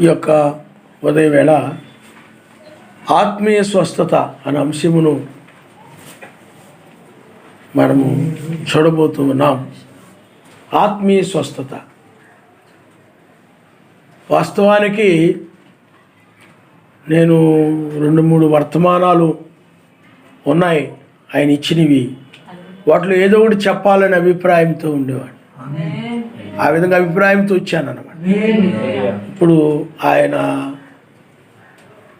ఈ యొక్క ఉదయవేళ ఆత్మీయ స్వస్థత అనే అంశమును మనము చూడబోతూ ఉన్నాం. ఆత్మీయ స్వస్థత వాస్తవానికి నేను 2-3 వర్తమానాలు ఉన్నాయి ఆయన ఇచ్చినవి. వాటిలో ఏదో ఒకటి చెప్పాలని అభిప్రాయంతో ఉండేవాడు. ఆ విధంగా అభిప్రాయంతో వచ్చాను అన్నమాట. ఇప్పుడు ఆయన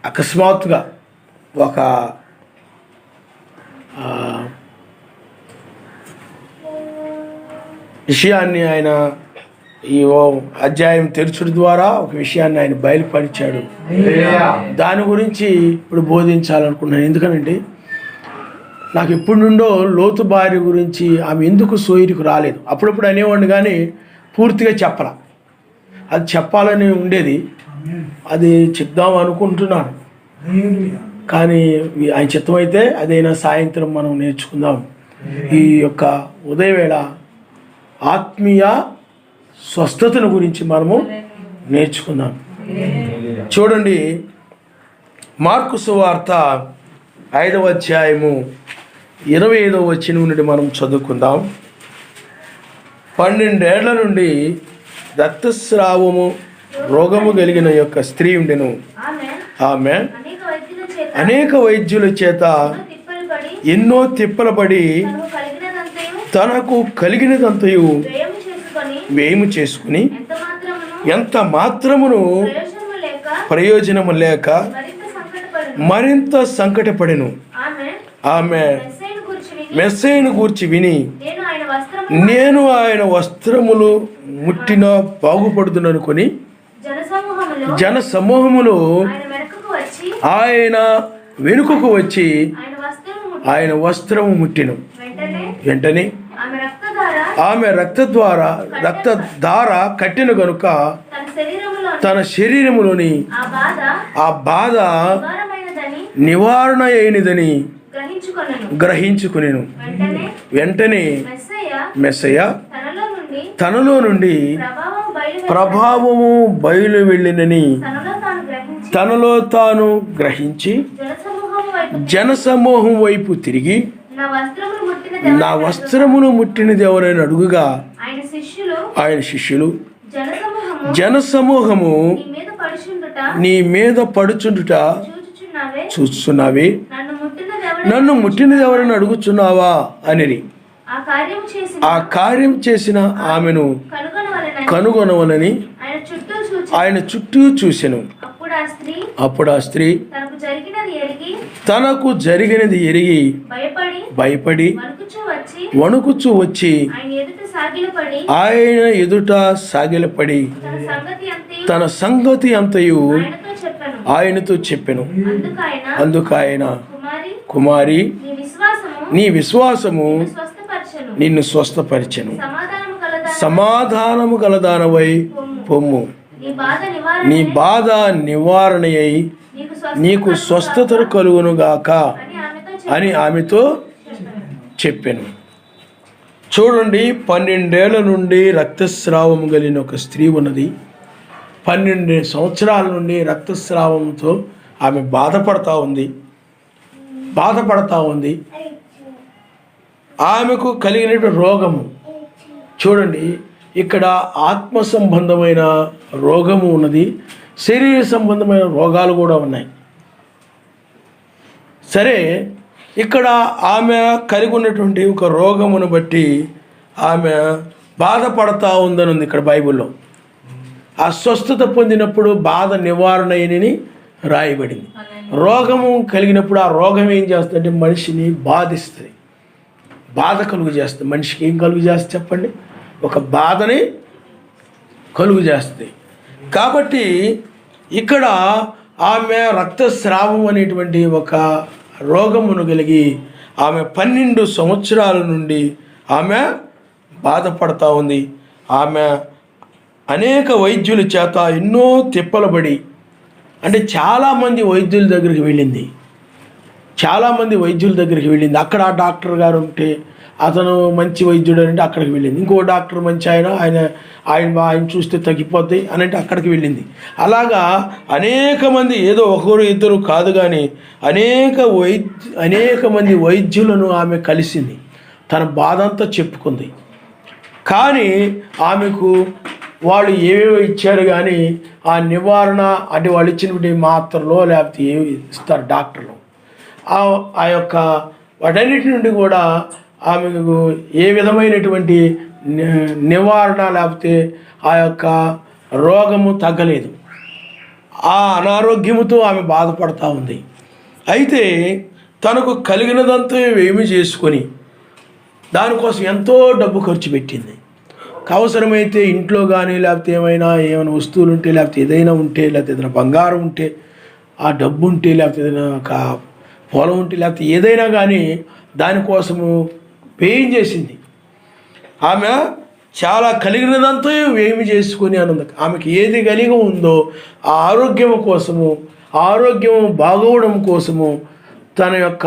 అకస్మాత్తుగా ఒక విషయాన్ని ఆయన ఈ అధ్యాయం తెరచుడు ద్వారా ఒక విషయాన్ని ఆయన బయలుపరిచాడు. దాని గురించి ఇప్పుడు బోధించాలనుకున్నాను. ఎందుకనంటే నాకు ఎప్పటి నుండో లోతు భార్య గురించి ఆమె ఎందుకు సోయిరికి రాలేదు అప్పుడప్పుడు అనేవాడిని, కానీ పూర్తిగా చెప్పాల. అది చెప్పాలని ఉండేది, అది చెప్దాం అనుకుంటున్నాను. కానీ ఆయన చిత్తమైతే అదైనా సాయంత్రం మనం నేర్చుకుందాం. ఈ యొక్క ఉదయవేళ ఆత్మీయ స్వస్థతను గురించి మనము నేర్చుకుందాం. చూడండి, మార్కు సువార్త 5వ అధ్యాయము 25వ వచనం నుండి మనం చదువుకుందాం. 12 ఏళ్ల నుండి రక్తస్రావము రోగము కలిగిన యొక్క స్త్రీ ఉండెను. ఆమె అనేక వైద్యుల చేత ఎన్నో తిప్పలపడి తనకు కలిగినదంతయు వ్యయము చేసుకుని ఎంత మాత్రమును ప్రయోజనము లేక మరింత సంకటపడెను. ఆమె మెస్సయ్యను గూర్చి విని, నేను ఆయన వస్త్రములు ముట్టిన బాగుపడుతుననుకొని జన సమూహములో ఆయన వెనుకకు వచ్చి ఆయన వస్త్రము ముట్టెను. వెంటనే ఆమె రక్తధార కట్టిన గనుక తన శరీరములోని ఆ బాధ నివారణ అయినదని గ్రహించుకునేను. వెంటనే మెస్సయ్య తనలో నుండి ప్రభావము బయలు వెళ్ళినని తనలో తాను గ్రహించి జనసమూహం వైపు తిరిగి, నా వస్త్రమును ముట్టినది ఎవరైనా అడుగుగా ఆయన శిష్యులు జనసమూహము నీ మీద పడుచుండుట చూస్తున్నావే, నన్ను ముట్టినది ఎవరైనా అడుగుచున్నావా అనిరి. ఆ కార్యం చేసిన ఆమెను కనుగొనవలని ఆయన చుట్టూ చూసెను. అప్పుడు ఆ స్త్రీ తనకు జరిగినది ఎరిగి భయపడి వణుకుచూ వచ్చి ఆయన ఎదుట సాగిలపడి తన సంగతి అంతయు ఆయనతో చెప్పెను. అందుకాయన, కుమారి, నీ విశ్వాసము నిన్ను స్వస్థపరిచెను, సమాధానము గలదానవై పొమ్ము, నీ బాధ నివారణ అయి నీకు స్వస్థత కలుగునుగాక అని ఆమెతో చెప్పాను. చూడండి, 12 ఏళ్ల నుండి రక్తస్రావము కలిగిన ఒక స్త్రీ ఉన్నది. 12 సంవత్సరాల నుండి రక్తస్రావంతో ఆమె బాధపడతా ఉంది. ఆమెకు కలిగినటువంటి రోగము చూడండి, ఇక్కడ ఆత్మ సంబంధమైన రోగము ఉన్నది, శరీర సంబంధమైన రోగాలు కూడా ఉన్నాయి. సరే, ఇక్కడ ఆమె కలిగి ఉన్నటువంటి ఒక రోగమును బట్టి ఆమె బాధపడతా ఉందని ఉంది ఇక్కడ బైబిల్లో. ఆ స్వస్థత పొందినప్పుడు బాధ నివారణ అయినని రాయబడింది. రోగము కలిగినప్పుడు ఆ రోగం ఏం చేస్తుందంటే మనిషిని బాధిస్తుంది, బాధ కలుగు చేస్తుంది. మనిషికి ఏం కలుగు చేస్తుంది చెప్పండి? ఒక బాధని కలుగు చేస్తుంది. కాబట్టి ఇక్కడ ఆమె రక్తస్రావం అనేటువంటి ఒక రోగమును కలిగి ఆమె 12 సంవత్సరాల నుండి ఆమె బాధపడతా ఉంది. ఆమె అనేక వైద్యుల చేత ఎన్నో తిప్పలబడి, అంటే చాలామంది వైద్యుల దగ్గరికి వెళ్ళింది. అక్కడ ఆ డాక్టర్ గారు ఉంటే అతను మంచి వైద్యుడు అంటే అక్కడికి వెళ్ళింది. ఇంకో డాక్టర్ మంచి ఆయన చూస్తే తగ్గిపోద్ది అని అంటే అక్కడికి వెళ్ళింది. అలాగా అనేక మంది, ఏదో ఒకరు ఇద్దరు కాదు కానీ అనేక మంది వైద్యులను ఆమె కలిసింది. తన బాధ అంతా చెప్పుకుంది. కానీ ఆమెకు వాళ్ళు ఏవేవో ఇచ్చారు కానీ ఆ నివారణ అంటే వాళ్ళు ఇచ్చినటువంటి మాత్రలో లేకపోతే ఏవి ఇస్తారు డాక్టర్లు, ఆ యొక్క వాటన్నిటి నుండి కూడా ఆమెకు ఏ విధమైనటువంటి నివారణ లేకపోతే ఆ యొక్క రోగము తగ్గలేదు. ఆ అనారోగ్యముతో ఆమె బాధపడుతూ ఉంది. అయితే తనకు కలిగినదంతా ఏమి చేసుకొని దానికోసం ఎంతో డబ్బు ఖర్చు పెట్టింది. అవసరమైతే ఇంట్లో కానీ లేకపోతే ఏమైనా వస్తువులు ఉంటే లేకపోతే ఏదైనా ఉంటే లేకపోతే ఏదైనా బంగారం ఉంటే ఆ డబ్బు ఉంటే లేకపోతే ఏదైనా ఒక పొలం ఉంటే లేకపోతే ఏదైనా కానీ దానికోసము వ్యయం చేసింది. ఆమె చాలా కలిగినదంతా ఏమి చేసుకొని ఆమెకి ఏది కలిగి ఉందో ఆ ఆరోగ్యం కోసము, ఆరోగ్యం బాగోవడం కోసము, తన యొక్క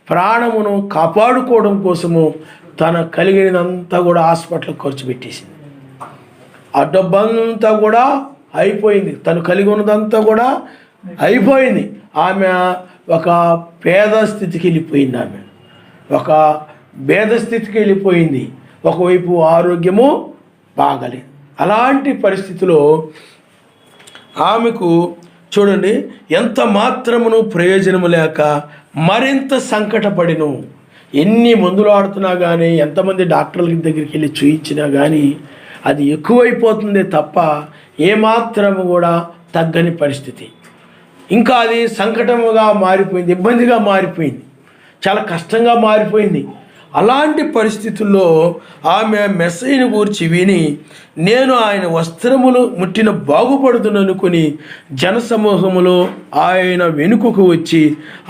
ప్రాణమును కాపాడుకోవడం కోసము తన కలిగినదంతా కూడా హాస్పిటల్కి ఖర్చు పెట్టేసింది. ఆ డబ్బంతా కూడా అయిపోయింది. తను కలిగి ఉన్నదంతా కూడా అయిపోయింది. ఆమె ఒక పేద స్థితికి వెళ్ళిపోయింది. ఆమె ఒక భేద స్థితికి వెళ్ళిపోయింది. ఒకవైపు ఆరోగ్యము బాగలేదు. అలాంటి పరిస్థితిలో ఆమెకు చూడండి, ఎంత మాత్రమును ప్రయోజనము లేక మరింత సంకటపడిను. ఎన్ని మందులు ఆడుతున్నా కానీ, ఎంతమంది డాక్టర్ల దగ్గరికి వెళ్ళి చూయించినా కానీ అది ఎక్కువైపోతుందే తప్ప ఏమాత్రము కూడా తగ్గని పరిస్థితి. ఇంకా అది సంకటముగా మారిపోయింది, ఇబ్బందిగా మారిపోయింది, చాలా కష్టంగా మారిపోయింది. అలాంటి పరిస్థితుల్లో ఆమె మెస్సయ్యను గూర్చి విని, నేను ఆయన వస్త్రములు ముట్టిన బాగుపడుతుననుకుని జనసమూహములో ఆయన వెనుకకు వచ్చి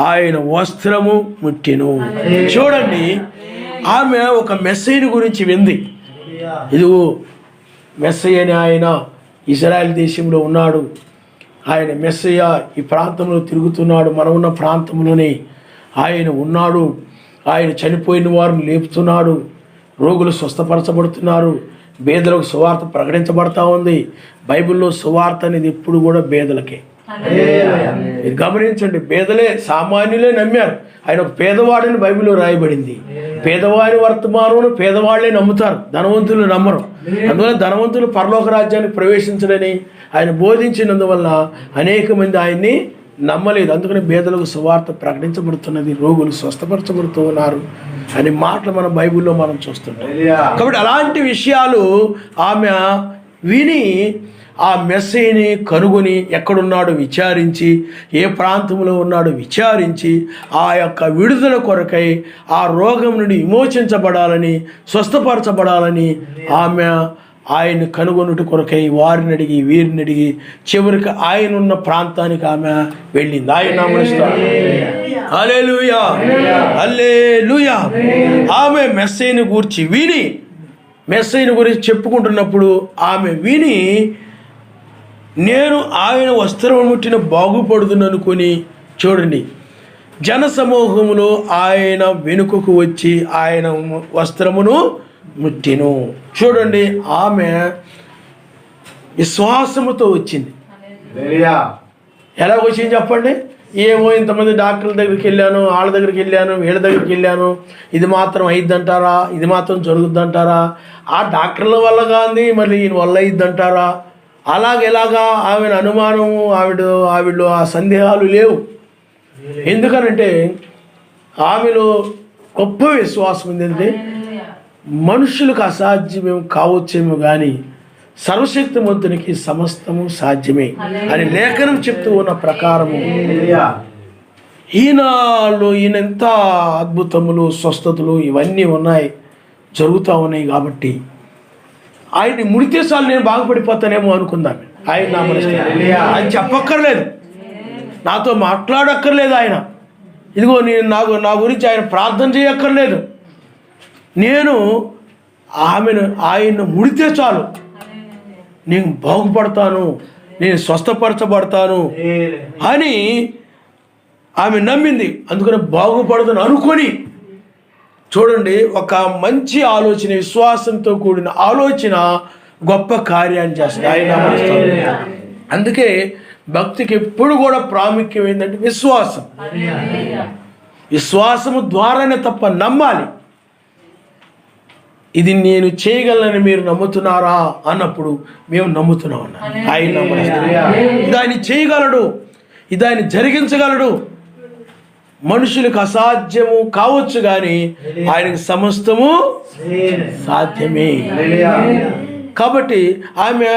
ఆయన వస్త్రము ముట్టెను. చూడండి, ఆమె ఒక మెస్సయ్యను గురించి వింది. ఇదిగో మెస్సయ్య అని ఆయన ఇశ్రాయేల్ దేశంలో ఉన్నాడు, ఆయన మెస్సయ్య ఈ ప్రాంతంలో తిరుగుతున్నాడు, మనం ఉన్న ప్రాంతంలోనే ఆయన ఉన్నాడు, ఆయన చనిపోయిన వారిని లేపుతున్నాడు, రోగులు స్వస్థపరచబడుతున్నారు, బేదలకు సువార్త ప్రకటించబడతా ఉంది. బైబిల్లో సువార్త అనేది ఎప్పుడు కూడా బేదలకే. మీరు గమనించండి, బేదలే, సామాన్యులే నమ్మారు. ఆయన ఒక పేదవాడని బైబిల్లో రాయబడింది. పేదవాడి వర్తమానం పేదవాళ్లే నమ్ముతారు, ధనవంతులు నమ్మరు. అందువల్ల ధనవంతులు పరలోక రాజ్యానికి ప్రవేశించడని ఆయన బోధించినందువల్ల అనేక మంది ఆయన్ని నమ్మలేదు. అందుకని బేదలకు సువార్త ప్రకటించబడుతున్నది, రోగులు స్వస్థపరచబడుతూ ఉన్నారు అనే మాటలు మన బైబిల్లో మనం చూస్తుంటాం. కాబట్టి అలాంటి విషయాలు ఆమె విని ఆ మెస్సయ్యని కనుగొని ఎక్కడున్నాడో విచారించి, ఏ ప్రాంతంలో ఉన్నాడో విచారించి, ఆ యొక్క విడుదల కొరకై ఆ రోగం నుండి విమోచించబడాలని, స్వస్థపరచబడాలని ఆమె ఆయన కనుగొనుట కొరకై వారిని అడిగి వీరిని అడిగి చివరికి ఆయన ఉన్న ప్రాంతానికి ఆమె వెళ్ళింది. ఆయన హల్లెలూయా, హల్లెలూయా. ఆమె మెస్సయ్యను గూర్చి విని, మెస్సయ్యను గురించి చెప్పుకుంటున్నప్పుడు ఆమె విని, నేను ఆయన వస్త్రం ముట్టిన బాగుపడుదుననుకొని, చూడండి, జనసమూహములో ఆయన వెనుకకు వచ్చి ఆయన వస్త్రమును ముట్టెను. చూడండి, ఆమె విశ్వాసముతో వచ్చింది. ఎలా వచ్చింది చెప్పండి? ఏమో ఇంతమంది డాక్టర్ల దగ్గరికి వెళ్ళాను, వాళ్ళ దగ్గరికి వెళ్ళాను, వీళ్ళ దగ్గరికి వెళ్ళాను, ఇది మాత్రం అయిద్దంటారా, ఇది మాత్రం జరుగుద్దంటారా, ఆ డాక్టర్ల వల్ల కానీ మళ్ళీ ఈయన వల్ల అయిద్దంటారా, ఎలాగా ఆమెను అనుమానము, ఆవిడలో ఆ సందేహాలు లేవు. ఎందుకనంటే ఆమెలో గొప్ప విశ్వాసం ఏంటంటే మనుషులకు అసాధ్యమేమో కావచ్చేమో కానీ సర్వశక్తిమంతునికి సమస్తము సాధ్యమే అని లేఖనం చెప్తూ ఉన్న ప్రకారము ఈయనలో ఎంత అద్భుతములు, స్వస్థతలు ఇవన్నీ ఉన్నాయి, జరుగుతూ ఉన్నాయి. కాబట్టి ఆయన్ని ముడితే చాలు నేను బాగుపడిపోతానేమో అనుకుందాం. ఆయన ఆయన చెప్పక్కర్లేదు, నాతో మాట్లాడక్కర్లేదు, ఆయన ఇదిగో నేను నా గురించి ఆయన ప్రార్థన చేయక్కర్లేదు. నేను ఆయన్ను ముడితే చాలు నేను బాగుపడతాను, నేను స్వస్థపరచబడతాను అని ఆమె నమ్మింది. అందుకని బాగుపడతాను అనుకొని, చూడండి, ఒక మంచి ఆలోచన, విశ్వాసంతో కూడిన ఆలోచన గొప్ప కార్యాన్ని చేస్తుంది. ఆయన అందుకే భక్తికి ఎప్పుడు కూడా ప్రాముఖ్యం ఏంటంటే విశ్వాసం. విశ్వాసము ద్వారానే తప్ప నమ్మాలి. ఇది నేను చేయగలనని మీరు నమ్ముతున్నారా అన్నప్పుడు మేము నమ్ముతున్నాం అన్నారు. ఆయన దాన్ని చేయగలడు, ఇదాన్ని జరిగించగలడు. మనుషులకు అసాధ్యము కావచ్చు కానీ ఆయనకు సమస్తము సాధ్యమే. కాబట్టి ఆమె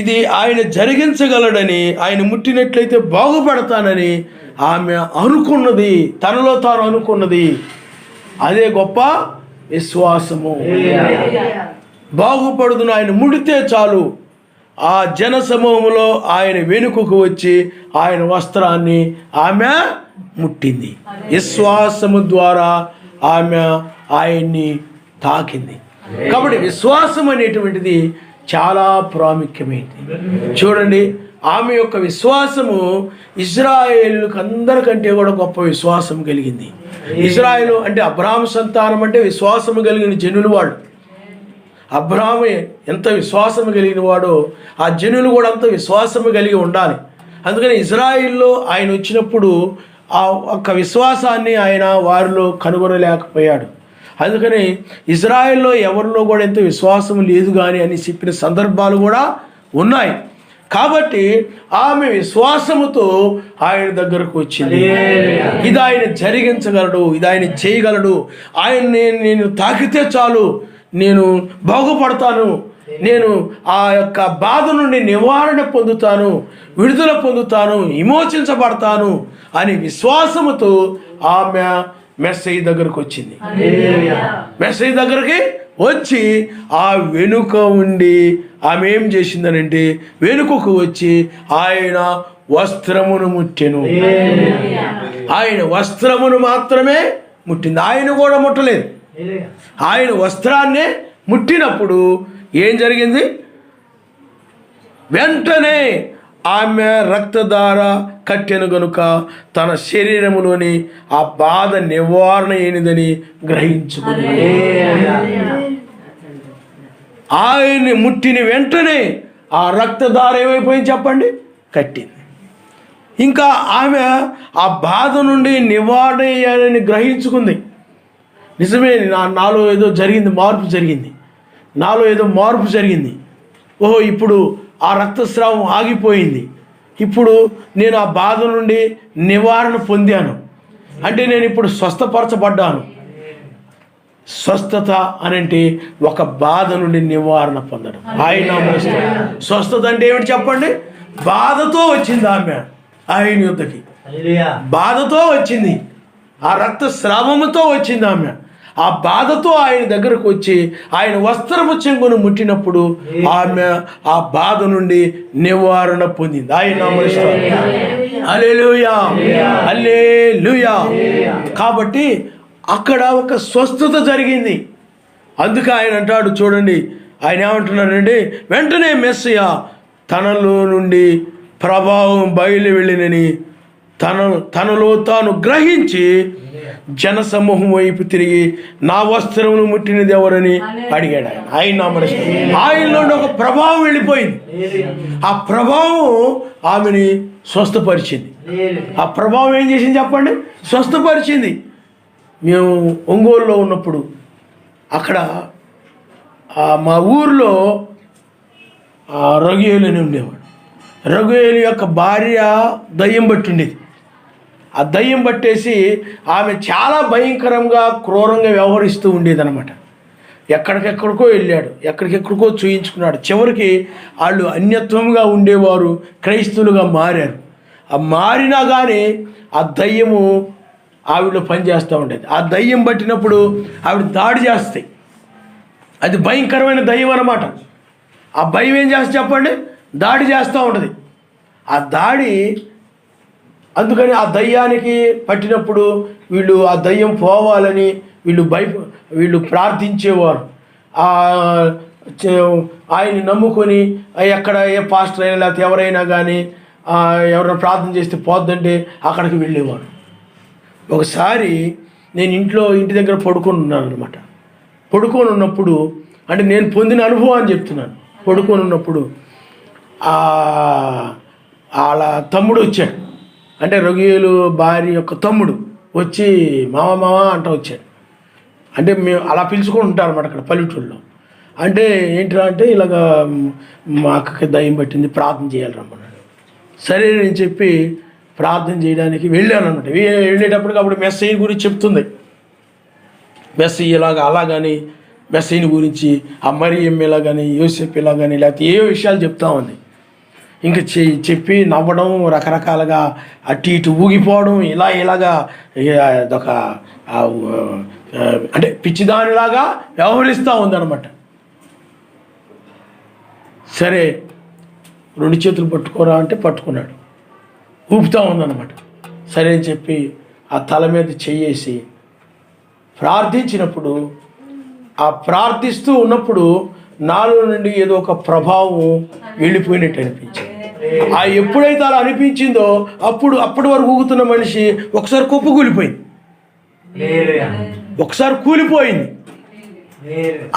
ఇది ఆయన జరిగించగలడని, ఆయన ముట్టినట్లయితే బాగుపడతానని ఆమె అనుకున్నది, తనలో తాను అనుకున్నది. అదే గొప్ప విశ్వాసము. బాగుపడుదును, ఆయన ముడితే చాలు. ఆ జన సమూహంలో ఆయన వెనుకకు వచ్చి ఆయన వస్త్రాన్ని ఆమె ముట్టింది. విశ్వాసము ద్వారా ఆమె ఆయన్ని తాకింది. కాబట్టి విశ్వాసం అనేటువంటిది చాలా ప్రాముఖ్యమైనది. చూడండి, ఆమె యొక్క విశ్వాసము ఇశ్రాయేలుకు అందరికంటే కూడా గొప్ప విశ్వాసం కలిగింది. ఇశ్రాయేలు అంటే అబ్రాహాము సంతానం అంటే విశ్వాసము కలిగిన జనులు వాళ్ళు. అబ్రాహాము ఎంత విశ్వాసము కలిగిన వాడో ఆ జనులు కూడా అంత విశ్వాసము కలిగి ఉండాలి. అందుకని ఇశ్రాయేల్లో ఆయన వచ్చినప్పుడు ఆ ఒక్క విశ్వాసాన్ని ఆయన వారిలో కనుగొనలేకపోయాడు. అందుకని ఇజ్రాయెల్లో ఎవరిలో కూడా ఎంత విశ్వాసం లేదు కానీ అని చెప్పిన సందర్భాలు కూడా ఉన్నాయి. కాబట్టి ఆమె విశ్వాసముతో ఆయన దగ్గరకు వచ్చింది. ఇది ఆయన జరిగించగలడు, ఇది ఆయన చేయగలడు, ఆయన నేను తాకితే చాలు నేను బాగుపడతాను, నేను ఆ యొక్క బాధ నుండి నివారణ పొందుతాను, విడుదల పొందుతాను, విమోచించబడతాను అని విశ్వాసముతో ఆమె మెస్సయ్య దగ్గరకు వచ్చింది. మెస్సయ్య దగ్గరికి వచ్చి ఆ వెనుక ఉండి ఆమె ఏం చేసిందనంటే వెనుకకు వచ్చి ఆయన వస్త్రమును ముట్టెను. ఆయన వస్త్రమును మాత్రమే ముట్టింది, ఆయన కూడా ముట్టలేదు. ఆయన వస్త్రాన్నే ముట్టినప్పుడు ఏం జరిగింది? వెంటనే ఆమె రక్తధార కట్టెను గనుక తన శరీరములోని ఆ బాధ నివారణ అయినదని గ్రహించుకుంది. ఆయన్ని ముట్టిన వెంటనే ఆ రక్తధార ఏమైపోయింది చెప్పండి? కట్టింది. ఇంకా ఆమె ఆ బాధ నుండి నివారణ అయ్యానని గ్రహించుకుంది. నిజమే, నాలో ఏదో జరిగింది, మార్పు జరిగింది, నాలో ఏదో మార్పు జరిగింది. ఓహో, ఇప్పుడు ఆ రక్తస్రావం ఆగిపోయింది, ఇప్పుడు నేను ఆ బాధ నుండి నివారణ పొందాను, అంటే నేను ఇప్పుడు స్వస్థపరచబడ్డాను. స్వస్థత అనంటే ఒక బాధ నుండి నివారణ పొందడం. ఆయన స్వస్థత అంటే ఏమిటి చెప్పండి? బాధతో వచ్చింది ఆమె ఆయన యుద్ధకి, బాధతో వచ్చింది, ఆ రక్తస్రావముతో వచ్చింది ఆమె. ఆ బాధతో ఆయన దగ్గరకు వచ్చి ఆయన వస్త్రము చెంగును ముట్టినప్పుడు ఆమె ఆ బాధ నుండి నివారణ పొందింది. ఆయన హల్లెలూయా, హల్లెలూయా. కాబట్టి అక్కడ ఒక స్వస్థత జరిగింది. అందుకే ఆయన అంటాడు, చూడండి ఆయన ఏమంటున్నాడంటే, వెంటనే మెస్సయ్య తనలో నుండి ప్రభావం బయలు వెళ్ళినని తనలో తాను గ్రహించి జనసమూహం వైపు తిరిగి నా వస్త్రమును ముట్టినది ఎవరని అడిగాడు. ఆయనలో ఒక ప్రభావం వెళ్ళిపోయింది. ఆ ప్రభావం ఆమెని స్వస్థపరిచింది. ఆ ప్రభావం ఏం చేసింది చెప్పండి? స్వస్థపరిచింది. మేము ఒంగోలులో ఉన్నప్పుడు అక్కడ మా ఊరిలో రఘుయేలు అని ఉండేవాడు. రఘుయేలు యొక్క భార్య దయ్యం బట్టి ఉండేది. ఆ దయ్యం పట్టేసి ఆమె చాలా భయంకరంగా క్రూరంగా వ్యవహరిస్తూ ఉండేదన్నమాట. ఎక్కడికెక్కడికో వెళ్ళాడు, ఎక్కడికెక్కడికో చూయించుకున్నాడు. చివరికి వాళ్ళు అన్యత్వంగా ఉండేవారు క్రైస్తవులుగా మారారు. ఆ మారినా కానీ ఆ దయ్యము ఆవిడలో పనిచేస్తూ ఉండేది. ఆ దయ్యం పట్టినప్పుడు ఆవిడ దాడి చేస్తాయి. అది భయంకరమైన దయ్యం అన్నమాట. ఆ భయం ఏం చేస్తే చెప్పండి? దాడి చేస్తూ ఉంటుంది. ఆ దాడి అందుకని ఆ దయ్యానికి పట్టినప్పుడు వీళ్ళు ఆ దయ్యం పోవాలని వీళ్ళు ప్రార్థించేవారు. ఆయన్ని నమ్ముకొని ఎక్కడ ఏ పాస్టర్ అయినా లేకపోతే ఎవరైనా కానీ ఎవరైనా ప్రార్థన చేస్తే పోద్దంటే అక్కడికి వెళ్ళేవారు. ఒకసారి నేను ఇంటి దగ్గర పడుకొని ఉన్నాను అనమాట. పడుకొని ఉన్నప్పుడు అంటే నేను పొందిన అనుభవాన్ని చెప్తున్నాను. పడుకొని ఉన్నప్పుడు వాళ్ళ తమ్ముడు వచ్చాడు, అంటే రొగియేలు భార్య యొక్క తమ్ముడు వచ్చి మామ అంట వచ్చాడు. అంటే మేము అలా పిలుచుకొని ఉంటారు అన్నమాట అక్కడ పల్లెటూరులో. అంటే ఏంటిరా అంటే ఇలాగ మా అక్కకి దయ్యం పట్టింది, ప్రార్థన చేయాలి రమ్మన్నాడు. సరే నేను చెప్పి ప్రార్థన చేయడానికి వెళ్ళాను అనమాట. వెళ్ళేటప్పటికి అప్పుడు మెస్సయ్య గురించి చెప్తుంది. మెస్సయ్య ఇలాగా అలాగని మెస్సయ్యని గురించి, ఆ మరియమ్మ ఇలాగని, యోసేపు ఇలాగని, లేకపోతే ఏ విషయాలు చెప్తా ఉంది. ఇంకా చెప్పి నవ్వడం, రకరకాలుగా అటు ఇటు ఊగిపోవడం, ఇలాగా అదొక అంటే పిచ్చిదానిలాగా వ్యవహరిస్తూ ఉందన్నమాట. సరే 2 చేతులు పట్టుకోరా అంటే పట్టుకున్నాడు, ఊపుతూ ఉందన్నమాట. సరే అని చెప్పి ఆ తల మీద చెయ్యేసి ప్రార్థించినప్పుడు, ఆ ప్రార్థిస్తూ ఉన్నప్పుడు నాలో నుండి ఏదో ఒక ప్రభావం వెళ్ళిపోయినట్టు అనిపించింది. ఎప్పుడైతే అలా అనిపించిందో అప్పటి వరకు ఊగుతున్న మనిషి ఒకసారి కుప్పకూలిపోయింది, ఒకసారి కూలిపోయింది.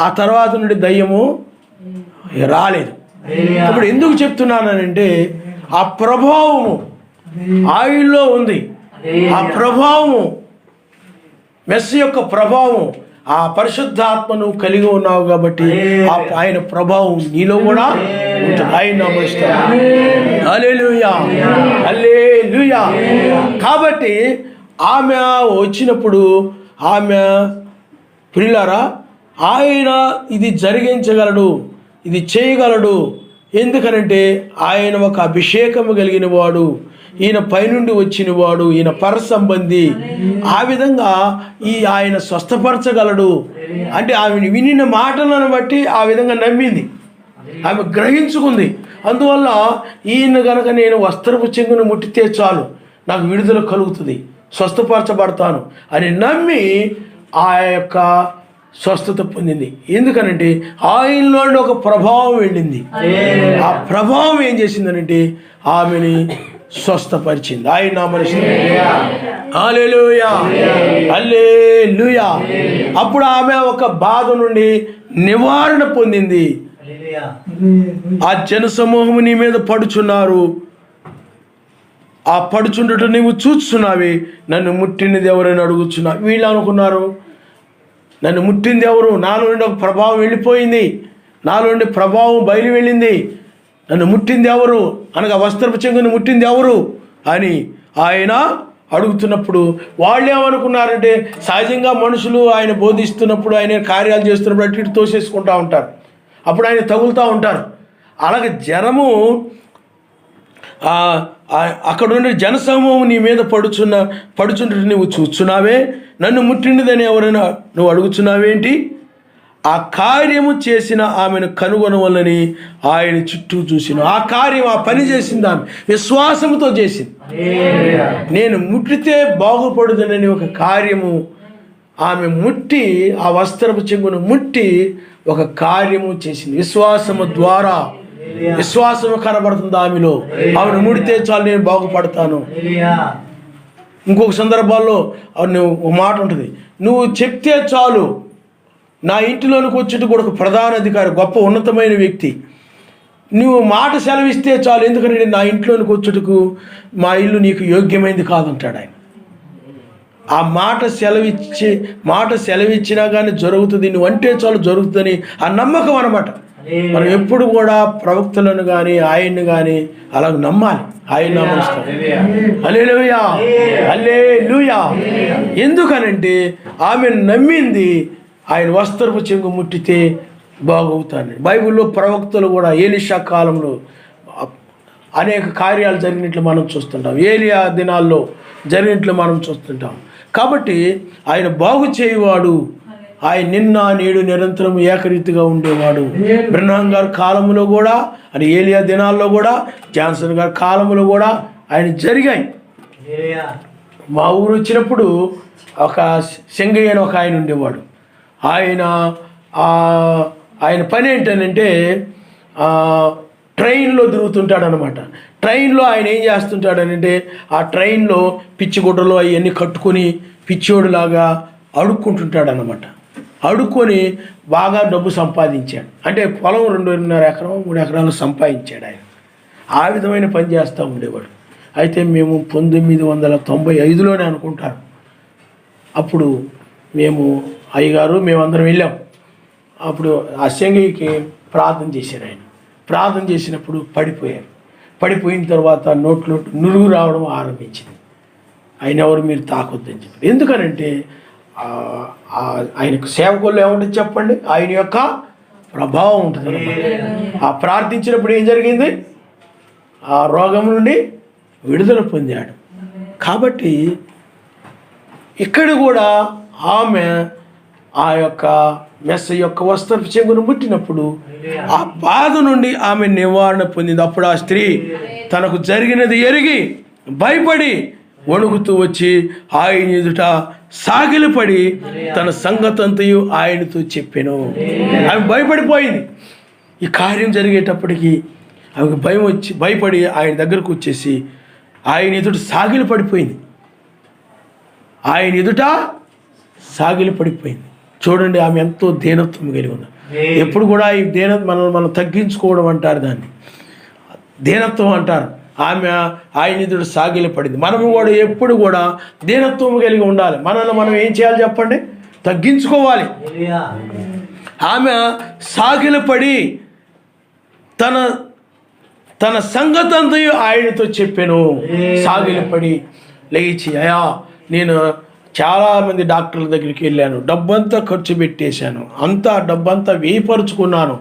ఆ తర్వాత నుండి దయ్యము రాలేదు. ఇప్పుడు ఎందుకు చెప్తున్నానంటే ఆ ప్రభావము ఆయనలో ఉంది. ఆ ప్రభావము మెస్సీ యొక్క ప్రభావం, ఆ పరిశుద్ధాత్మను కలిగి ఉన్నావు కాబట్టి ఆయన ప్రభావం నీలో కూడా ఉంటుంది. ఆయన నమస్కారం. హల్లెలూయా, హల్లెలూయా. కాబట్టి ఆమె వచ్చినప్పుడు ఆమె ప్రియులారా, ఆయన ఇది జరిగించగలడు, ఇది చేయగలడు. ఎందుకనంటే ఆయన ఒక అభిషేకము కలిగిన వాడు, ఈయన పైనుండి వచ్చినవాడు, ఈయన పరసంబంధి. ఆ విధంగా ఆయన స్వస్థపరచగలడు. అంటే ఆమె వినిన మాటలను బట్టి ఆ విధంగా నమ్మింది, ఆమె గ్రహించుకుంది. అందువల్ల ఈయన కనుక నేను వస్త్రపు చెంగును ముట్టితే చాలు నాకు విడుదల కలుగుతుంది, స్వస్థపరచబడతాను అని నమ్మి ఆ యొక్క స్వస్థత పొందింది. ఎందుకనంటే ఆయనలో ఒక ప్రభావం వెళ్ళింది. ఆ ప్రభావం ఏం చేసిందనంటే ఆమెని స్వస్థపరిచింది. ఆయన నామమున హల్లెలూయా, హల్లెలూయా. అప్పుడు ఆమె ఒక బాధ నుండి నివారణ పొందింది. ఆ జనసమూహము నీ మీద పడుచున్నారు, ఆ పడుచుండట నీవు చూస్తున్నావి, నన్ను ముట్టినది ఎవరైనా అడుగుచున్నా. వీళ్ళు అనుకున్నారు నన్ను ముట్టింది ఎవరు, నాలో నుండి ఒక ప్రభావం వెళ్ళిపోయింది, నాలో నుండి ప్రభావం బయలు వెళ్ళింది, నన్ను ముట్టింది ఎవరు అనగా వస్త్రపు చెంగుని ముట్టింది ఎవరు అని ఆయన అడుగుతున్నప్పుడు వాళ్ళు ఏమనుకున్నారంటే, సహజంగా మనుషులు ఆయన బోధిస్తున్నప్పుడు, ఆయన కార్యాలు చేస్తున్నప్పుడు అటు ఇటు తోసేసుకుంటూ ఉంటారు, అప్పుడు ఆయన తగులుతూ ఉంటారు. అలాగే జనము అక్కడ నుండి జనసమూహం నీ మీద పడుచుంటే నువ్వు చూస్తున్నావే, నన్ను ముట్టిండిదని ఎవరైనా నువ్వు అడుగుతున్నావేంటి? ఆ కార్యము చేసిన ఆమెను కనుగొనవలని ఆయన చుట్టూ చూసిన ఆ కార్యం, ఆ పని చేసింది ఆమె విశ్వాసముతో చేసింది. నేను ముట్టితే బాగుపడుదనని ఒక కార్యము ఆమె ముట్టి, ఆ వస్త్రపు చెంగును ముట్టి ఒక కార్యము చేసింది. విశ్వాసము ద్వారా విశ్వాసము కనబడుతుంది ఆమెలో. ఆమెను ముడితే చాలు నేను బాగుపడతాను. ఇంకొక సందర్భాల్లో ఒక మాట ఉంటుంది, నువ్వు చెప్తే చాలు, నా ఇంటిలోనికి వచ్చేట్టు కూడా ఒక ప్రధాన అధికారి, గొప్ప ఉన్నతమైన వ్యక్తి, నువ్వు మాట సెలవిస్తే చాలు, ఎందుకంటే నా ఇంట్లోనికి వచ్చేటకు మా ఇల్లు నీకు యోగ్యమైంది కాదంటాడు ఆయన. ఆ మాట సెలవిచ్చినా కానీ జరుగుతుంది, నువ్వు అంటే చాలు జరుగుతుందని ఆ నమ్మకం అన్నమాట. మనం ఎప్పుడు కూడా ప్రవక్తలను కానీ ఆయన్ని కానీ అలా నమ్మాలి. ఆయన నమస్కారం. హల్లెలూయా, హల్లెలూయా. ఎందుకనంటే ఆమె నమ్మింది ఆయన వస్త్రపు చెంగు ముట్టితే బాగవుతాను. బైబిల్లో ప్రవక్తలు కూడా ఏలీషా కాలంలో అనేక కార్యాలు జరిగినట్లు మనం చూస్తుంటాం, ఏలియా దినాల్లో జరిగినట్లు మనం చూస్తుంటాం. కాబట్టి ఆయన బాగు చేయువాడు, ఆయన నిన్న నేడు నిరంతరం ఏకరీతిగా ఉండేవాడు. బ్రహ్నాం గారి కాలంలో కూడా, అని ఏలియా దినాల్లో కూడా, జాన్సన్ గారి కాలంలో కూడా ఆయన జరిగాయి. మా ఊరు వచ్చినప్పుడు ఒక సింగయ్య అని ఒక ఆయన ఉండేవాడు. ఆయన పని ఏంటనంటే ట్రైన్లో తిరుగుతుంటాడు అనమాట. ట్రైన్లో ఆయన ఏం చేస్తుంటాడనంటే, ఆ ట్రైన్లో పిచ్చి గుడ్డలు అవన్నీ కట్టుకొని పిచ్చోడులాగా అడుక్కుంటుంటాడు అన్నమాట. అడుక్కొని బాగా డబ్బు సంపాదించాడు. అంటే పొలం 2.5 ఎకరం 3 ఎకరాలు సంపాదించాడు ఆయన. ఆ విధమైన పని చేస్తూ ఉండేవాడు. అయితే మేము 1995లోనే అనుకుంటారు, అప్పుడు మేము అయ్యగారు మేమందరం వెళ్ళాం. అప్పుడు అసెంబ్లీకి ప్రార్థన చేశారు ఆయన. ప్రార్థన చేసినప్పుడు పడిపోయిన తర్వాత నోట్లో నురుగు రావడం ఆరంభించింది. ఆయన ఎవరు మీరు తాకొద్దని చెప్పారు. ఎందుకనంటే ఆయనకు సేవకుల్లో ఏముంటుంది చెప్పండి, ఆయన యొక్క ప్రభావం ఉంటుంది అన్నమాట. ఆ ప్రార్థించినప్పుడు ఏం జరిగింది, ఆ రోగం నుండి విడుదల పొందాడు. కాబట్టి ఇక్కడ కూడా ఆమె ఆ యొక్క మెస్స యొక్క వస్త్రపు చెంగును ముట్టినప్పుడు ఆ బాధ నుండి ఆమె నివారణ పొందింది. అప్పుడు ఆ స్త్రీ తనకు జరిగినది ఎరిగి భయపడి వణుకుతూ వచ్చి ఆయన ఎదుట సాగిలపడి తన సంగతంతయు ఆయనతో చెప్పాను. ఆమె భయపడిపోయింది. ఈ కార్యం జరిగేటప్పటికి ఆమెకు భయం వచ్చి భయపడి ఆయన దగ్గరకు వచ్చేసి ఆయన ఎదుట సాగిలపడిపోయింది. ఆయన ఎదుట సాగిలపడిపోయింది. చూడండి, ఆమె ఎంతో దీనత్వం కలిగి ఉంది. ఎప్పుడు కూడా ఈ మనం తగ్గించుకోవడం అంటారు, దాన్ని దీనత్వం అంటారు. ఆమె ఆయన ఎదుట సాగిలపడింది. మనము కూడా ఎప్పుడు కూడా దీనత్వం కలిగి ఉండాలి. మనల్ని మనం ఏం చేయాలి చెప్పండి, తగ్గించుకోవాలి. ఆమె సాగిలపడి తన సంగతంతయు ఆయనతో చెప్పాను. సాగిలపడి లేచి, అయా నేను చాలామంది డాక్టర్ల దగ్గరికి వెళ్ళాను, డబ్బంతా ఖర్చు పెట్టేశాను, డబ్బంతా వేయపరుచుకున్నాను.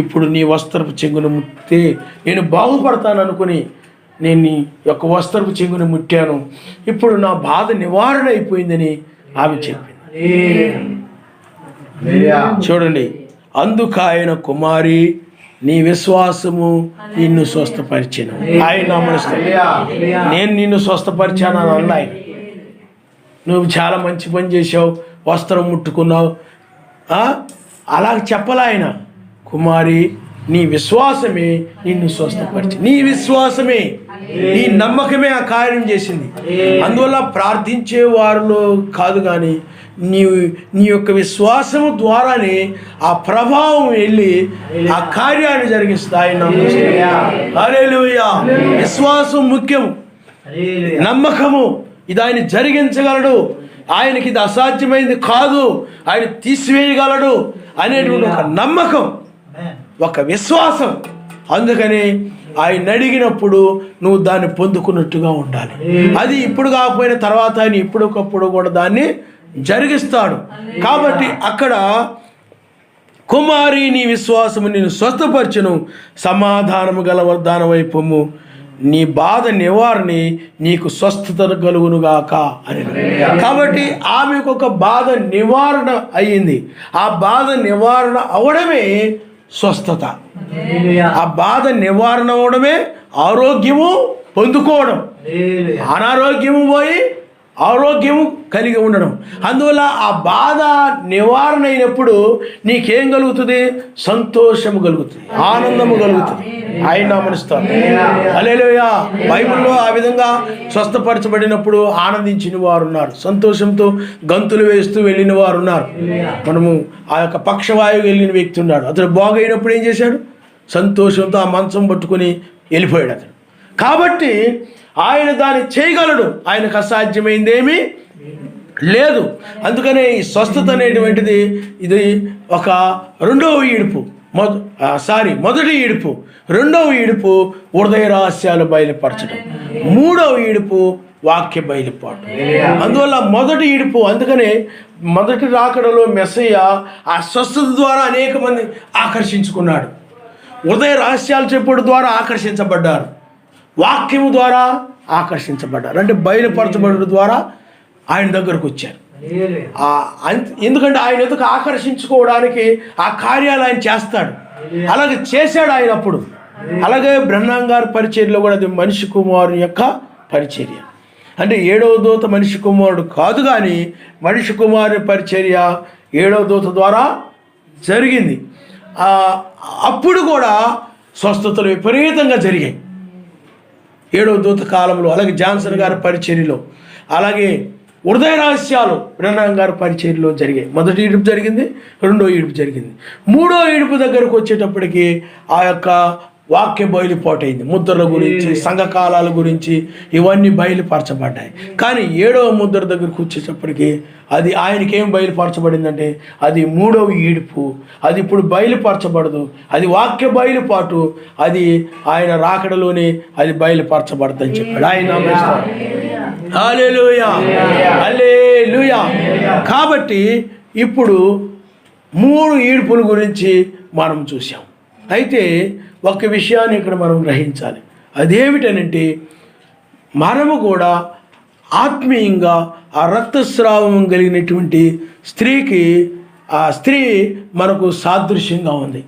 ఇప్పుడు నీ వస్త్రపు చెంగును ముట్టితే నేను బాగుపడతాను అనుకుని నేను నీ యొక్క వస్త్రపు చెంగును ముట్టాను. ఇప్పుడు నా బాధ నివారణ అయిపోయిందని ఆమె చెప్పింది. చూడండి, అందుకు ఆయన, కుమారి నీ విశ్వాసము నిన్ను స్వస్థపరిచాను. ఆయన నేను నిన్ను స్వస్థపరిచాను అని అన్న ఆయన. నువ్వు చాలా మంచి పని చేసావు, వస్త్రం ముట్టుకున్నావు, అలాగ చెప్పలే ఆయన. కుమారి నీ విశ్వాసమే నిన్ను స్వస్థపరిచి, నీ విశ్వాసమే, నీ నమ్మకమే ఆ కార్యం చేసింది. అందువల్ల ప్రార్థించే వారిలో కాదు, కానీ నీ యొక్క విశ్వాసము ద్వారానే ఆ ప్రభావం వెళ్ళి ఆ కార్యాన్ని జరిగిస్తాయి. హల్లెలూయా. విశ్వాసం ముఖ్యం, నమ్మకము. ఇది ఆయన జరిగించగలడు, ఆయనకి ఇది అసాధ్యమైంది కాదు, ఆయన తీసివేయగలడు అనేటువంటి ఒక నమ్మకం, ఒక విశ్వాసం. అందుకని ఆయన అడిగినప్పుడు నువ్వు దాన్ని పొందుకున్నట్టుగా ఉండాలి. అది ఇప్పుడు కాకపోయిన తర్వాత ఆయన ఇప్పటికప్పుడు కూడా దాన్ని జరిగిస్తాడు. కాబట్టి అక్కడ కుమారి నీ విశ్వాసము నిన్ను స్వస్థపరచును, సమాధానము గల వర్ధాన వైపము, నీ బాధ నివారణ నీకు స్వస్థత కలుగునుగాక అని. కాబట్టి ఆమెకు ఒక బాధ నివారణ అయ్యింది. ఆ బాధ నివారణ అవడమే స్వస్థత. ఆ బాధ నివారణ అవడమే ఆరోగ్యము పొందుకోవడం. అనారోగ్యము పోయి ఆరోగ్యము కలిగి ఉండడం. అందువల్ల ఆ బాధ నివారణ అయినప్పుడు నీకేం కలుగుతుంది? సంతోషము కలుగుతుంది, ఆనందము కలుగుతుంది. ఆయన నామమున హల్లెలూయా. బైబిల్లో ఆ విధంగా స్వస్థపరచబడినప్పుడు ఆనందించిన వారు ఉన్నారు, సంతోషంతో గంతులు వేస్తూ వెళ్ళిన వారు ఉన్నారు. మనము ఆ యొక్క పక్షవాయువు వెళ్ళిన వ్యక్తి ఉన్నాడు, అతడు బాగైనప్పుడు ఏం చేశాడు? సంతోషంతో ఆ మంచం పట్టుకుని వెళ్ళిపోయాడు అతడు. కాబట్టి ఆయన దాన్ని చేయగలడు, ఆయనకు అసాధ్యమైందేమీ లేదు. అందుకనే ఈ స్వస్థత అనేటువంటిది ఇది ఒక మొదటి ఈడుపు, రెండవ ఈడుపు హృదయ రహస్యాలు బయలుపరచడం, మూడవ ఈడుపు వాక్య బయలుపాటు. అందువల్ల మొదటి ఈడుపు, అందుకనే మొదటి రాకడలో మెస్సయ్య ఆ స్వస్థత ద్వారా అనేక మంది ఆకర్షించుకున్నాడు. హృదయ రహస్యాలు చెప్పడం ద్వారా ఆకర్షించబడ్డారు, వాక్యము ద్వారా ఆకర్షించబడ్డారు. అంటే బయలుపరచబడడం ద్వారా ఆయన దగ్గరకు వచ్చారు. ఎందుకంటే ఆయన ఎందుకు ఆకర్షించుకోవడానికి ఆ కార్యాలు ఆయన చేస్తాడు. అలాగే చేశాడు ఆయన అప్పుడు. అలాగే బ్రహ్మాం గారి పరిచర్యలో కూడా అది మనిషి కుమారుని యొక్క పరిచర్య. అంటే 7వ దూత మనిషి కుమారుడు కాదు, కానీ మనిషి కుమారుని పరిచర్య 7వ దూత ద్వారా జరిగింది. అప్పుడు కూడా స్వస్థతలు విపరీతంగా జరిగాయి 7వ దూత కాలంలో. అలాగే జాన్సన్ గారి పరిచర్యలో, అలాగే హృదయ రహస్యాలు బ్రహ్మం గారి పరిచర్యలో జరిగాయి. మొదటి ఈడుపు జరిగింది, రెండో ఈడుపు జరిగింది. మూడో ఈడుపు దగ్గరకు వచ్చేటప్పటికి ఆ యొక్క వాక్య బయలుపాటైంది. ముద్రల గురించి, సంఘకాలాల గురించి ఇవన్నీ బయలుపరచబడ్డాయి. కానీ 7వ ముద్ర దగ్గరకు వచ్చేటప్పటికి అది ఆయనకేం బయలుపరచబడిందంటే అది 3వ ఈడుపు. అది ఇప్పుడు బయలుపరచబడదు, అది వాక్య బయలుపాటు, అది ఆయన రాకడలోనే అది బయలుపరచబడదని చెప్పాడు. ఆయన హల్లెలూయా, హల్లెలూయా. కాబట్టి ఇప్పుడు 3 ఈడుపుల గురించి మనం చూసాం. అయితే ఒక విషయాన్ని ఇక్కడ మనం గ్రహించాలి. అదేమిటనంటే మనము కూడా ఆత్మీయంగా ఆ రక్తస్రావం కలిగినటువంటి స్త్రీకి, ఆ స్త్రీ మనకు సాదృశ్యంగా ఉంది.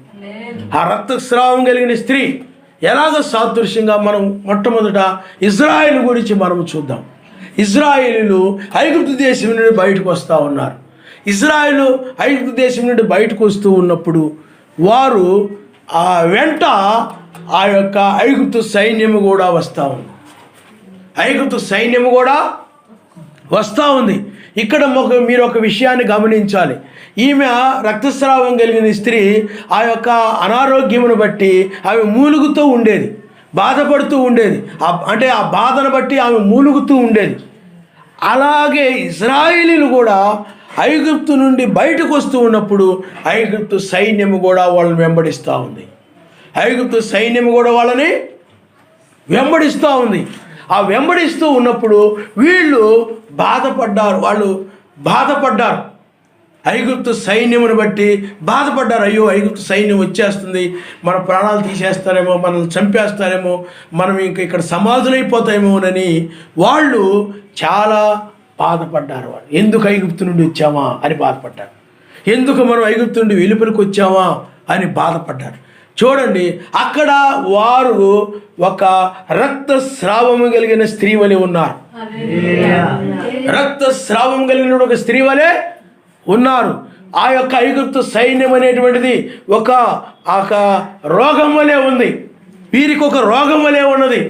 ఆ రక్తస్రావం కలిగిన స్త్రీ ఎలాగో సాదృశ్యంగా మనం మొట్టమొదట ఇజ్రాయేల్ గురించి మనం చూద్దాం. ఇజ్రాయేలీలు ఐగుప్తు దేశం నుండి బయటకు వస్తూ ఉన్నారు. ఇజ్రాయేలు ఐగుప్తు దేశం నుండి బయటకు వస్తూ ఉన్నప్పుడు వారు ఆ వెంట ఆ యొక్క ఐగుప్తు సైన్యము కూడా వస్తూ ఉంది. ఐగుప్తు సైన్యము కూడా వస్తూ ఉంది. ఇక్కడ మీరు ఒక విషయాన్ని గమనించాలి. ఈమె రక్తస్రావం కలిగిన స్త్రీ ఆ యొక్క అనారోగ్యమును బట్టి ఆమె మూలుగుతూ ఉండేది, బాధపడుతూ ఉండేది. అంటే ఆ బాధను బట్టి ఆమె మూలుగుతూ ఉండేది. అలాగే ఇశ్రాయేలీలు కూడా ఐగుప్తు నుండి బయటకు వస్తూ ఉన్నప్పుడు ఐగుప్తు సైన్యము కూడా వాళ్ళని వెంబడిస్తూ ఉంది. ఐగుప్తు సైన్యము కూడా వాళ్ళని వెంబడిస్తూ ఉంది. ఆ వెంబడిస్తూ ఉన్నప్పుడు వీళ్ళు వాళ్ళు బాధపడ్డారు. ఐగుప్తు సైన్యమును బట్టి బాధపడ్డారు. అయ్యో, ఐగుప్తు సైన్యం వచ్చేస్తుంది, మన ప్రాణాలు తీసేస్తారేమో, మనల్ని చంపేస్తారేమో, మనం ఇక్కడ సమాధులైపోతామోనని వాళ్ళు చాలా బాధపడ్డారు. వాళ్ళు ఎందుకు ఐగుప్తు నుండి వచ్చామా అని బాధపడ్డారు. ఎందుకు మనం ఐగుప్తు నుండి వెలుపలికి వచ్చామా అని బాధపడ్డారు. చూడండి, అక్కడ వారు ఒక రక్తస్రావము కలిగిన స్త్రీ వలె ఉన్నారు. రక్తస్రావం కలిగిన ఒక స్త్రీ వలె ఉన్నారు. ఆ యొక్క ఐగుప్తు సైన్యం అనేటువంటిది ఒక రోగం వలె ఉంది. వీరికి ఒక రోగం వలె ఉన్నది.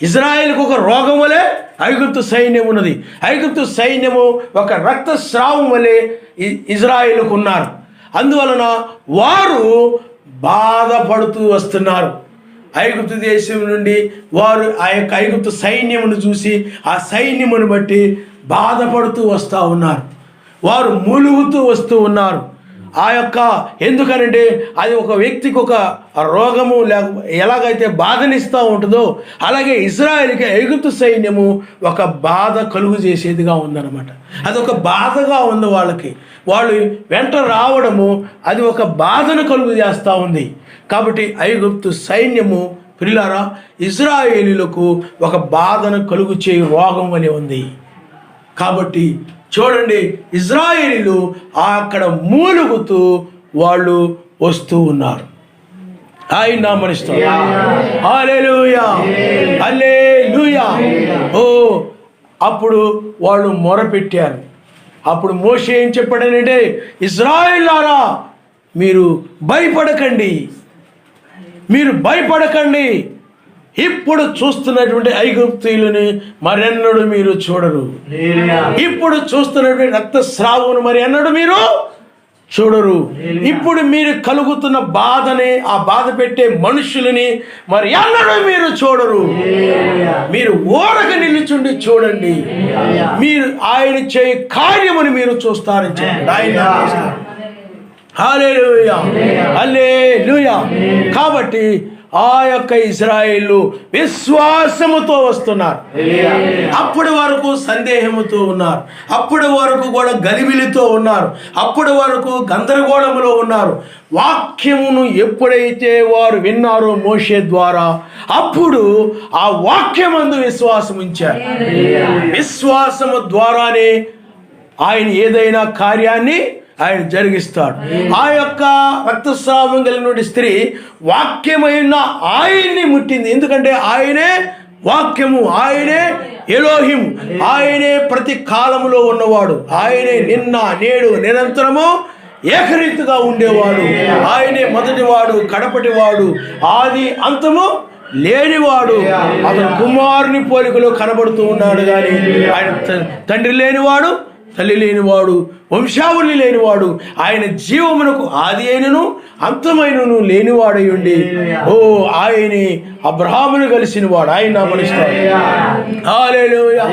ఇజ్రాయేల్కి ఒక రోగం వలె ఐగుప్తు సైన్యం ఉన్నది. ఐగుప్తు సైన్యము ఒక రక్తస్రావం వలె ఇజ్రాయేలుకు ఉన్నారు. అందువలన వారు బాధపడుతూ వస్తున్నారు. ఐగుప్తు దేశం నుండి వారు ఆ యొక్క ఐగుప్తు సైన్యమును చూసి ఆ సైన్యమును బట్టి బాధపడుతూ వస్తూ ఉన్నారు. వారు మూలుగుతూ వస్తూ ఉన్నారు. ఆ యొక్క ఎందుకనంటే అది ఒక వ్యక్తికి ఒక రోగము ఎలాగైతే బాధనిస్తూ ఉంటుందో అలాగే ఇజ్రాయేల్కి ఐగుప్తు సైన్యము ఒక బాధ కలుగు చేసేదిగా ఉందన్నమాట. అదొక బాధగా ఉంది వాళ్ళకి. వాళ్ళు వెంట రావడము అది ఒక బాధను కలుగు చేస్తూ ఉంది. కాబట్టి ఐగుప్తు సైన్యము ప్రియులారా ఇజ్రాయేలీలకు ఒక బాధను కలుగు చేయు రోగం వలె ఉంది. కాబట్టి చూడండి, ఇజ్రాయేలీలు అక్కడ మూలుగుతూ వాళ్ళు వస్తూ ఉన్నారు. ఆయన నామమున స్తోత్రం. హల్లెలూయా, హల్లెలూయా. అప్పుడు వాళ్ళు మొరపెట్టారు. అప్పుడు మోషే ఏం చెప్పాడనంటే, ఇజ్రాయేలులారా మీరు భయపడకండి, ఇప్పుడు చూస్తున్నటువంటి ఐగుప్తీయులని మరెన్నడూ మీరు చూడరు. ఇప్పుడు చూస్తున్నటువంటి రక్తస్రావమును మరి ఎన్నడూ మీరు చూడరు. ఇప్పుడు మీరు కలుగుతున్న బాధని, ఆ బాధ పెట్టే మనుషులని మరి ఎన్నడూ మీరు చూడరు. మీరు ఓరక నిలుచుండి చూడండి, మీరు ఆయన చేయ కార్యముని మీరు చూస్తారని చెప్పండి. ఆయన హల్లెలూయా, హల్లెలూయా. కాబట్టి ఆ యొక్క ఇశ్రాయేలు విశ్వాసముతో వస్తున్నారు. అప్పటి వరకు సందేహముతో ఉన్నారు, అప్పటి వరకు కూడా గలిబిలితో ఉన్నారు, అప్పటి వరకు గందరగోళములో ఉన్నారు. వాక్యమును ఎప్పుడైతే వారు విన్నారో మోషే ద్వారా, అప్పుడు ఆ వాక్యమందు విశ్వాసం ఉంచారు. విశ్వాసము ద్వారానే ఆయన ఏదైనా కార్యాన్ని ఆయన జరిగిస్తాడు. ఆ యొక్క రక్తస్రావం కలిగిన స్త్రీ వాక్యమైన ఆయన్ని ముట్టింది. ఎందుకంటే ఆయనే వాక్యము, ఆయనే ఎలోహిం, ఆయనే ప్రతి కాలములో ఉన్నవాడు, ఆయనే నిన్న నేడు నిరంతరము ఏకరీతిగా ఉండేవాడు. ఆయనే మొదటివాడు, కడపటివాడు, ఆది అంతము లేనివాడు, అతను కుమారుని పోలికలో కనబడుతూ ఉన్నాడు. కానీ ఆయన తండ్రి లేనివాడు, తల్లి లేనివాడు, వంశావళి లేనివాడు, ఆయన జీవమునకు ఆది అయినను అంతమైనను లేనివాడై ఉండి ఆయనే అబ్రహామును కలిసిన వాడు. ఆయన నామనిస్తాడు. హల్లెలూయా.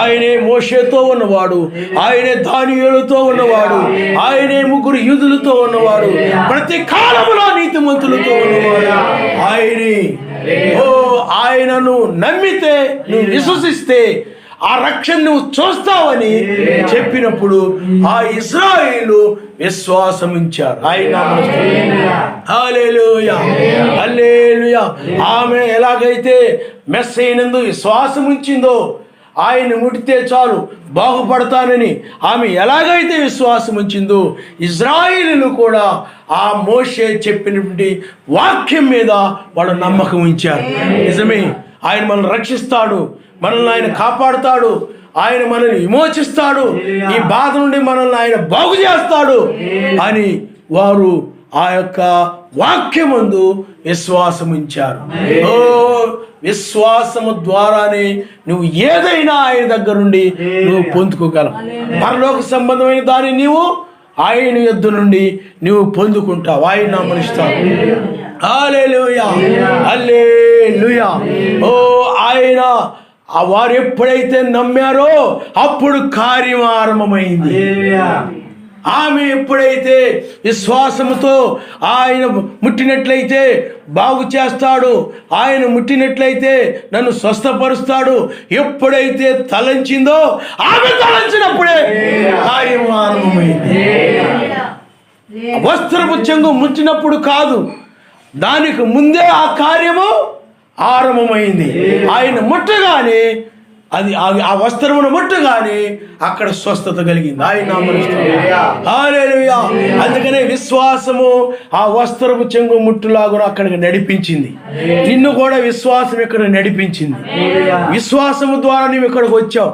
ఆయనే మోషేతో ఉన్నవాడు, ఆయనే దానియేలుతో ఉన్నవాడు, ఆయనే ముగ్గురు యూదులతో ఉన్నవాడు, ప్రతి కాలములో నీతిమంతులతో ఉన్నవాడు ఆయనే. ఆయనను నమ్మితే, నువ్వు విశ్వసిస్తే ఆ రక్షణ నువ్వు చూస్తావని చెప్పినప్పుడు ఆ ఇశ్రాయేలు విశ్వాసం ఉంచారు. ఆయన హల్లెలూయా, హల్లెలూయా. ఆమె ఎలాగైతే మెస్సయ్యనందు విశ్వాసం ఉంచిందో, ఆయన ముడితే చాలు బాగుపడతానని ఆమె ఎలాగైతే విశ్వాసం ఉంచిందో, ఇశ్రాయేలును కూడా ఆ మోషే చెప్పినటువంటి వాక్యం మీద వాళ్ళు నమ్మకం ఉంచారు. నిజమే, ఆయన మనల్ని రక్షిస్తాడు, మనల్ని ఆయన కాపాడుతాడు, ఆయన మనల్ని విమోచిస్తాడు, ఈ బాధ నుండి మనల్ని ఆయన బాగు చేస్తాడు అని వారు ఆ యొక్క వాక్యమందు విశ్వాసం ఉంచారు. విశ్వాసము ద్వారానే నువ్వు ఏదైనా ఆయన దగ్గర నుండి నువ్వు పొందుకోగలవు. పరలోక సంబంధమైన దాన్ని నీవు ఆయన యొద్ద నుండి నువ్వు పొందుకుంటావు. ఆయన నామమునిస్తావు. హల్లెలూయా, హల్లెలూయా. ఆయన వారు ఎప్పుడైతే నమ్మారో అప్పుడు కార్యం ఆరంభమైంది. ఆమె ఎప్పుడైతే విశ్వాసముతో ఆయన ముట్టినట్లయితే బాగు చేస్తాడు, ఆయన ముట్టినట్లయితే నన్ను స్వస్థపరుస్తాడు ఎప్పుడైతే తలంచిందో, ఆమె తలంచినప్పుడే కార్యం ఆరంభమైంది. వస్త్రపు చెంగు ముట్టినప్పుడు కాదు, దానికి ముందే ఆ కార్యము ఆరంభమైంది. ఆయన ముట్టగానే, అది ఆ వస్త్రమును ముట్టగానే అక్కడ స్వస్థత కలిగింది. ఆయన హల్లెలూయా. అందుకనే విశ్వాసము ఆ వస్త్రపు చెంగు ముట్టులాగా అక్కడికి నడిపించింది. నిన్ను కూడా విశ్వాసం ఇక్కడ నడిపించింది. విశ్వాసము ద్వారా నువ్వు ఇక్కడికి వచ్చావు.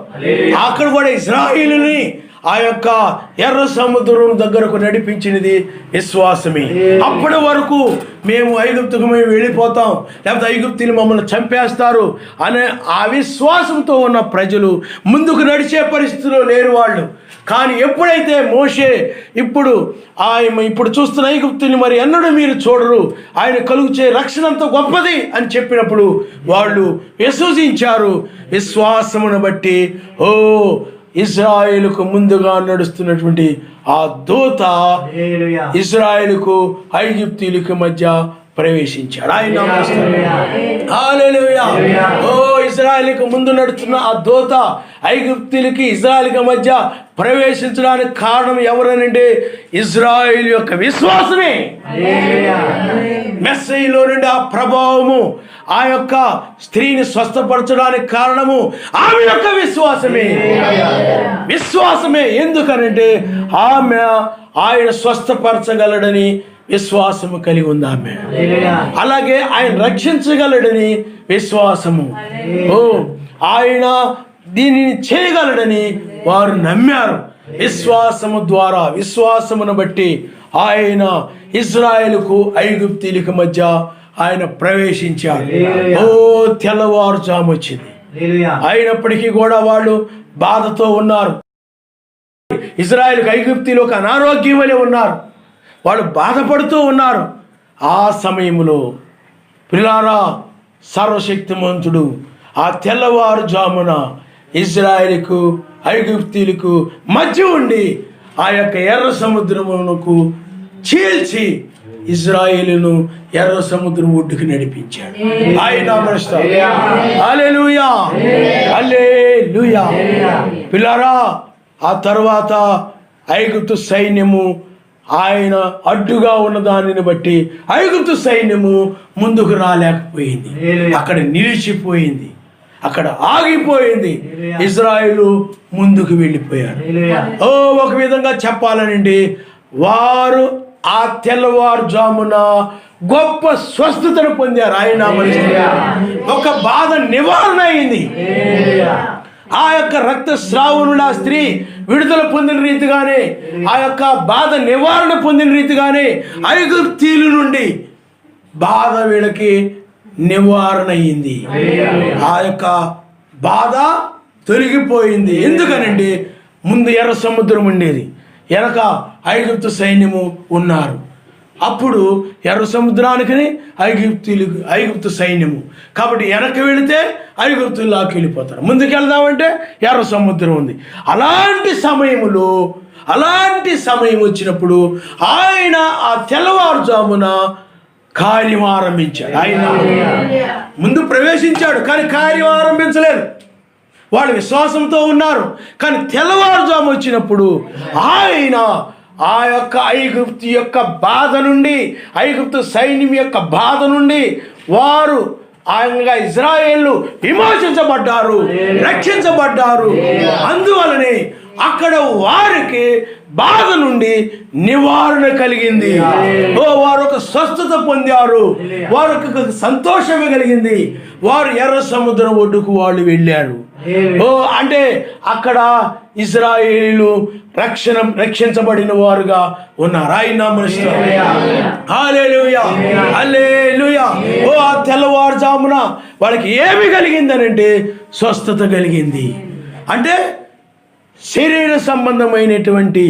అక్కడ కూడా ఇశ్రాయేలుని ఆ యొక్క ఎర్ర సముద్రం దగ్గరకు నడిపించినది విశ్వాసమే. అప్పటి వరకు మేము ఐగుప్తుకు మేము వెళ్ళిపోతాం, లేకపోతే ఐగుప్తులు మమ్మల్ని చంపేస్తారు అనే ఆ విశ్వాసంతో ఉన్న ప్రజలు ముందుకు నడిచే పరిస్థితిలో లేరు వాళ్ళు. కానీ ఎప్పుడైతే మోషే ఇప్పుడు చూస్తున్న ఐగుప్తుని మరి ఎన్నడూ మీరు చూడరు, ఆయన కలుగుచే రక్షణ అంత గొప్పది అని చెప్పినప్పుడు వాళ్ళు విశ్వసించారు. విశ్వాసమును బట్టి ఇశ్రాయేలుకు ముందుగా నడుస్తున్నటువంటి ఆ దూత ఇశ్రాయేలుకు ఐగుప్తీయులకు మధ్య ప్రవేశించాడు. ఆయన హల్లెలూయా. ఇశ్రాయేలుకు ముందు నడుస్తున్న ఆ దూత ఐగుప్తీయులకి ఇశ్రాయేలుకి మధ్య ప్రవేశించడానికి కారణం ఎవరనంటే ఇశ్రాయేలు యొక్క విశ్వాసమే. మెస్సయ్యలో నుండి ఆ ప్రభావము ఆ యొక్క స్త్రీని స్వస్థపరచడానికి కారణము ఆమె యొక్క విశ్వాసమే. ఎందుకనంటే ఆమె ఆయన స్వస్థపరచగలడని విశ్వాసము కలిగి ఉంది ఆమె. అలాగే ఆయన రక్షించగలడని విశ్వాసము, ఆయన దీనిని చేయగలడని వారు నమ్మారు. విశ్వాసము ద్వారా, విశ్వాసమును బట్టి ఆయన ఇశ్రాయేలుకు ఐగుప్తీయులకు మధ్య ఆయన ప్రవేశించాడు. తెల్లవారుజాము వచ్చింది. అయినప్పటికీ కూడా వాళ్ళు బాధతో ఉన్నారు. ఇశ్రాయేలుకు ఐగుప్తీయులు ఒక అనారోగ్యం వలె ఉన్నారు, వాళ్ళు బాధపడుతూ ఉన్నారు. ఆ సమయంలో ప్రియులారా, సర్వశక్తిమంతుడు ఆ తెల్లవారుజామున ఇశ్రాయేలుకు ఐగుప్తీయులకు మధ్య ఉండి ఆ యొక్క ఎర్ర సముద్రమునకు చీల్చి ఇశ్రాయేలును ఎర్ర సముద్రం ఒడ్డుకు నడిపించాడు. ఆయన హల్లెలూయా, హల్లెలూయా. పిల్లారా, ఆ తర్వాత ఐగుప్తు సైన్యము ఆయన అడ్డుగా ఉన్న దానిని బట్టి ఐగుప్తు సైన్యము ముందుకు రాలేకపోయింది, అక్కడ నిలిచిపోయింది, అక్కడ ఆగిపోయింది. ఇశ్రాయేలు ముందుకు వెళ్ళిపోయారు. ఒక విధంగా చెప్పాలనండి, వారు ఆ తెల్లవారుజామున గొప్ప స్వస్థతను పొందారు. ఆయన ఒక బాధ నివారణ అయింది. ఆ యొక్క రక్తస్రావముల స్త్రీ విడుదల పొందిన రీతిగానే, ఆ యొక్క బాధ నివారణ పొందిన రీతిగానే ఐగుప్తీయుల నుండి బాధ వీళ్ళకి నివారణ అయింది. ఆ యొక్క బాధ తొలగిపోయింది. ఎందుకనండి, ముందు ఎర్ర సముద్రం ఉండేది, వెనక ఐగుప్తు సైన్యము ఉన్నారు. అప్పుడు ఎర్ర సముద్రానికి ఐగుప్తు సైన్యము, కాబట్టి వెనక్కి వెళితే ఐగుప్తుల్లోకి వెళ్ళిపోతారు. ముందుకెళ్దామంటే ఎర్ర సముద్రం ఉంది. అలాంటి సమయం వచ్చినప్పుడు ఆయన ఆ తెల్లవారుజామున కార్యం ఆరంభించాడు. ఆయన ముందు ప్రవేశించాడు, కానీ కార్యం ఆరంభించలేదు. వాళ్ళు విశ్వాసంతో ఉన్నారు, కానీ తెల్లవారుజాము వచ్చినప్పుడు ఆయన ఆ యొక్క ఐగుప్తు యొక్క బాధ నుండి, ఐగుప్తు సైన్యం యొక్క బాధ నుండి వారు ఆయనగా ఇజ్రాయేలు విమోచించబడ్డారు, రక్షించబడ్డారు. అందువలనే అక్కడ వారికి బాధ నుండి నివారణ కలిగింది. వారు ఒక స్వస్థత పొందారు, వారికి సంతోషమే కలిగింది. వారు ఎర్ర సముద్రం ఒడ్డుకు వాళ్ళు వెళ్ళారు. అంటే అక్కడ ఇశ్రాయేలీయులు రక్షించబడిన వారుగా ఉన్నారు. ఆయన హల్లెలూయా, హల్లెలూయా. ఆ తెల్లవారుజామున వాళ్ళకి ఏమి కలిగిందనంటే స్వస్థత కలిగింది. అంటే శరీర సంబంధమైనటువంటి,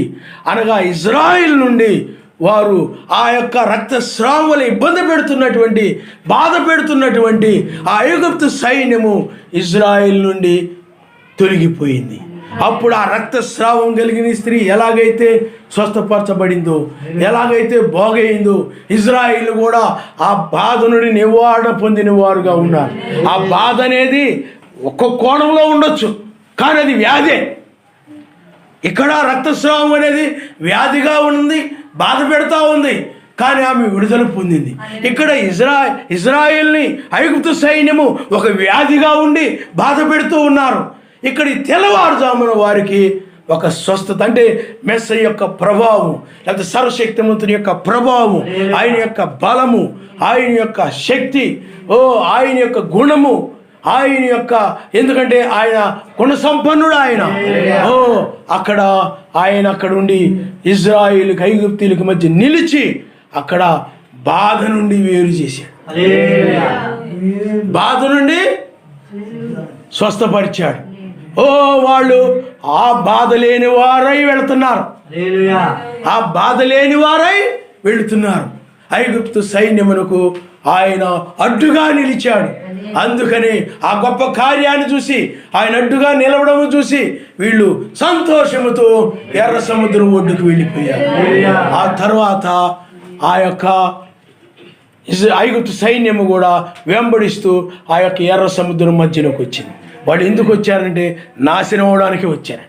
అనగా ఇజ్రాయిల్ నుండి వారు ఆ యొక్క రక్తస్రావం వల్ల ఇబ్బంది పెడుతున్నటువంటి, బాధ పెడుతున్నటువంటి ఆ ఐగుప్తు సైన్యము ఇజ్రాయిల్ నుండి తొలగిపోయింది. అప్పుడు ఆ రక్తస్రావం కలిగిన స్త్రీ ఎలాగైతే స్వస్థపరచబడిందో, ఎలాగైతే బాగైందో, ఇజ్రాయిల్ కూడా ఆ బాధ నుండి నివారణ పొందిన వారుగా ఉన్నారు. ఆ బాధ అనేది ఒక్కొక్క కోణంలో ఉండొచ్చు, కానీ అది వ్యాధే. ఇక్కడ రక్తస్రావం అనేది వ్యాధిగా ఉంది, బాధ పెడతా ఉంది, కానీ ఆమె విడుదల పొందింది. ఇక్కడ ఇజ్రాయిల్ని ఐగుప్తు సైన్యము ఒక వ్యాధిగా ఉండి బాధ పెడుతూ ఉన్నారు. ఇక్కడ తెల్లవారుజామున వారికి ఒక స్వస్థత, అంటే మెస్సయ్య యొక్క ప్రభావం, లేకపోతే సర్వశక్తిమంతుని యొక్క ప్రభావం, ఆయన యొక్క బలము, ఆయన యొక్క శక్తి, ఆయన యొక్క గుణము, ఆయన యొక్క, ఎందుకంటే ఆయన గుణ సంపన్నుడు ఆయన. అక్కడ ఆయన అక్కడుండి ఇజ్రాయిల్కి ఐగుప్తీయులకి మధ్య నిలిచి అక్కడ బాధ నుండి వేరు చేశాడు, బాధ నుండి స్వస్థపరిచాడు. వాళ్ళు ఆ బాధ లేని వారై వెళుతున్నారు, ఆ బాధ లేని వారై వెళుతున్నారు. ఐగుప్తు సైన్యమునకు ఆయన అడ్డుగా నిలిచాడు. అందుకని ఆ గొప్ప కార్యాన్ని చూసి, ఆయన అడ్డుగా నిలవడం చూసి వీళ్ళు సంతోషముతో ఎర్ర సముద్రం ఒడ్డుకు వెళ్ళిపోయారు. ఆ తర్వాత ఆ యొక్క ఐగుప్తు సైన్యము కూడా వెంబడిస్తూ ఆ యొక్క ఎర్ర సముద్రం మధ్యలోకి వచ్చింది. వాళ్ళు ఎందుకు వచ్చారంటే నాశనం అవడానికి వచ్చారు.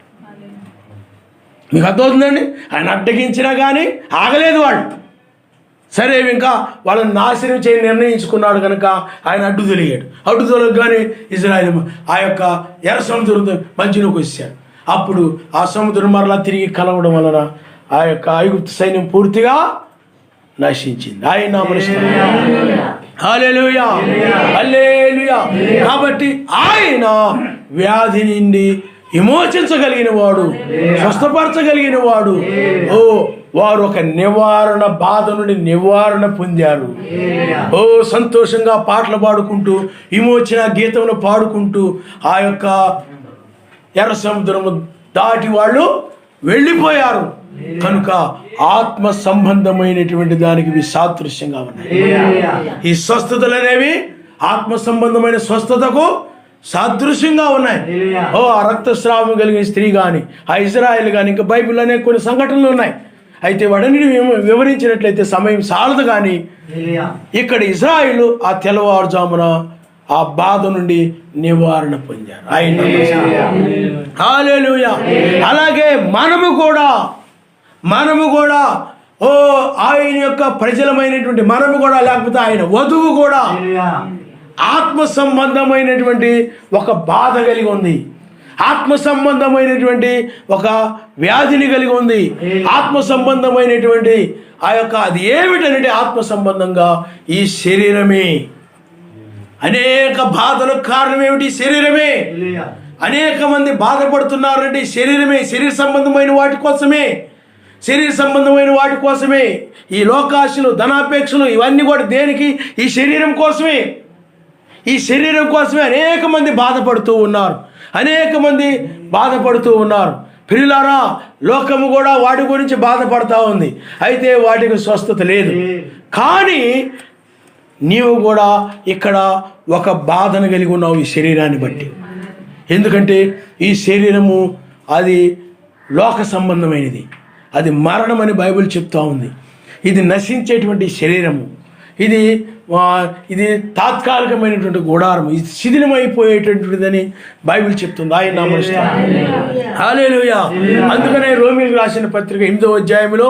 మీకు అర్థమవుతుందండి? ఆయన అడ్డగించినా కానీ ఆగలేదు వాళ్ళు. సరే, ఇంకా వాళ్ళని నాశనం చేయ నిర్ణయించుకున్నాడు కనుక ఆయన అడ్డు తొలగగానే ఇజ్రాయిల్ ఆ యొక్క ఎర్ర సముద్రం మధ్యలోకి వచ్చాడు. అప్పుడు ఆ సముద్రం మరలా తిరిగి కలవడం వలన ఆ యొక్క ఐగుప్తు సైన్యం పూర్తిగా నశించింది. ఆయన హల్లెలూయా, హల్లెలూయా. కాబట్టి ఆయన వ్యాధి నుండి విమోచించగలిగిన వాడు, స్వస్థపరచగలిగిన వాడు. వారు ఒక నివారణ, బాధ నుండి నివారణ పొందారు. సంతోషంగా పాటలు పాడుకుంటూ, విమోచన గీతమును పాడుకుంటూ ఆ యొక్క ఎర్ర సముద్రము దాటి వాళ్ళు వెళ్ళిపోయారు. కనుక ఆత్మ సంబంధమైనటువంటి దానికి ఇవి సాదృశ్యంగా ఉన్నాయి. ఈ స్వస్థతలు అనేవి ఆత్మ సంబంధమైన స్వస్థతకు సాదృశ్యంగా ఉన్నాయి. ఆ రక్తస్రావం కలిగిన స్త్రీ కానీ, ఆ ఇజ్రాయిల్ కానీ, ఇంకా బైబిల్ అనే కొన్ని సంఘటనలు ఉన్నాయి. అయితే వాటిని వివరించినట్లయితే సమయం చాలదు. కానీ ఇక్కడ ఇజ్రాయిల్ ఆ తెల్లవారుజామున ఆ బాధ నుండి నివారణ పొందారు. ఆయన హల్లెలూయా. అలాగే మనము కూడా ఆయన యొక్క ప్రజలమైనటువంటి మనము కూడా, లేకపోతే ఆయన వధువు కూడా ఆత్మ సంబంధమైనటువంటి ఒక బాధ కలిగి ఉంది, ఆత్మ సంబంధమైనటువంటి ఒక వ్యాధిని కలిగి ఉంది. ఆత్మ సంబంధమైనటువంటి ఆ యొక్క అది ఏమిటంటే ఆత్మ సంబంధంగా ఈ శరీరమే. అనేక బాధలకు కారణం ఏమిటి? శరీరమే. అనేక మంది బాధపడుతున్నారంటే శరీరమే. శరీర సంబంధమైన వాటి కోసమే ఈ లోకాశలు, ధనాపేక్షలు ఇవన్నీ కూడా దేనికి? ఈ శరీరం కోసమే. ఈ శరీరం కోసమే అనేక మంది బాధపడుతూ ఉన్నారు. ప్రియులారా, లోకము కూడా వాటి గురించి బాధపడతా ఉంది, అయితే వాటికి స్వస్థత లేదు. కానీ నీవు కూడా ఇక్కడ ఒక బాధను కలిగి ఉన్నావు ఈ శరీరాన్ని బట్టి. ఎందుకంటే ఈ శరీరము అది లోక సంబంధమైనది, అది మరణం అని బైబిల్ చెప్తా ఉంది. ఇది నశించేటువంటి శరీరము, ఇది తాత్కాలికమైనటువంటి గుడారం, ఇది శిథిలమైపోయేటటువంటిదని బైబిల్ చెప్తుంది. ఆయన నామమున హల్లెలూయా. అందుకనే రోమీయులకు రాసిన పత్రిక 8వ అధ్యాయంలో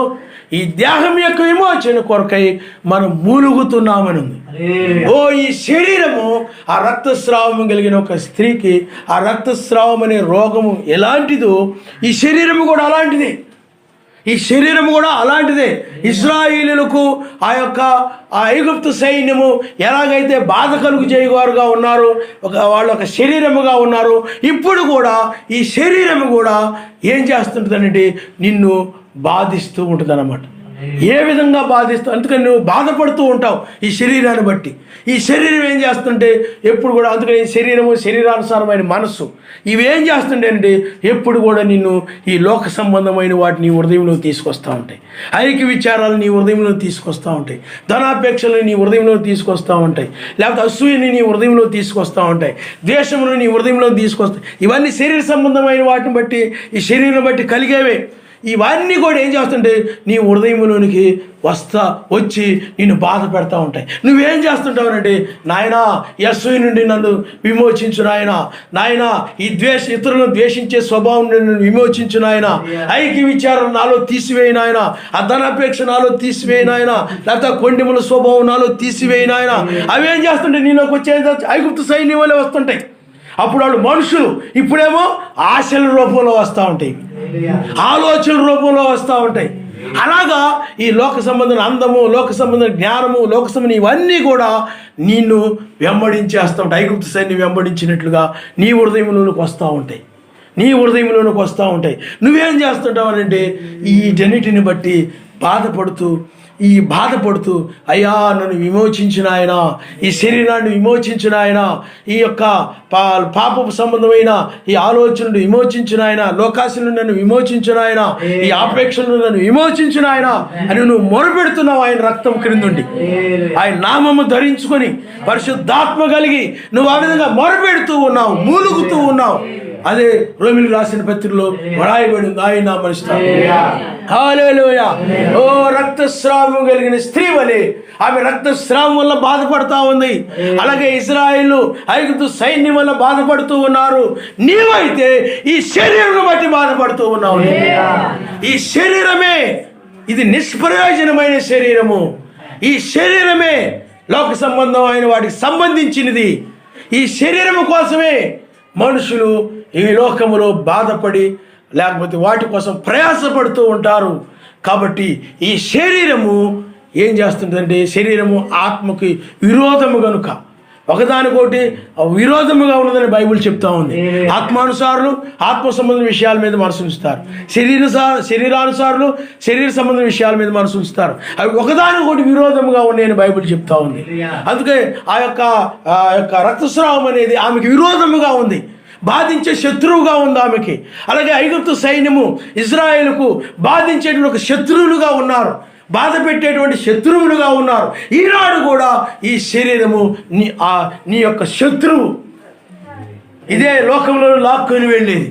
ఈ దేహం యొక్క విమోచన కొరకై మనం మూలుగుతున్నామని ఉంది. ఈ శరీరము, ఆ రక్తస్రావం కలిగిన ఒక స్త్రీకి ఆ రక్తస్రావం అనే రోగము ఎలాంటిదో ఈ శరీరము కూడా అలాంటిదే. ఇశ్రాయేలీయులకు ఆ ఐగుప్తు సైన్యము ఎలాగైతే బాధ కలుగు చేయవారుగా ఉన్నారు, వాళ్ళు ఒక శరీరముగా ఉన్నారు, ఇప్పుడు కూడా ఈ శరీరము కూడా ఏం చేస్తుంటుందంటే నిన్ను బాధిస్తూ ఉంటుంది అన్నమాట. ఏ విధంగా బాధిస్తూ, అందుకని నువ్వు బాధపడుతూ ఉంటావు ఈ శరీరాన్ని బట్టి. ఈ శరీరం ఏం చేస్తుంటే ఎప్పుడు కూడా, అందుకని శరీరము, శరీరానుసారమైన మనస్సు, ఇవి ఏం చేస్తుంటే అంటే ఎప్పుడు కూడా నిన్ను ఈ లోక సంబంధమైన వాటిని నీ హృదయంలో తీసుకొస్తూ ఉంటాయి. ఐక్య విచారాలు నీ హృదయంలో తీసుకొస్తూ ఉంటాయి, ధనాపేక్షలు నీ హృదయంలో తీసుకొస్తూ ఉంటాయి, లేకపోతే అసూయని నీ హృదయంలో తీసుకొస్తూ ఉంటాయి, ద్వేషమును నీ హృదయంలో తీసుకొస్తాయి. ఇవన్నీ శరీర సంబంధమైన వాటిని బట్టి, ఈ శరీరం బట్టి కలిగేవే. ఇవన్నీ కూడా ఏం చేస్తుంటే నీ హృదయంలోనికి వచ్చి నిన్ను బాధ పెడతా ఉంటాయి. నువ్వేం చేస్తుంటావు, నాయనా ఈ అసూయ నుండి నన్ను విమోచించు నాయనా ఈ ఇతరులను ద్వేషించే స్వభావం నుండి నన్ను విమోచించు నాయనా, ఐక్య విచారం నాలో తీసివేయి నాయనా, ఆ ధనాపేక్ష నాలో తీసివేయి నాయనా, లేకపోతే కొండెముల స్వభావం నాలో తీసివేయి నాయనా. అవేం చేస్తుంటే నీలోకి వచ్చే ఐగుప్తు సైన్యం వల్లే వస్తుంటాయి. అప్పుడు వాళ్ళు మనుషులు, ఇప్పుడేమో ఆశల రూపంలో వస్తూ ఉంటాయి, ఆలోచనల రూపంలో వస్తూ ఉంటాయి. అలాగా ఈ లోక సంబంధం అందము, లోక సంబంధం జ్ఞానము, లోక సంబంధం ఇవన్నీ కూడా నిన్ను వెంబడించేస్తూ ఉంటాయి. ఐగుప్తు సైన్యం వెంబడించినట్లుగా నీ హృదయంలోకి వస్తూ ఉంటాయి. నువ్వేం చేస్తుంటావు అంటే వీటన్నిటిని బట్టి బాధపడుతూ అయ్యా నన్ను విమోచించిన ఆయన, ఈ శరీరాన్ని విమోచించిన ఆయన, ఈ యొక్క పాపపు సంబంధమైన ఈ ఆలోచనలు విమోచించిన ఆయన, లోకాశలను నన్ను విమోచించిన ఆయన, ఈ ఆపేక్షలను నన్ను విమోచించిన ఆయన అని నువ్వు మొరపెడుతున్నావు. ఆయన రక్తం క్రిందుండి, ఆయన నామము ధరించుకొని పరిశుద్ధాత్మ కలిగి నువ్వు ఆ విధంగా మొరపెడుతూ ఉన్నావు, మూలుగుతూ ఉన్నావు. అదే రోమీయులకు రాసిన పత్రికలో వ్రాయబడి ఉంది. ఆయన నామమున హల్లెలూయా. ఓ రక్తస్రావం కలిగిన స్త్రీ వలె ఆమె రక్తస్రావం వల్ల బాధపడతా ఉంది. అలాగే ఇశ్రాయేలు ఐగుప్తు సైన్యం వల్ల బాధపడుతూ ఉన్నారు. నీవైతే ఈ శరీరం బట్టి బాధపడుతూ ఉన్నావు. ఈ శరీరమే ఇది నిష్ప్రయోజనమైన శరీరము. ఈ శరీరమే లోక సంబంధమైన వాటికి సంబంధించినది. ఈ శరీరము కోసమే మనుషులు ఈ లోకములో బాధపడి లేకపోతే వాటి కోసం ప్రయాసపడుతూ ఉంటారు. కాబట్టి ఈ శరీరము ఏం చేస్తుందంటే, శరీరము ఆత్మకి విరోధము కనుక ఒకదానికోటి విరోధముగా ఉన్నదని బైబిల్ చెప్తా ఉంది. ఆత్మానుసారులు ఆత్మ సంబంధ విషయాల మీద మనసు ఉంచుతారు, శరీరానుసారులు శరీర సంబంధ విషయాల మీద మనసు ఉంచుతారు. అవి ఒకదానికోటి విరోధముగా ఉన్నాయని బైబిల్ చెప్తా ఉంది. అందుకే ఆ యొక్క రక్తస్రావం అనేది ఆమెకి విరోధముగా ఉంది, బాధించే శత్రువుగా ఉంది ఆమెకి. అలాగే ఐగుప్తు సైన్యము ఇశ్రాయేలుకు బాధించేటువంటి ఒక శత్రువులుగా ఉన్నారు, బాధ పెట్టేటువంటి శత్రువులుగా ఉన్నారు. ఈనాడు కూడా ఈ శరీరము నీ యొక్క శత్రువు. ఇదే లోకంలో లాక్కొని వెళ్ళేది,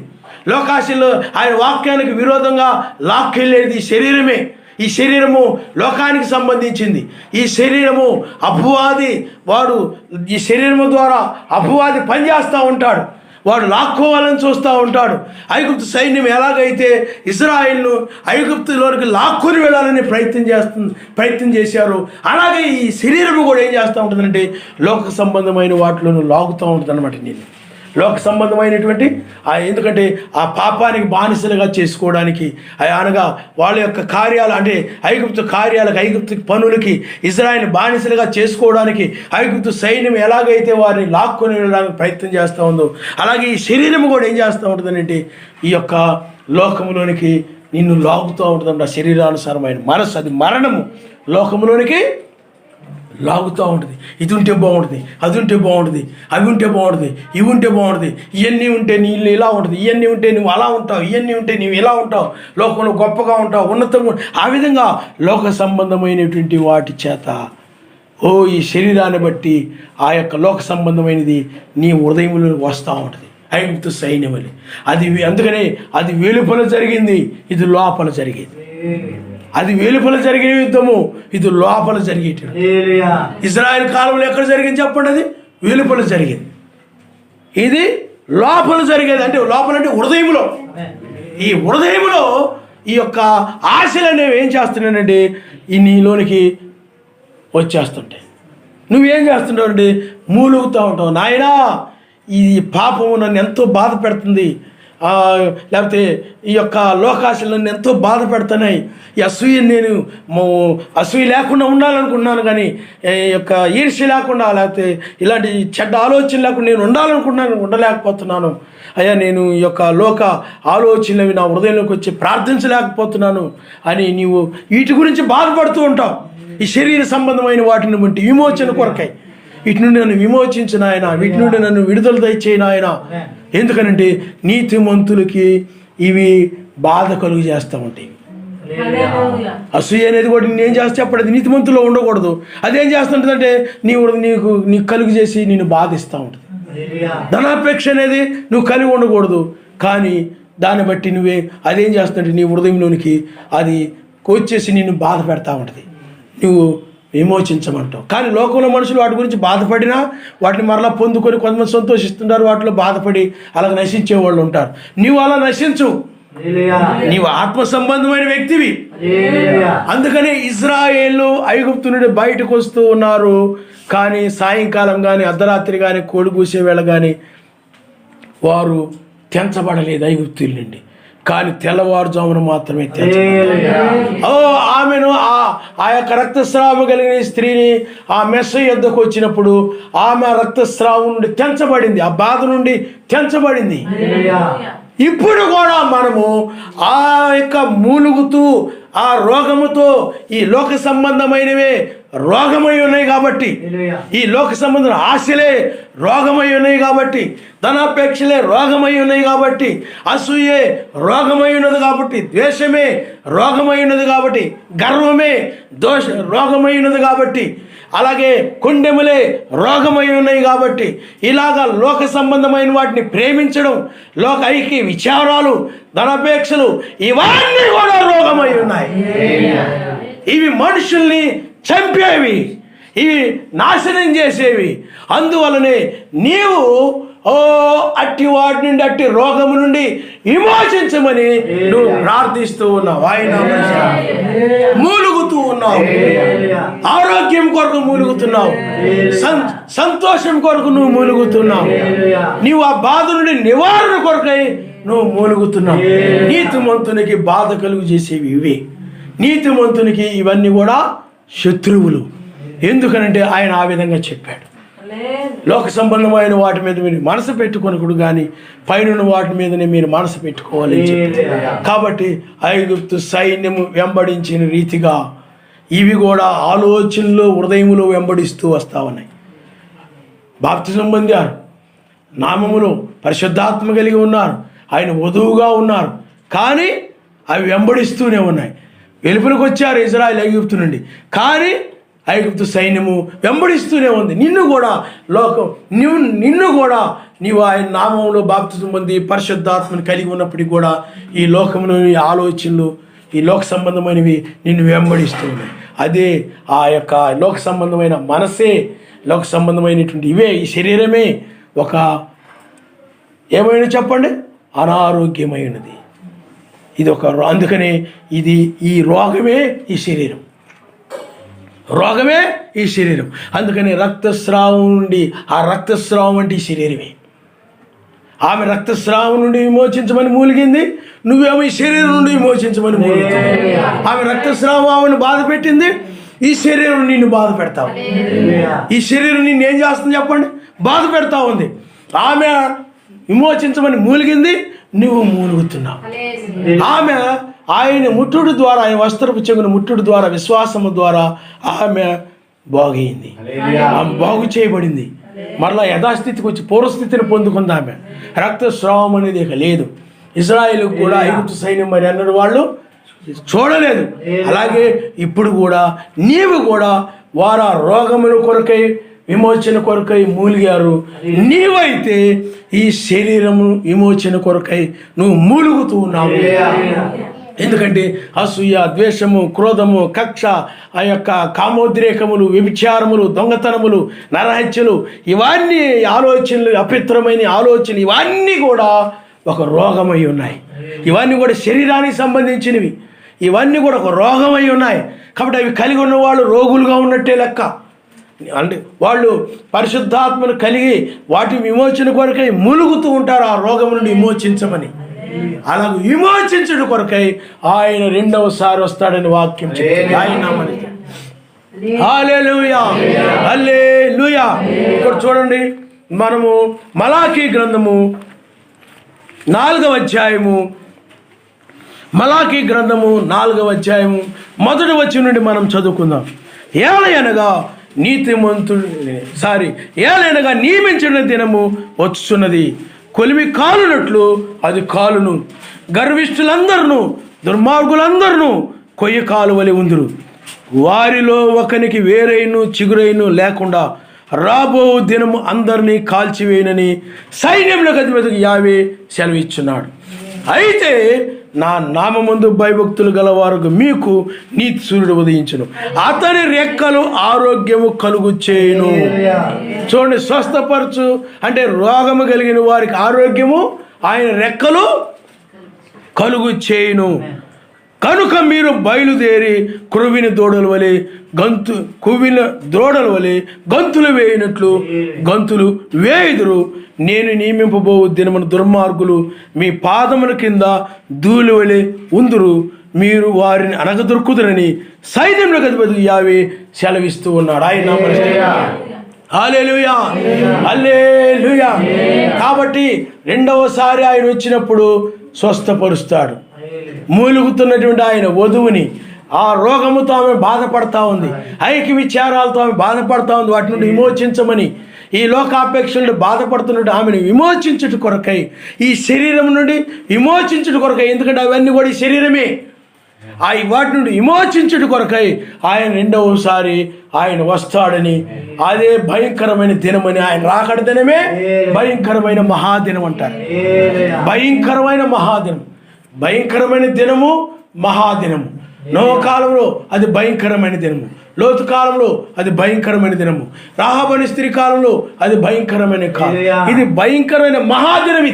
లోకాశల్లో ఆయన వాక్యానికి విరోధంగా లాక్కెళ్ళేది ఈ శరీరమే. ఈ శరీరము లోకానికి సంబంధించింది. ఈ శరీరము అపవాది, వాడు ఈ శరీరము ద్వారా అపవాది పనిచేస్తూ ఉంటాడు, వాడు లాక్కోవాలని చూస్తూ ఉంటాడు. ఐగుప్తు సైన్యం ఎలాగైతే ఇశ్రాయేలును ఐగుప్తులోనికి లాక్కొని వెళ్ళాలని ప్రయత్నం చేశారు, అలాగే ఈ శరీరము కూడా ఏం చేస్తూ ఉంటుందంటే లోక సంబంధమైన వాటిలో లాగుతూ ఉంటుంది అనమాట. నేను లోక సంబంధమైనటువంటి ఎందుకంటే ఆ పాపానికి బానిసలుగా చేసుకోవడానికి, అనగా వాళ్ళ యొక్క కార్యాలు అంటే ఐగుప్తు పనులకి ఇశ్రాయేలు బానిసలుగా చేసుకోవడానికి ఐగుప్తు సైన్యం ఎలాగైతే వారిని లాక్కొని వెళ్ళడానికి ప్రయత్నం చేస్తూ ఉందో, అలాగే ఈ శరీరం కూడా ఏం చేస్తూ ఉంటుందంటే ఈ యొక్క లోకములోనికి నిన్ను లాగుతూ ఉంటుందంట. శరీరానుసారమైన మనసు, అది మరణము, లోకములోనికి లాగుతూ ఉంటుంది. ఇది ఉంటే బాగుంటుంది, అది ఉంటే బాగుంటుంది, అవి ఉంటే బాగుంటుంది, ఇవి ఉంటే బాగుంటుంది, ఇవన్నీ ఉంటే నీళ్ళు ఇలా ఉంటుంది, ఇవన్నీ ఉంటే నువ్వు అలా ఉంటావు, ఇవన్నీ ఉంటే నువ్వు ఇలా ఉంటావు, లోకంలో గొప్పగా ఉంటావు, ఉన్నతంగా. ఆ విధంగా లోక సంబంధమైనటువంటి వాటి చేత ఈ శరీరాన్ని బట్టి ఆ యొక్క లోక సంబంధమైనది నీ హృదయంలో వస్తూ ఉంటుంది. ఐగుప్తు సైన్యమని అది, అందుకనే అది వెలుపల జరిగింది, ఇది లోపల జరిగేది. అది వెలుపల జరిగిన యుద్ధము, ఇది లోపల జరిగేది. ఇజ్రాయెల్ కాలంలో ఎక్కడ జరిగింది చెప్పండి? అది వెలుపల జరిగింది, ఇది లోపల జరిగేది. అంటే లోపల అంటే హృదయంలో. ఈ హృదయంలో ఈ యొక్క ఆశలు అనేవి ఏం చేస్తున్నానంటే ఈ నీలోనికి వచ్చేస్తుంటాయి. నువ్వేం చేస్తుంటావు అంటే మూలుగుతూ ఉంటావు, నాయనా ఈ పాపము నన్ను ఎంతో బాధ పెడుతుంది, లేకపోతే ఈ యొక్క లోకాశలు నన్ను ఎంతో బాధ పెడుతున్నాయి, ఈ అసూయ నేను అసూయ లేకుండా ఉండాలనుకుంటున్నాను, కానీ ఈ యొక్క ఈర్ష్య లేకుండా, లేకపోతే ఇలాంటి చెడ్డ ఆలోచన లేకుండా నేను ఉండాలనుకుంటున్నాను, ఉండలేకపోతున్నాను అయ్యా, నేను ఈ యొక్క లోక ఆలోచనలు నా హృదయంలోకి వచ్చి ప్రార్థించలేకపోతున్నాను అని నీవు వీటి గురించి బాధపడుతూ ఉంటావు. ఈ శరీర సంబంధమైన వాటిని బట్టి విమోచన కొరకై వీటి నుండి నన్ను విమోచించిన ఆయన, వీటి నుండి నన్ను విడుదల దయచేయను ఆయన. ఎందుకనంటే నీతిమంతులకి ఇవి బాధ కలుగు చేస్తూ ఉంటాయి. అసూయ అనేది కూడా నేను చేస్తే అప్పుడు అది నీతిమంతుల్లో ఉండకూడదు. అదేం చేస్తుంటుందంటే నీకు కలుగు చేసి నేను బాధిస్తూ ఉంటుంది. ధనాపేక్ష అనేది నువ్వు కలిగి ఉండకూడదు, కానీ దాన్ని బట్టి నువ్వే అదేం చేస్తుంటే నీ హృదయంలోనికి అది వచ్చేసి నిన్ను బాధ పెడతా ఉంటుంది, నువ్వు విమోచించమంటావు. కానీ లోకంలో మనుషులు వాటి గురించి బాధపడినా వాటిని మరలా పొందుకొని కొంతమంది సంతోషిస్తుంటారు, వాటిలో బాధపడి అలా నశించే వాళ్ళు ఉంటారు. నీవు అలా నశించు, నీవు ఆత్మ సంబంధమైన వ్యక్తివి. అందుకనే ఇజ్రాయేలు ఐగుప్తు నుండి బయటకు వస్తూ ఉన్నారు, కానీ సాయంకాలం కానీ అర్ధరాత్రి కానీ కోడి కూసే వేళ కానీ వారు తెంచబడలేదు ఐగుప్తుల నుండి, కానీ తెల్లవారుజామున మాత్రమే ఆమెను ఆ యొక్క రక్తస్రావం కలిగిన స్త్రీని ఆ మెస్సయ్య యొద్దకు వచ్చినప్పుడు ఆమె రక్తస్రావం నుండి తెంచబడింది, ఆ బాధ నుండి తెంచబడింది. ఇప్పుడు కూడా మనము ఆ యొక్క మూలుగుతూ ఆ రోగముతో, ఈ లోక సంబంధమైనవే రోగమై ఉన్నాయి కాబట్టి, ఈ లోక సంబంధమైన ఆశలే రోగమై ఉన్నాయి కాబట్టి, ధనాపేక్షలే రోగమై ఉన్నాయి కాబట్టి, అసూయే రోగమై ఉన్నది కాబట్టి, ద్వేషమే రోగమై ఉన్నది కాబట్టి, గర్వమే రోగమై ఉన్నది కాబట్టి, అలాగే కొండెములే రోగమై ఉన్నాయి కాబట్టి, ఇలాగా లోక సంబంధమైన వాటిని ప్రేమించడం, లోక ఐక్య విచారాలు, ధనాపేక్షలు ఇవన్నీ కూడా రోగమై ఉన్నాయి. ఇవి మనుషుల్ని చంపేవి, ఇవి నాశనం చేసేవి. అందువలనే నీవు అట్టి వాటి నుండి, అట్టి రోగము నుండి విమోచించమని నువ్వు ప్రార్థిస్తూ ఉన్నావు, ఆయన మూలుగుతూ ఉన్నావు, ఆరోగ్యం కొరకు మూలుగుతున్నావు, సంతోషం కొరకు నువ్వు మూలుగుతున్నావు, నీవు ఆ బాధ నుండి నివారణ కొరకై నువ్వు మూలుగుతున్నావు. నీతిమంతునికి బాధ కలుగు చేసేవి ఇవే. నీతిమంతునికి ఇవన్నీ కూడా శత్రువులు. ఎందుకనంటే ఆయన ఆ విధంగా చెప్పాడు, లోక సంబంధమైన వాటి మీద మీరు మనసు పెట్టుకొనకుడు, కానీ పైన వాటి మీదనే మీరు మనసు పెట్టుకోవాలి. కాబట్టి ఐగుప్తు సైన్యము వెంబడించిన రీతిగా ఇవి కూడా ఆలోచనలు హృదయములు వెంబడిస్తూ వస్తూ ఉన్నాయి. బాప్తిజం పొందారు, నామములో పరిశుద్ధాత్మ కలిగి ఉన్నారు, ఆయన వధువుగా ఉన్నారు, కానీ అవి వెంబడిస్తూనే ఉన్నాయి. వెలుపలకు వచ్చారు ఇజ్రాయెల్ ఐగుప్తు నుండి, కానీ ఐగుప్తు సైన్యము వెంబడిస్తూనే ఉంది. నిన్ను కూడా నీవు ఆయన నామంలో బాప్తిజం పొంది పరిశుద్ధాత్మను కలిగి ఉన్నప్పటికీ కూడా ఈ లోకంలోని ఆలోచనలు, ఈ లోక సంబంధమైనవి నిన్ను వెంబడిస్తూ ఉన్నాయి. అదే ఆ యొక్క లోక సంబంధమైన మనసే, లోక సంబంధమైనటువంటి ఇవే, ఈ శరీరమే ఒక ఏమైనా చెప్పండి అనారోగ్యమైనది. ఇది ఒక, అందుకనే ఈ రోగమే ఈ శరీరం, రోగమే ఈ శరీరం. అందుకని రక్తస్రావం నుండి, ఆ రక్తస్రావం అంటే ఈ శరీరమే. ఆమె రక్తస్రావం నుండి విమోచించమని మూలిగింది, నువ్వేమో ఈ శరీరం నుండి విమోచించమని మూలుగుతుంది. ఆమె రక్తస్రావం ఆమెను బాధ పెట్టింది, ఈ శరీరం నిన్ను బాధ పెడతావు. ఈ శరీరం నిన్ను ఏం చేస్తుంది చెప్పండి? బాధ పెడతా ఉంది. ఆమె విమోచించమని మూలిగింది, నువ్వు మూలుగుతున్నావు. ఆమె ఆయన ముట్టుడు ద్వారా, ఆయన వస్త్రపు చెగును ముట్టుడు ద్వారా, విశ్వాసము ద్వారా ఆమె బాగైంది, ఆమె బాగు చేయబడింది, మరలా యథాస్థితికి వచ్చి పూర్వస్థితిని పొందుకుంది. ఆమె రక్తస్రావం అనేది ఇక లేదు. ఇజ్రాయేల్ కూడా ఐగుప్తు సైన్యం మరి అన్నది వాళ్ళు చూడలేదు. అలాగే ఇప్పుడు కూడా నీవు కూడా వారు ఆ రోగముల కొరకై విమోచన కొరకై మూలిగారు. నీవైతే ఈ శరీరము విమోచన కొరకై నువ్వు మూలుగుతూ ఉన్నావు. ఎందుకంటే అసూయ, ద్వేషము, క్రోధము, కక్ష, ఆ యొక్క కామోద్రేకములు, వ్యభిచారములు, దొంగతనములు, నరహత్యలు, ఇవన్నీ ఆలోచనలు, అపవిత్రమైన ఆలోచనలు, ఇవన్నీ కూడా ఒక రోగమై ఉన్నాయి. ఇవన్నీ కూడా శరీరానికి సంబంధించినవి. ఇవన్నీ కూడా ఒక రోగమై ఉన్నాయి. కాబట్టి అవి కలిగి ఉన్న వాళ్ళు రోగులుగా ఉన్నట్టే లెక్క. అంటే వాళ్ళు పరిశుద్ధాత్మను కలిగి వాటి విమోచన కొరకై మూలుగుతూ ఉంటారు, ఆ రోగం నుండి విమోచించమని. అలా విమోచించడం కొరకై ఆయన రెండవసారి వస్తాడని వాక్యం చెప్తుంది. ఆయన హల్లెలూయా, హల్లెలూయా. ఇక్కడ చూడండి, మనము మలాకీ గ్రంథము 4వ అధ్యాయము, మలాకీ గ్రంథము 4వ అధ్యాయము 1వ వచనం నుండి మనం చదువుకుందాం. ఏలయనగా ఏలైనగా నియమించిన దినము వచ్చుచున్నది, కొలిమి కాలునట్లు అది కాలును, గర్విష్ఠులందరూ దుర్మార్గులందరూ కొయ్య కాలువలి ఉందురు, వారిలో ఒకనికి వేరైను చిగురైను లేకుండా రాబో దినము అందరినీ కాల్చివేయనని సైన్యములకు అధిపతికి యావే సెలవిచ్చున్నాడు. అయితే నా నామమందు భయభక్తులు గలవారు మీకు నీతి సూర్యుడు ఉదయించును, అతని రెక్కలు ఆరోగ్యము కలుగు చేయును. చూడండి, స్వస్థపరచు అంటే రోగము కలిగిన వారికి ఆరోగ్యము ఆయన రెక్కలు కలుగు చేయును. కనుక మీరు బయలుదేరి క్రొవ్విన దూడల వలె కొవ్విన దూడల వలె గంతులు వేయినట్లు గంతులు వేయుదురు. నేను నియమింపబో దినమున దుర్మార్గులు మీ పాదముల కింద ధూళి వలె ఉందురు, మీరు వారిని అనగదొరుకుదురని సైన్యములకు అధిపతి యావే సెలవిస్తూ ఉన్నాడు. ఆయన హల్లెలూయా, హల్లెలూయా. కాబట్టి రెండవసారి ఆయన వచ్చినప్పుడు స్వస్థపరుస్తాడు. మూలుగుతున్నటువంటి ఆయన వధువుని, ఆ రోగముతో ఆమె బాధపడతా ఉంది, ఐక్య విచారాలతో ఆమె బాధపడతా ఉంది, వాటి నుండి విమోచించమని, ఈ లోకాపేక్షలు బాధపడుతున్నట్టు ఆమెను విమోచించుట కొరకై, ఈ శరీరం నుండి విమోచించుట కొరకై, ఎందుకంటే అవన్నీ కూడా ఈ శరీరమే, వాటి నుండి విమోచించుట కొరకై ఆయన రెండవసారి ఆయన వస్తాడని, అదే భయంకరమైన దినమని, ఆయన రాకడ దినమే భయంకరమైన మహాదినం అంటారు. భయంకరమైన మహాదినం, భయంకరమైన దినము, మహాదినము. నోవ కాలంలో అది భయంకరమైన దినము, లోతు కాలంలో అది భయంకరమైన దినము, రాహాబని స్త్రీ కాలంలో అది భయంకరమైన కాలం. ఇది భయంకరమైన మహాదినం.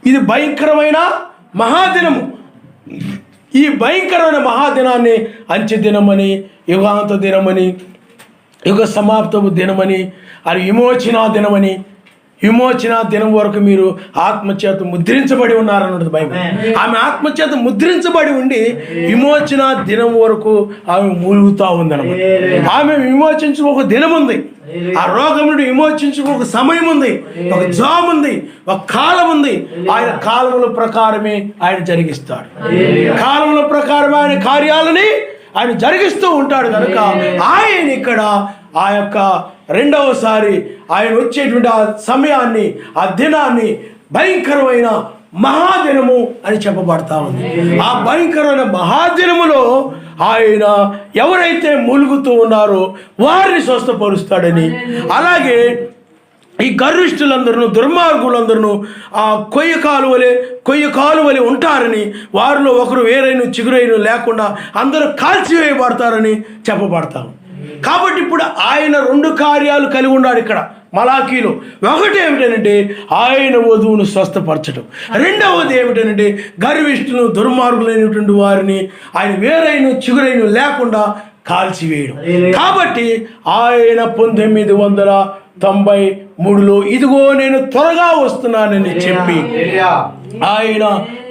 ఇది భయంకరమైన మహాదినము. ఈ భయంకరమైన మహాదినాన్ని అంచె దినమని, యుగాంత దినమని, యుగ సమాప్తము దినమని, అది విమోచన దినమని, విమోచన దినం వరకు మీరు ఆత్మచేత ముద్రించబడి ఉన్నారన్నది బైబిల్. ఆమె ఆత్మచేత ముద్రించబడి ఉండి విమోచన దినం వరకు ఆమె మూలుగుతూ ఉందన్నమాట. ఆమె విమోచించు ఒక దినం ఉంది, ఆ రోగం నుండి విమోచించు ఒక సమయం ఉంది, ఒక జాబ్ ఉంది, ఒక కాలం ఉంది. ఆయన కాలముల ప్రకారమే ఆయన జరిగిస్తాడు. కాలముల ప్రకారం ఆయన కార్యాలని ఆయన జరిగిస్తూ ఉంటాడు. కనుక ఆయన ఇక్కడ ఆ యొక్క రెండవసారి ఆయన వచ్చేటువంటి ఆ సమయాన్ని, ఆ దినాన్ని భయంకరమైన మహాదినము అని చెప్పబడతా ఉంది. ఆ భయంకరమైన మహాదినములో ఆయన ఎవరైతే మూలుగుతూ ఉన్నారో వారిని స్వస్థపరుస్తాడని, అలాగే ఈ గర్విష్ఠులందరూ దుర్మార్గులందరూ ఆ కొయ్య కాలువలే ఉంటారని, వారిలో ఒకరు వేరైన చిగురైన లేకుండా అందరూ కాల్చివేయబడతారని చెప్పబడతారు. కాబట్టి ఇప్పుడు ఆయన 2 కార్యాలు కలిగి ఉన్నాడు ఇక్కడ మలాకీలో. ఒకటి ఏమిటంటే ఆయన వధువును స్వస్థపరచడం, రెండవది ఏమిటంటే గర్విష్ఠులు దుర్మార్గులైనటువంటి వారిని ఆయన వేరైన చిగురైన లేకుండా కాల్చివేయడం. కాబట్టి ఆయన 1993లో ఇదిగో నేను త్వరగా వస్తున్నానని చెప్పి ఆయన